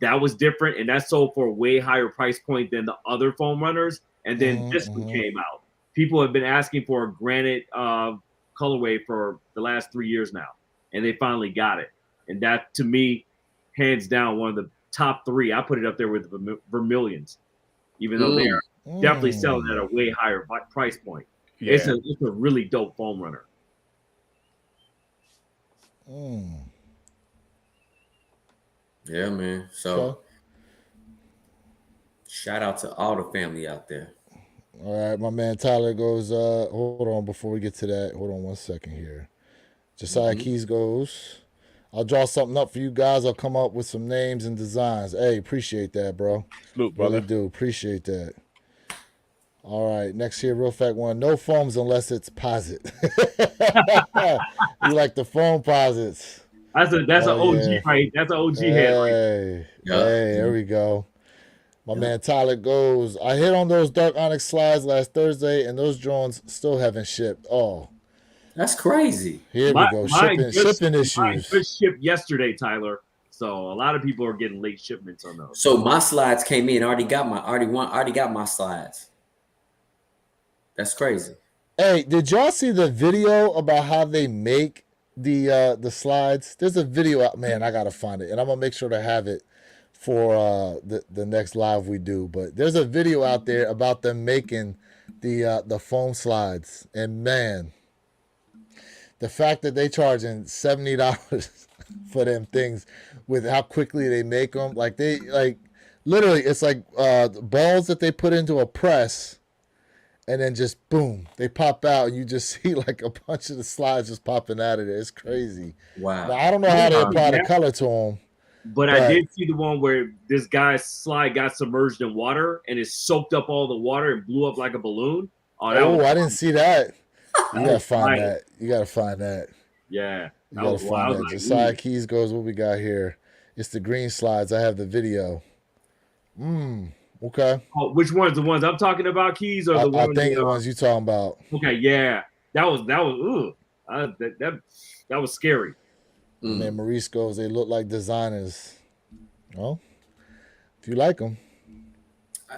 That was different, and that sold for a way higher price point than the other foam runners. And then this one came out. People have been asking for a granite colorway for the last 3 years now, and they finally got it. And that, to me, hands down, one of the top three. I put it up there with the Vermilions, even though they Mm. are definitely selling at a way higher price point. Yeah. It's a really dope foam runner. Yeah, man. So Okay. shout out to all the family out there. All right, my man Tyler goes, hold on before we get to that. Hold on 1 second here. Josiah Keys goes, I'll draw something up for you guys. I'll come up with some names and designs. Hey, appreciate that, bro. Salute, brother. Really do. Appreciate that. All right, next here, real fact one. No foams unless it's posit. You like the foam posits. That's an Oh, OG, yeah. right? That's an OG head. Right? Hey, Yeah. hey, there we go. My man Tyler goes, I hit on those dark onyx slides last Thursday, and those drones still haven't shipped. Oh, That's crazy. here we go. Shipping Mine issues. just shipped yesterday, Tyler. So a lot of people are getting late shipments on those. So my slides came in. Already got my slides. That's crazy. Hey, did y'all see the video about how they make the slides? There's a video out, man. I gotta find it, and I'm gonna make sure to have it for the next live we do. But there's a video out there about them making the foam slides, and man, the fact that they charging $70 for them things with how quickly they make them, like literally, it's like balls that they put into a press. And then just boom, they pop out. And you just see like a bunch of the slides just popping out of there. It's crazy. Wow. Now, I don't know how they apply the color to them. But I did see the one where this guy's slide got submerged in water and it soaked up all the water and blew up like a balloon. Oh, I didn't see that. You gotta find right. that. You gotta find that. Yeah. You gotta find that. Like, Josiah Keys goes, what we got here? It's the green slides. I have the video. Okay. Oh, which ones? The ones I'm talking about, Keys, or the I ones? think the ones you talking about. Okay, yeah, that was that was scary. And then Maurice goes, they look like designers. Well, if you like them.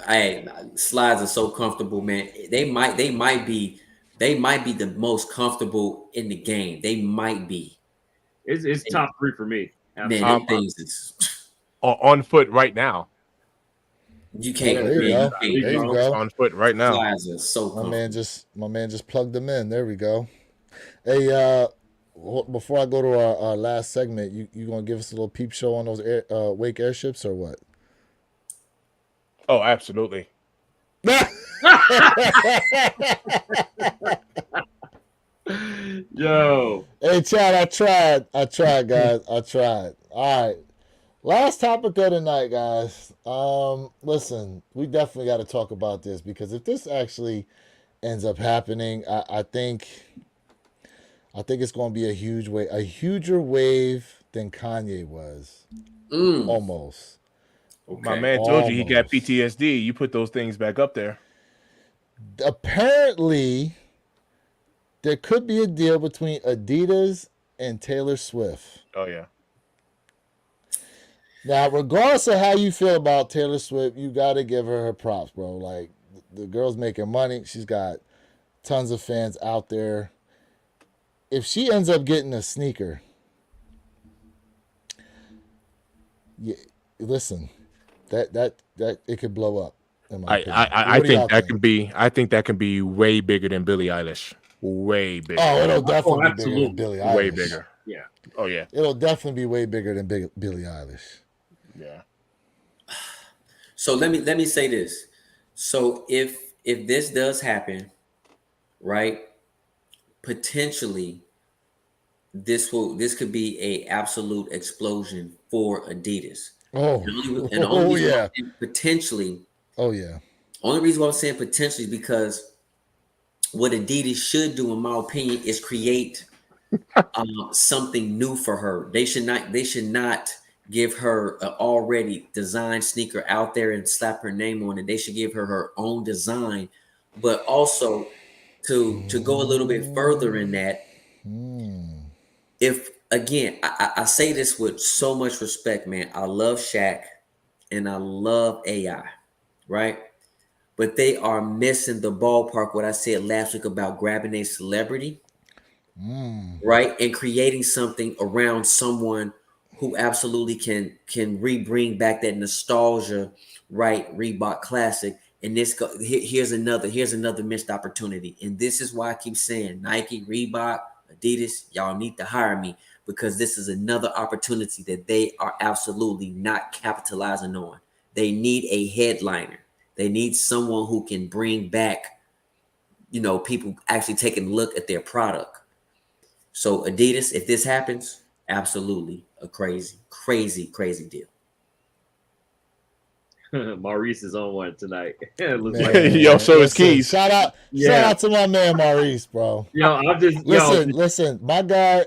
Hey, slides are so comfortable, man. They might be the most comfortable in the game. They might be. It's top 3 for me. Man, them things is On foot right now. you can't. There you go. You There you can't. go. On foot right now. Slides are so comfortable. My man just plugged them in. There we go. Hey, before I go to our last segment, you gonna give us a little peep show on those Wake airships or what? Oh, absolutely. Yo, Hey, Chad, I tried, guys. I tried. All right. Last topic of the night, guys. Listen, we definitely got to talk about this because if this actually ends up happening, I think it's going to be a huger wave than Kanye was. Almost. Okay. My man told you he got PTSD. You put those things back up there. Apparently, there could be a deal between Adidas and Taylor Swift. Oh yeah. Now, regardless of how you feel about Taylor Swift, you got to give her props, bro. Like, the girl's making money. She's got tons of fans out there. If she ends up getting a sneaker, yeah, listen, that it could blow up. I think that can be. I think that can be way bigger than Billie Eilish. Way bigger. Oh, it'll definitely be bigger than Billie Eilish. Way bigger. yeah. Oh yeah. It'll definitely be way bigger than Billie Eilish. Yeah. So let me say this. So if this does happen, right? Potentially, this could be a absolute explosion for Adidas. Oh, And the only oh reason why yeah, I'm saying potentially, oh yeah. only reason why I'm saying potentially is because what Adidas should do, in my opinion, is create something new for her. They should not give her an already designed sneaker out there and slap her name on it. They should give her her own design, but also to go a little bit further in that. If again, I say this with so much respect, man. I love Shaq and I love AI, right? But they are missing the ballpark. What I said last week about grabbing a celebrity, right, and creating something around someone who absolutely can re-bring back that nostalgia, right? Reebok classic. And here's another missed opportunity. And this is why I keep saying Nike, Reebok, Adidas, y'all need to hire me, because this is another opportunity that they are absolutely not capitalizing on. They need a headliner. They need someone who can bring back, people actually taking a look at their product. So Adidas, if this happens, absolutely a crazy, crazy, crazy deal. Maurice is on one tonight. It looks like, Man, Yo, so is listen, Keys. shout yeah. out to my man Maurice, bro. Listen, my guy.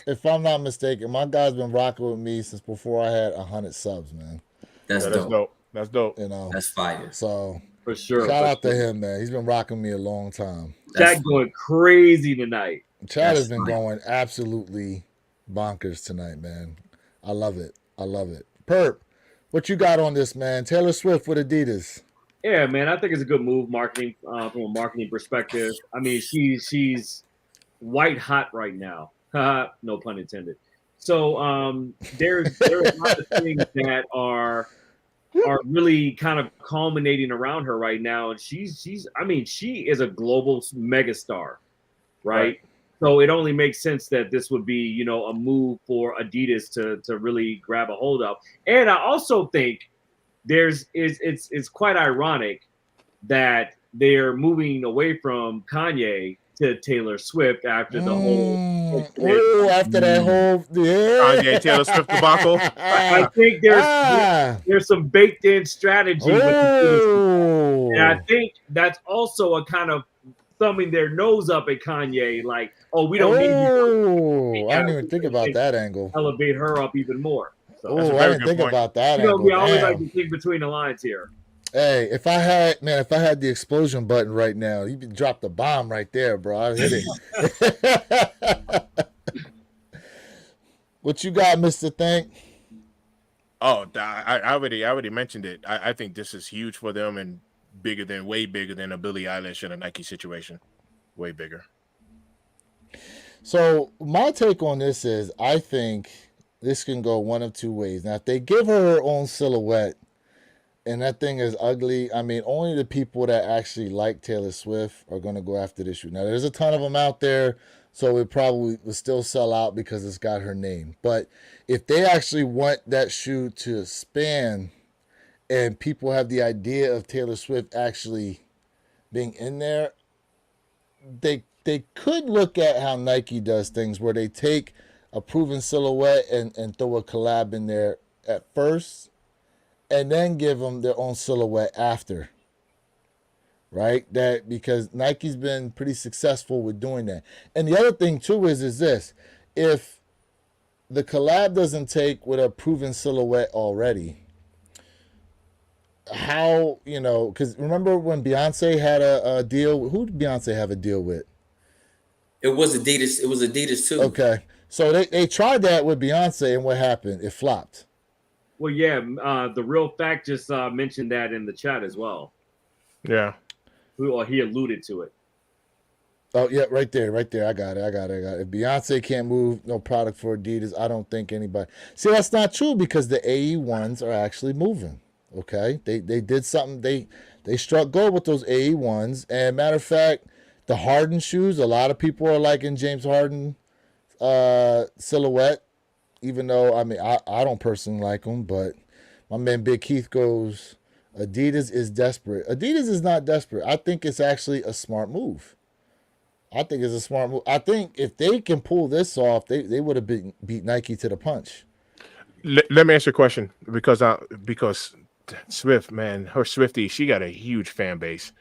If I'm not mistaken, my guy's been rocking with me since before I had 100 subs, man. That's Yeah, that's dope. dope. That's dope. You know, That's fire. so for sure. shout for out to sure. him, man. He's been rocking me a long time. Shaq going crazy tonight. Chad has That's been fire. going absolutely bonkers tonight, man. I love it. I love it. Perp, what you got on this, man? Taylor Swift with Adidas. Yeah, man, I think it's a good move marketing from a marketing perspective. I mean, she's white hot right now. No pun intended. So there's a lot of things that are really kind of culminating around her right now, and she's I mean, she is a global megastar, right? So it only makes sense that this would be, a move for Adidas to really grab a hold of. And I also think it's quite ironic that they're moving away from Kanye to Taylor Swift after the whole incident. After that whole Kanye Taylor Swift debacle. I think there's some baked in strategy with the and I think that's also a kind of thumbing their nose up at Kanye, like, oh, we don't need you. I didn't even think about that angle. Elevate her up even more. So, Oh, I didn't think about that angle. we always like to think between the lines here. Hey, if I had the explosion button right now, you could drop the bomb right there, bro. I'd hit it. What you got, Mr. Think? Oh, I already mentioned it. I think this is huge for them and way bigger than a Billie Eilish and a Nike situation. Way bigger. So my take on this is I think this can go one of two ways. Now, if they give her own silhouette and that thing is ugly, I mean, only the people that actually like Taylor Swift are going to go after this shoe. Now, there's a ton of them out there, so it probably will still sell out because it's got her name. But if they actually want that shoe to span and people have the idea of Taylor Swift actually being in there, they could look at how Nike does things where they take a proven silhouette and throw a collab in there at first and then give them their own silhouette after. Right? That because Nike's been pretty successful with doing that. And the other thing too is this. If the collab doesn't take with a proven silhouette already, how, because remember when Beyonce had a deal, who did Beyonce have a deal with? It was Adidas. It was Adidas too. Okay. So they tried that with Beyonce, and what happened? It flopped. Well, yeah, the real fact just mentioned that in the chat as well. Yeah. Or he alluded to it. Oh, yeah, right there. I got it. If Beyonce can't move no product for Adidas, I don't think anybody. See, that's not true because the AE1s are actually moving. Okay? They did something. They struck gold with those AE1s. And matter of fact, the Harden shoes, a lot of people are liking James Harden silhouette, even though, I mean, I don't personally like them, but my man Big Keith goes, Adidas is desperate. Adidas is not desperate. I think it's actually a smart move. I think it's a smart move. I think if they can pull this off, they would have beat Nike to the punch. Let me ask you a question because Swift, man, her Swifty, she got a huge fan base.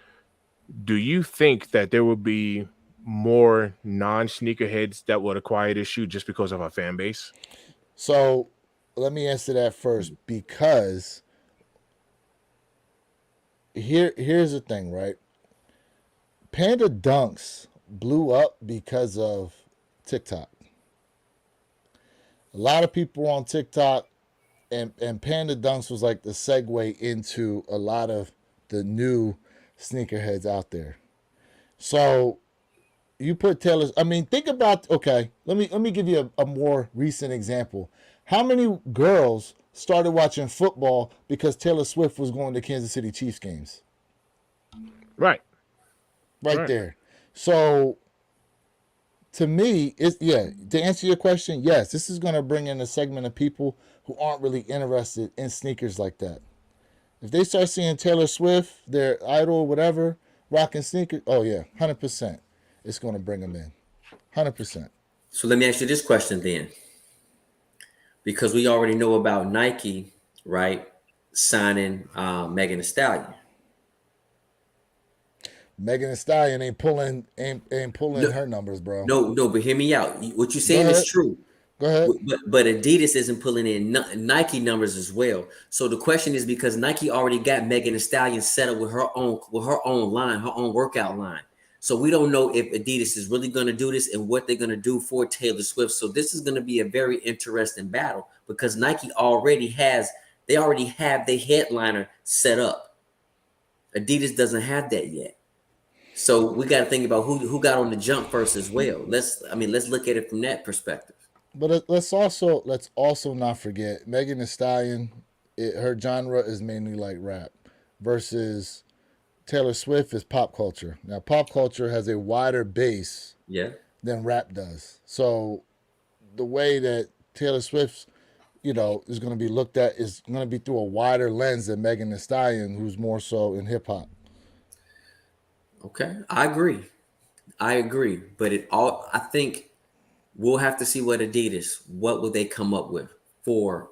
Do you think that there will be more non-sneakerheads that would acquire this shoe just because of our fan base? So let me answer that first because here's the thing, right? Panda Dunks blew up because of TikTok. A lot of people on TikTok and Panda Dunks was like the segue into a lot of the new sneakerheads out there. So you put Taylor. I mean, think about. Okay, let me give you a more recent example. How many girls started watching football because Taylor Swift was going to Kansas City Chiefs games? Right. Right Right. there. So to me, it's yeah. To answer your question, yes, this is going to bring in a segment of people who aren't really interested in sneakers like that. If they start seeing Taylor Swift, their idol, or whatever, rocking sneakers, oh yeah, 100%, it's going to bring them in, 100%. So let me ask you this question then, because we already know about Nike, right, signing Megan Thee Stallion. Megan Thee Stallion ain't pulling No, her numbers, bro. no, but hear me out. What you're Go saying is ahead. true. Go ahead. But Adidas isn't pulling in Nike numbers as well. So the question is because Nike already got Megan Thee Stallion set up with her own line, her own workout line. So we don't know if Adidas is really going to do this and what they're going to do for Taylor Swift. So this is going to be a very interesting battle because Nike already have the headliner set up. Adidas doesn't have that yet. So we got to think about who got on the jump first as well. Let's look at it from that perspective. But let's also not forget Megan Thee Stallion. Her genre is mainly like rap, versus Taylor Swift is pop culture. Now, pop culture has a wider base Yeah. than rap does. So the way that Taylor Swift's is going to be looked at is going to be through a wider lens than Megan Thee Stallion, who's more so in hip hop. Okay, I agree. I agree. But I think we'll have to see what will they come up with for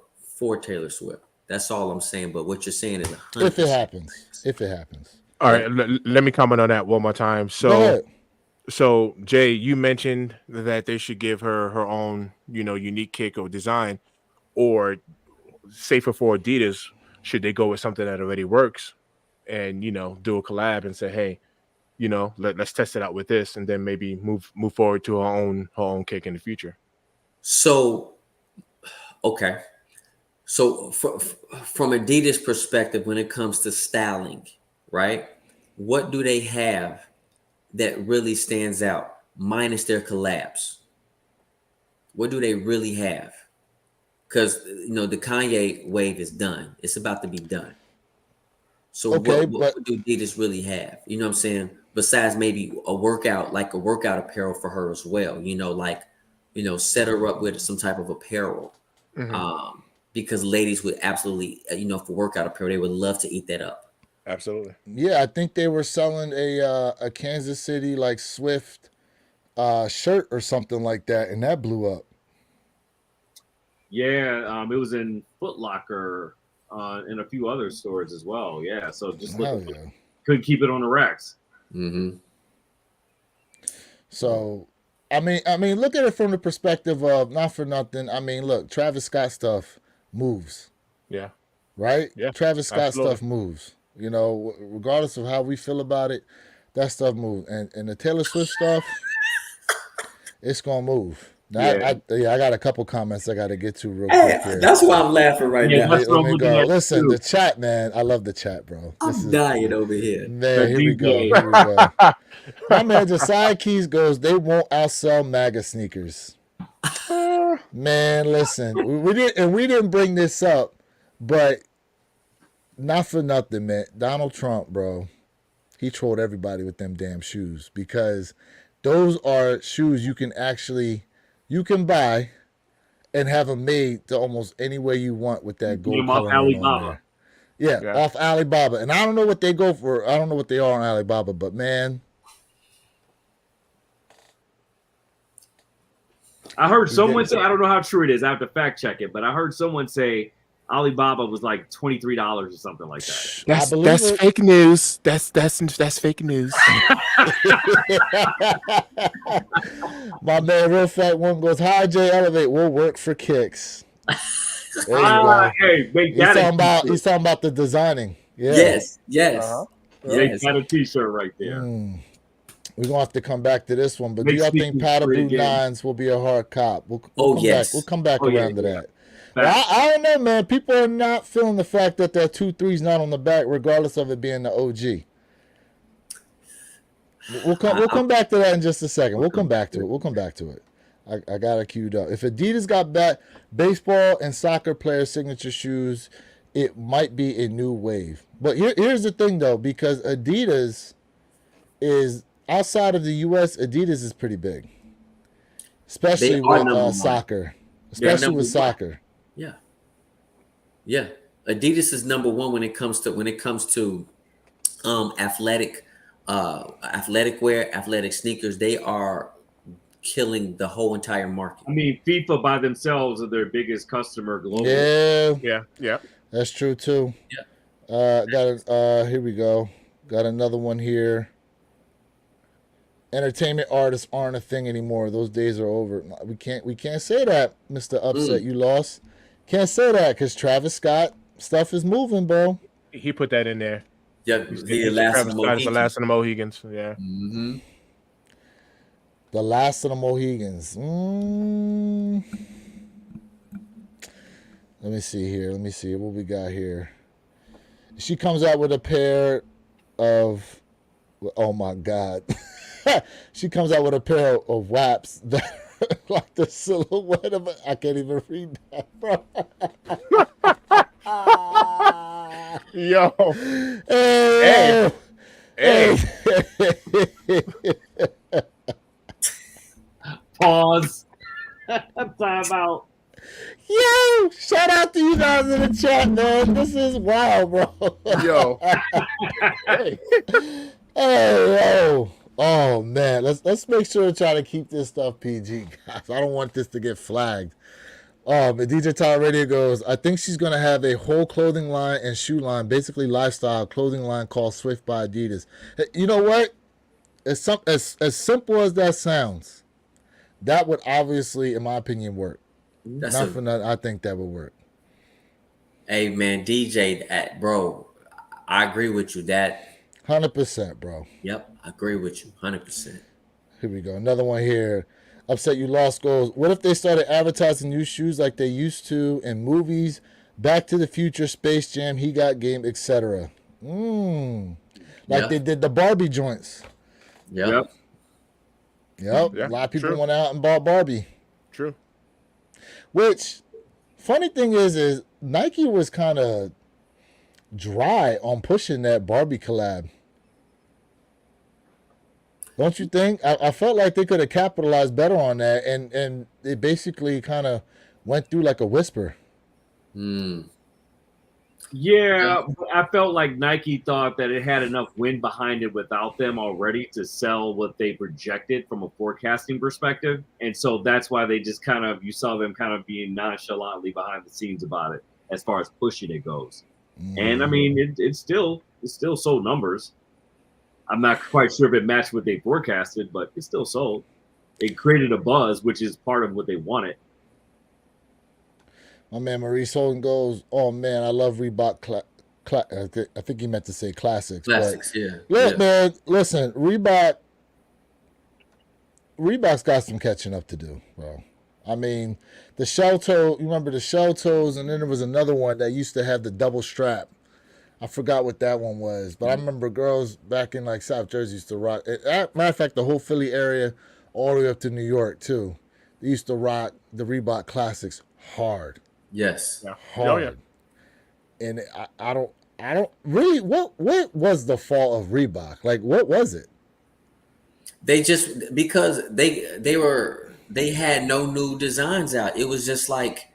Taylor Swift. That's all I'm saying. But what you're saying is If it 100%. happens, if it happens, All Yeah. right, let me comment on that one more time. go ahead. So Jay, you mentioned that they should give her her own, unique kick or design, or safer for Adidas, should they go with something that already works and do a collab and say, hey, let's test it out with this, and then maybe move forward to her own kick in the future. So okay. So from Adidas perspective, when it comes to styling, right? What do they have that really stands out, minus their collabs? What do they really have? Because the Kanye wave is done. It's about to be done. So Okay, what do Adidas really have? You know what I'm saying? Besides maybe like a workout apparel for her as well. Set her up with some type of apparel. Mhm. Because ladies would absolutely, for workout apparel, they would love to eat that up. Absolutely. yeah, I think they were selling a Kansas City like Swift shirt or something like that, and that blew up. Yeah, it was in Foot Locker and a few other stores as well. Yeah, so just Hell looking, yeah. couldn't keep it on the racks. Mm-hmm. So I mean, look at it from the perspective of not for nothing. I mean, look, Travis Scott stuff moves, Yeah. right? Yeah. Travis Scott Absolutely. stuff moves. Regardless of how we feel about it, that stuff moves. And the Taylor Swift stuff, it's gonna move. Now, Yeah, I got a couple comments I got to get to real Hey, quick here. that's why I'm laughing right yeah, now. Let, that's what let I'm me looking go. at Listen, too. the chat, man. I love the chat, bro. This I'm is dying over here. The man. Here we go. DJ. Here we go. My man Josiah Keys goes, they won't outsell MAGA sneakers. Man, listen, we didn't bring this up, but not for nothing, man. Donald Trump, bro, he trolled everybody with them damn shoes because those are shoes you can buy and have them made to almost any way you want with that Get gold him off coloring on Alibaba. there. Yeah, Yeah. off Alibaba, and I don't know what they go for. I don't know what they are on Alibaba, but man, I heard He someone did. say, I don't know how true it is. I have to fact check it, but I heard someone say Alibaba was like $23 or something like that. I believe That's it. fake news. That's fake news. My man, Real Fat One goes, "Hi, J Elevate. We'll work for kicks." There you go. Hey, make that a t-shirt. He's talking about the designing. Yeah. Yes, yes, Uh-huh. Make yes. that a t-shirt right there. We're gonna have to come back to this one, but do Make y'all think sneakers Powder free Blue again. Nines will be a hard cop? We'll Oh, come yes. back. We'll come back Oh, yeah, around to yeah. that. Well, I don't know, man. People are not feeling the fact that that 2-3's not on the back, regardless of it being the OG. We'll come back to that in just a second. We'll come back to it. We'll come back to it. I got it queued up. If Adidas got baseball and soccer player signature shoes, it might be a new wave. But here's the thing, though, because Adidas is outside of the U.S. Adidas is pretty big, especially They are with number one. soccer, They're especially number with one. soccer. Yeah, yeah. Adidas is number one when it comes to athletic athletic wear, athletic sneakers. They are killing the whole entire market. I mean, FIFA by themselves are their biggest customer globally. Yeah, Yeah. that's true too. Yeah. Here we go. Got another one here. Entertainment artists aren't a thing anymore. Those days are over. We can't say that, Mr. Upset. You lost. Can't say that because Travis Scott stuff is moving, bro. He put that in there. Yeah, He's the last of Travis the Scott is the Mohicans. last of the Mohegans. Yeah. Mm-hmm. The last of the Mohegans. Let me see here. Let me see what we got here. She comes out with a pair of. Oh my God. She comes out with a pair of WAPs that are like the silhouette of it. I can't even read that, bro. Yo. Hey. Hey. Pause. Time out. Yo, shout out to you guys in the chat, man. This is wild, bro. Yo. Hey, yo. Oh man, let's make sure to try to keep this stuff PG, guys. I don't want this to get flagged. But DJ Tyler Radio goes, I think she's gonna have a whole clothing line and shoe line, basically lifestyle clothing line called Swift by Adidas. You know what? As simple as that sounds, that would obviously, in my opinion, work. Not for nothing, I think that would work. Hey man, DJ, bro, I agree with you. 100%, bro. Yep, I agree with you. 100%. Here we go. Another one here. Upset You Lost goes, what if they started advertising new shoes like they used to in movies, Back to the Future, Space Jam, He Got Game, etc.? Like they did the Barbie joints. Yep. Yep. Yeah, A lot of people true. went out and bought Barbie. True. Which, funny thing is Nike was kind of dry on pushing that Barbie collab. Don't you think? I felt like they could have capitalized better on that, and it basically kind of went through like a whisper. Yeah, I felt like Nike thought that it had enough wind behind it without them already to sell what they projected from a forecasting perspective. And so that's why they just you saw them kind of being nonchalantly behind the scenes about it as far as pushing it goes. And I mean, it still sold numbers. I'm not quite sure if it matched what they forecasted, but it still sold. It created a buzz, which is part of what they wanted. My man Maurice Holden goes, oh man, I love Reebok. I think he meant to say classics. Classics, but yeah. Look, man, listen, Reebok's got some catching up to do, bro. I mean, the shell toe, you remember the shell toes, and then there was another one that used to have the double strap. I forgot what that one was, but I remember girls back in like South Jersey used to rock. Matter of fact, the whole Philly area, all the way up to New York too, they used to rock the Reebok classics hard. Yes. Yeah. Hard. Oh, yeah. And I don't really. What was the fall of Reebok? Like, what was it? They just because they had no new designs out. It was just like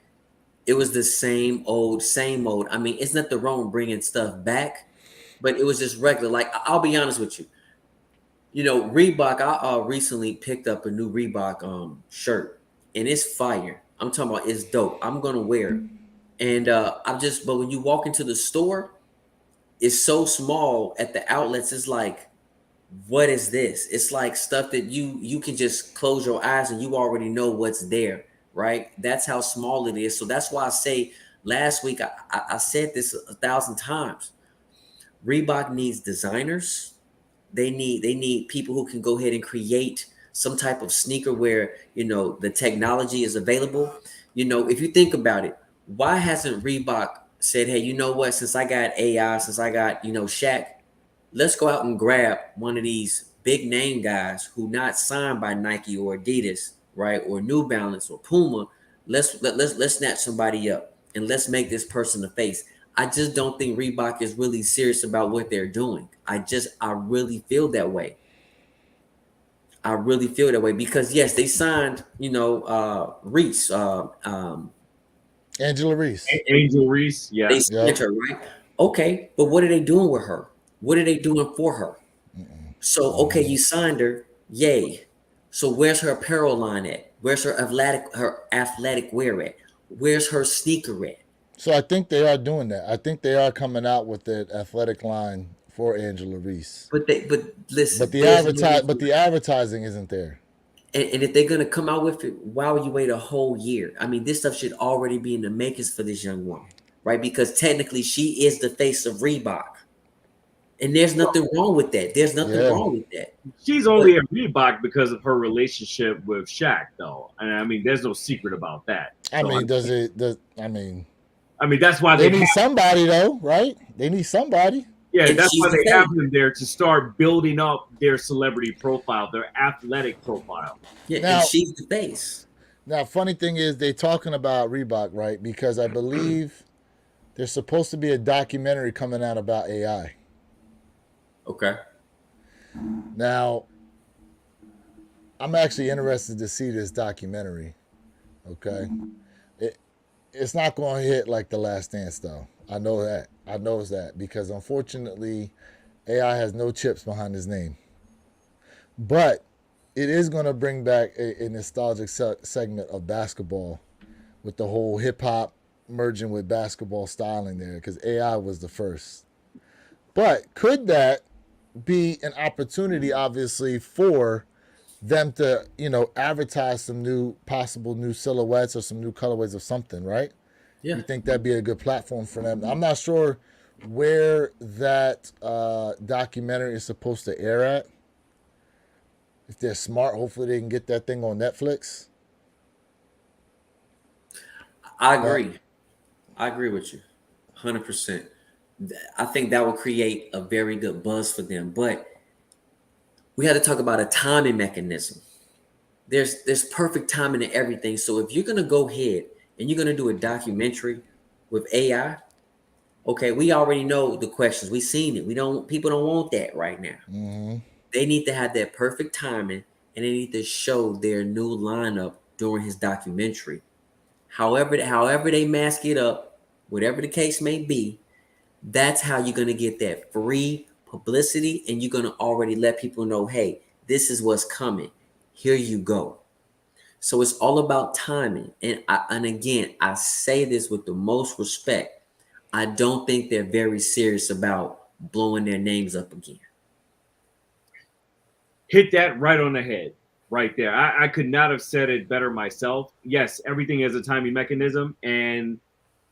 it was the same old. I mean, it's not the wrong bringing stuff back, but it was just regular. Like I'll be honest with you. You know, Reebok. I recently picked up a new Reebok shirt, and it's fire. I'm talking about it's dope. I'm gonna wear it. And but when you walk into the store, it's so small at the outlets. It's like, what is this? It's like stuff that you can just close your eyes and you already know what's there, right? That's how small it is. So that's why I say last week I said this 1,000 times. Reebok needs designers. They need people who can go ahead and create some type of sneaker where the technology is available. If you think about it, why hasn't Reebok said, hey, you know what, since I got AI, since I got Shaq, let's go out and grab one of these big name guys who not signed by Nike or Adidas, right, or New Balance or Puma. Let's snatch somebody up and let's make this person the face. I just don't think Reebok is really serious about what they're doing. I really feel that way. I really feel that way because yes, they signed, Reese. Angela Reese. Angel Reese, They yeah. signed her, right? Okay, but what are they doing with her? What are they doing for her? So okay, you signed her, yay. So where's her apparel line at? Where's her athletic wear at? Where's her sneaker at? So I think they are doing that. I think they are coming out with the athletic line for Angela Reese. But listen, But the there's no advertise reason. but the advertising isn't there. And if they're gonna come out with it, why would you wait a whole year? I mean, this stuff should already be in the makings for this young woman, right? Because technically, she is the face of Reebok, and there's nothing wrong with that. There's nothing Yeah. wrong with that. She's only at Reebok because of her relationship with Shaq, though. And I mean, there's no secret about that. I So, mean, I mean, that's why they they need somebody though, right? They need somebody. yeah, And that's she's why the they have face. them there to start building up their celebrity profile, their athletic profile. Yeah, and Now, she's the face. now, funny thing is they talking about Reebok, right? Because I believe there's supposed to be a documentary coming out about AI. Okay. Now, I'm actually interested to see this documentary. Okay, it, it's not going to hit like The Last Dance, though. I know that. I know that because unfortunately, AI has no chips behind his name. But it is going to bring back a nostalgic segment of basketball with the whole hip hop merging with basketball styling there because AI was the first. But could that be an opportunity, obviously, for them to, advertise some possible new silhouettes or some new colorways of something, right? Yeah. You think that'd be a good platform for them? I'm not sure where that documentary is supposed to air at. If they're smart, hopefully they can get that thing on Netflix. I But agree. I agree with you, 100%. I think that will create a very good buzz for them. But we had to talk about a timing mechanism. There's perfect timing in everything. So if you're gonna go ahead and you're gonna do a documentary with AI, okay, we already know the questions. We've seen it. We don't People don't want that right now. mhm. They need to have that perfect timing and they need to show their new lineup during his documentary. However they mask it up, whatever the case may be, that's how you're gonna get that free publicity and you're gonna already let people know, hey, this is what's coming. Here you go. So it's all about timing. And again, I say this with the most respect. I don't think they're very serious about blowing their names up again. Hit that right on the head, right there. I could not have said it better myself. Yes, everything has a timing mechanism. And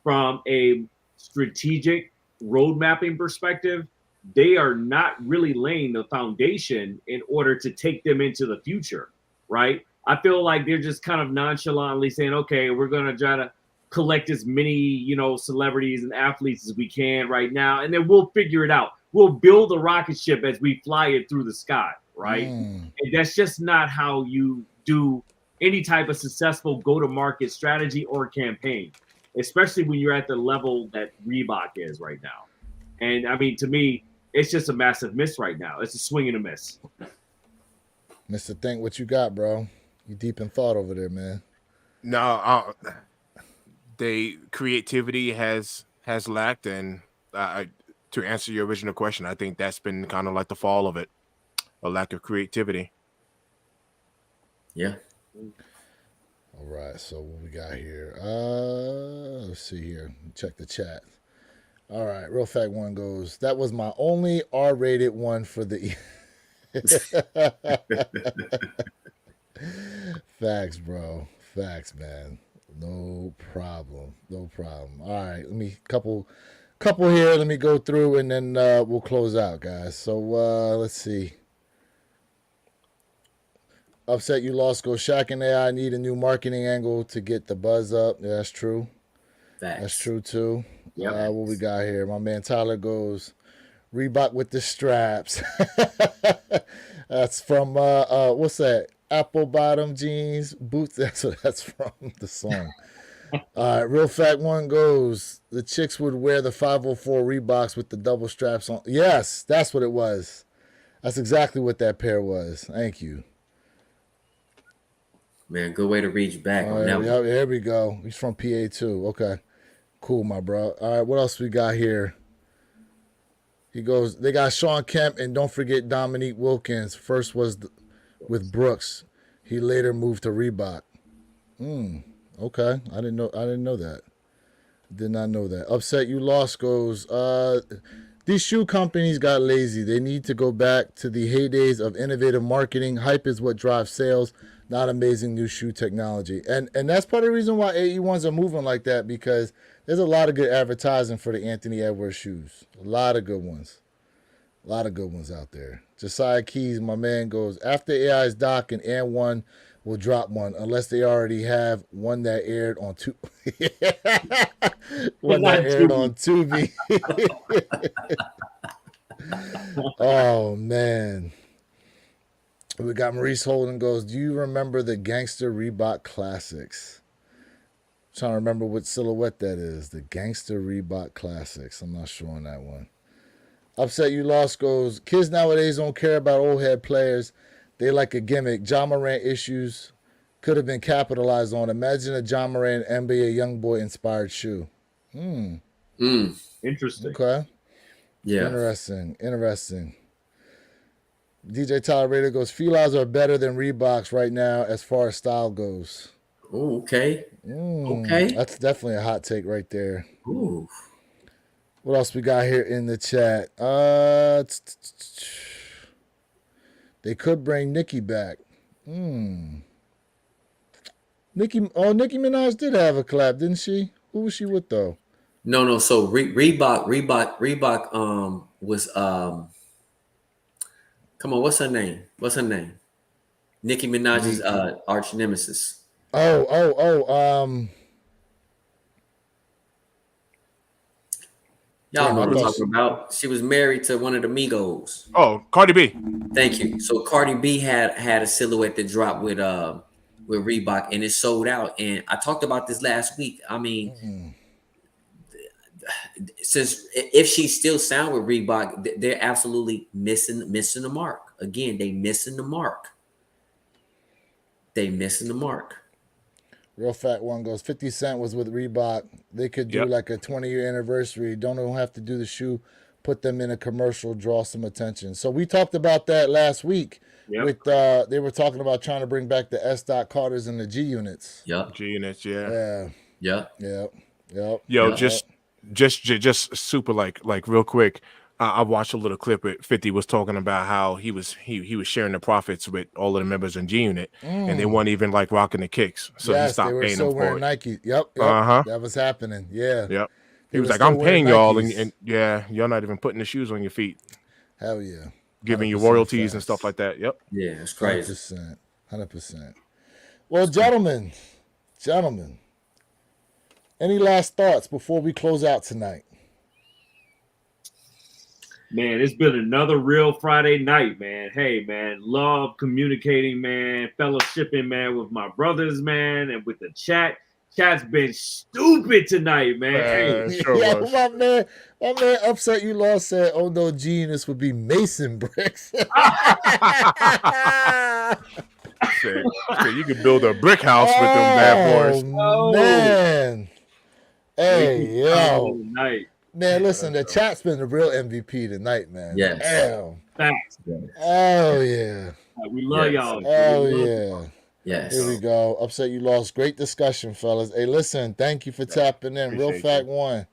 from a strategic road mapping perspective, they are not really laying the foundation in order to take them into the future, right? I feel like they're just kind of nonchalantly saying, okay, we're going to try to collect as many, celebrities and athletes as we can right now, and then we'll figure it out. We'll build a rocket ship as we fly it through the sky, right? And that's just not how you do any type of successful go-to-market strategy or campaign, especially when you're at the level that Reebok is right now. And I mean, to me, it's just a massive miss right now. It's a swing and a miss. Mr. Think, what you got, bro? You deep in thought over there, man. No, they creativity has lacked, and to answer your original question, I think that's been kind of like the fall of it, a lack of creativity. Yeah. All right, so what we got here? Let's see here. Check the chat. All right, real fact one goes. That was my only R-rated one for the. Facts, bro. Facts, man. No problem. No problem. All right, let me couple here. Let me go through and then we'll close out, guys. So let's see. Upset you lost. Go Shaq and AI need a new marketing angle to get the buzz up. Yeah, that's true. Facts. That's true too. Yep. What we got here? My man Tyler goes Reebok with the straps. That's from what's that? Apple bottom jeans boots. That's what that's from the song. All right, real fact one goes. The chicks would wear the 504 Reeboks with the double straps on. Yes, that's what it was. That's exactly what that pair was. Thank you. Man, good way to reach back on that one. Here we go. He's from PA too. Okay. Cool, my bro. All right, what else we got here? He goes, they got Sean Kemp and don't forget Dominique Wilkins. First was with Brooks. He later moved to Reebok. Okay. I didn't know that. Did not know that. Upset you lost goes, these shoe companies got lazy. They need to go back to the heydays of innovative marketing. Hype is what drives sales, not amazing new shoe technology. And that's part of the reason why AE1s are moving like that, because there's a lot of good advertising for the Anthony Edwards shoes. A lot of good ones. A lot of good ones out there. Josiah Keys, my man, goes, after AI's doc and Air One will drop one, unless they already have one that aired on one that aired on Tubi. Oh, man. We got Maurice Holden goes, do you remember the Gangster Reebok Classics? I'm trying to remember what silhouette that is. The Gangster Reebok Classics. I'm not sure on that one. Upset you lost goes, kids nowadays don't care about old head players. They like a gimmick. Ja Morant issues could have been capitalized on. Imagine a Ja Morant NBA YoungBoy inspired shoe. Interesting. Okay. Yeah. Interesting. DJ Tyler Raider goes, Filas are better than Reeboks right now as far as style goes. Oh, okay. Okay. That's definitely a hot take right there. Ooh. What else we got here in the chat? They could bring Nicki back. Nicki Minaj did have a collab, didn't she? Who was she with though? No. So Reebok was come on, what's her name? Nicki Minaj's arch nemesis. Y'all know what I'm talking about. She was married to one of the Migos. Oh, Cardi B. Thank you. So Cardi B had a silhouette that dropped with Reebok, and it sold out. And I talked about this last week. I mean, since if she still sound with Reebok, they're absolutely missing the mark. Again, they missing the mark. Real fat one goes, 50 Cent was with Reebok. They could do like a 20-year anniversary. Don't have to do the shoe. Put them in a commercial, draw some attention. So we talked about that last week. With they were talking about trying to bring back the S. Carters and the G units. G units, yeah. Yo, just super like real quick. I watched a little clip where 50 was talking about how he was sharing the profits with all of the members in G Unit, and they weren't even like rocking the kicks, so he stopped paying them for it. Nike. Yep. That was happening. Yeah. Yep. He was like, I'm paying y'all, and you're not even putting the shoes on your feet. Hell yeah. Giving you royalties and stuff like that. Yep. Yeah, it's crazy. 100%. Well, gentlemen, any last thoughts before we close out tonight? Man, it's been another real Friday night, man. Hey, man, love communicating, man, fellowshipping, man, with my brothers, man, and with the chat. Chat's been stupid tonight, man. Sure was. My man Upset You Lost said, oh no, genius would be Mason bricks. So you could build a brick house with them bad boys. Oh, man. Hey, yo. Man, listen, the chat's been the real MVP tonight, man. Yes. Thanks. Oh, yeah. We love y'all. Oh, yeah. Yes. Here we go. Upset you lost. Great discussion, fellas. Hey, listen, thank you for tapping in. Real Appreciate Fact you. One.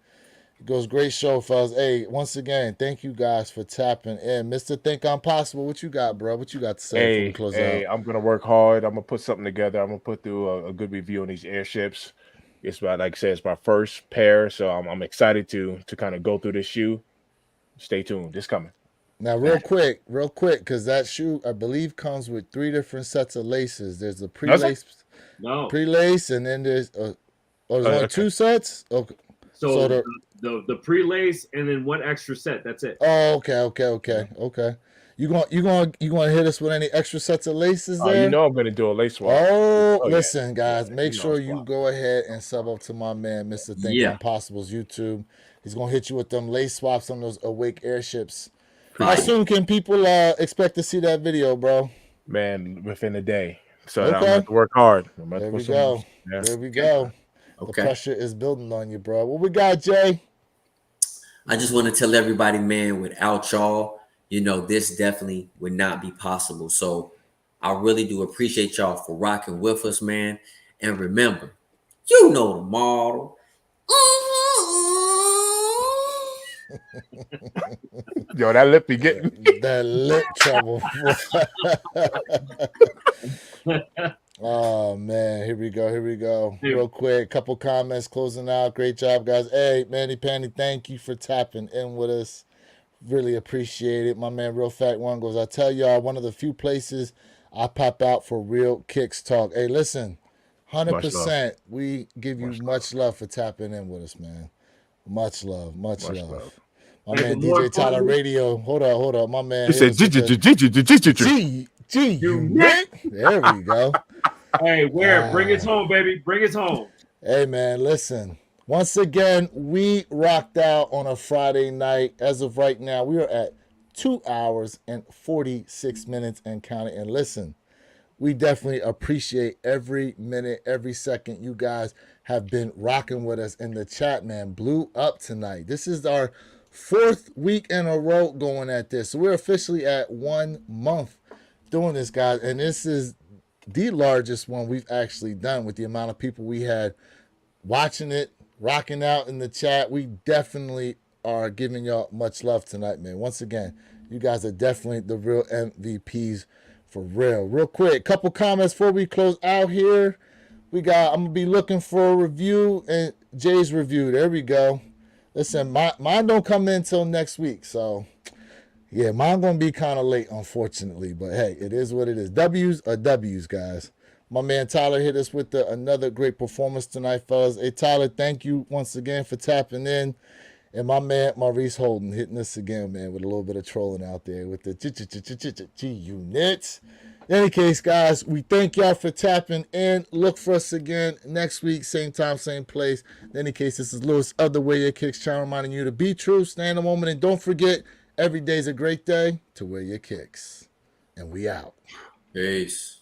It goes great show, fellas. Hey, once again, thank you guys for tapping in. Mr. Think I'm Possible, what you got, bro? What you got to say before we close out? I'm gonna work hard. I'm gonna put something together. I'm gonna put through a good review on these airships. It's about, like I said, it's my first pair, so I'm excited to kind of go through this shoe. Stay tuned. It's coming. Now, real quick, because that shoe, I believe, comes with 3 different sets of laces. There's a Does it? No. pre-lace, and then there's there's only Okay. 2 sets. Okay. So So the pre-lace and then one extra set. That's it. Oh, okay. You gonna hit us with any extra sets of laces You there? know I'm gonna do a lace swap. Oh, yeah. listen, guys, Yeah, make you know sure it's you swap. go ahead and sub up to my man, Mr. Think Yeah. Impossible's YouTube. He's gonna hit you with them lace swaps on those Awake airships. How Fire. soon can people expect to see that video, bro? Man, within a day. So I'm Okay. gonna have to work hard. I'm gonna have There to we put some. go. Yeah. There we go. The Okay. pressure is building on you, bro. What we got, Jay? I just want to tell everybody, man, without y'all, this definitely would not be possible. So I really do appreciate y'all for rocking with us, man. And remember, you know the model. Yo, that lip be getting. That lip trouble. Oh man, here we go. Real quick, couple comments closing out. Great job, guys. Hey, Manny Panny, thank you for tapping in with us. Really appreciate it. My man Real Fact One goes, I tell y'all, one of the few places I pop out for real kicks talk. Hey, listen, 100%. We give you much love for tapping in with us, man. Much love. My Hey, man but more DJ Tyler importantly- Radio. Hold up. My man. It said Unit. There we go. Hey, where? Bring it home, baby. Bring it home. Hey, man, listen. Once again, we rocked out on a Friday night. As of right now, we are at 2 hours and 46 minutes and counting. And listen, we definitely appreciate every minute, every second you guys have been rocking with us in the chat, man. Blew up tonight. This is our 4th week in a row going at this. So we're officially at 1 month doing this, guys. And this is the largest one we've actually done with the amount of people we had watching it, rocking out in the chat. We definitely are giving y'all much love tonight, man. Once again, you guys are definitely the real MVPs for real. Real quick, couple comments before we close out here. I'm gonna be looking for a review and Jay's review. There we go. Listen, mine don't come in until next week, so yeah, mine gonna be kind of late, unfortunately. But hey, it is what it is. W's are W's, guys. My man Tyler hit us with another great performance tonight, fellas. Hey, Tyler, thank you once again for tapping in. And my man Maurice Holden hitting us again, man, with a little bit of trolling out there with the G-units. In any case, guys, we thank y'all for tapping in. Look for us again next week, same time, same place. In any case, this is Lewis of the Wear Your Kicks channel, reminding you to be true, stay in the moment, and don't forget, every day's a great day to wear your kicks. And we out. Peace.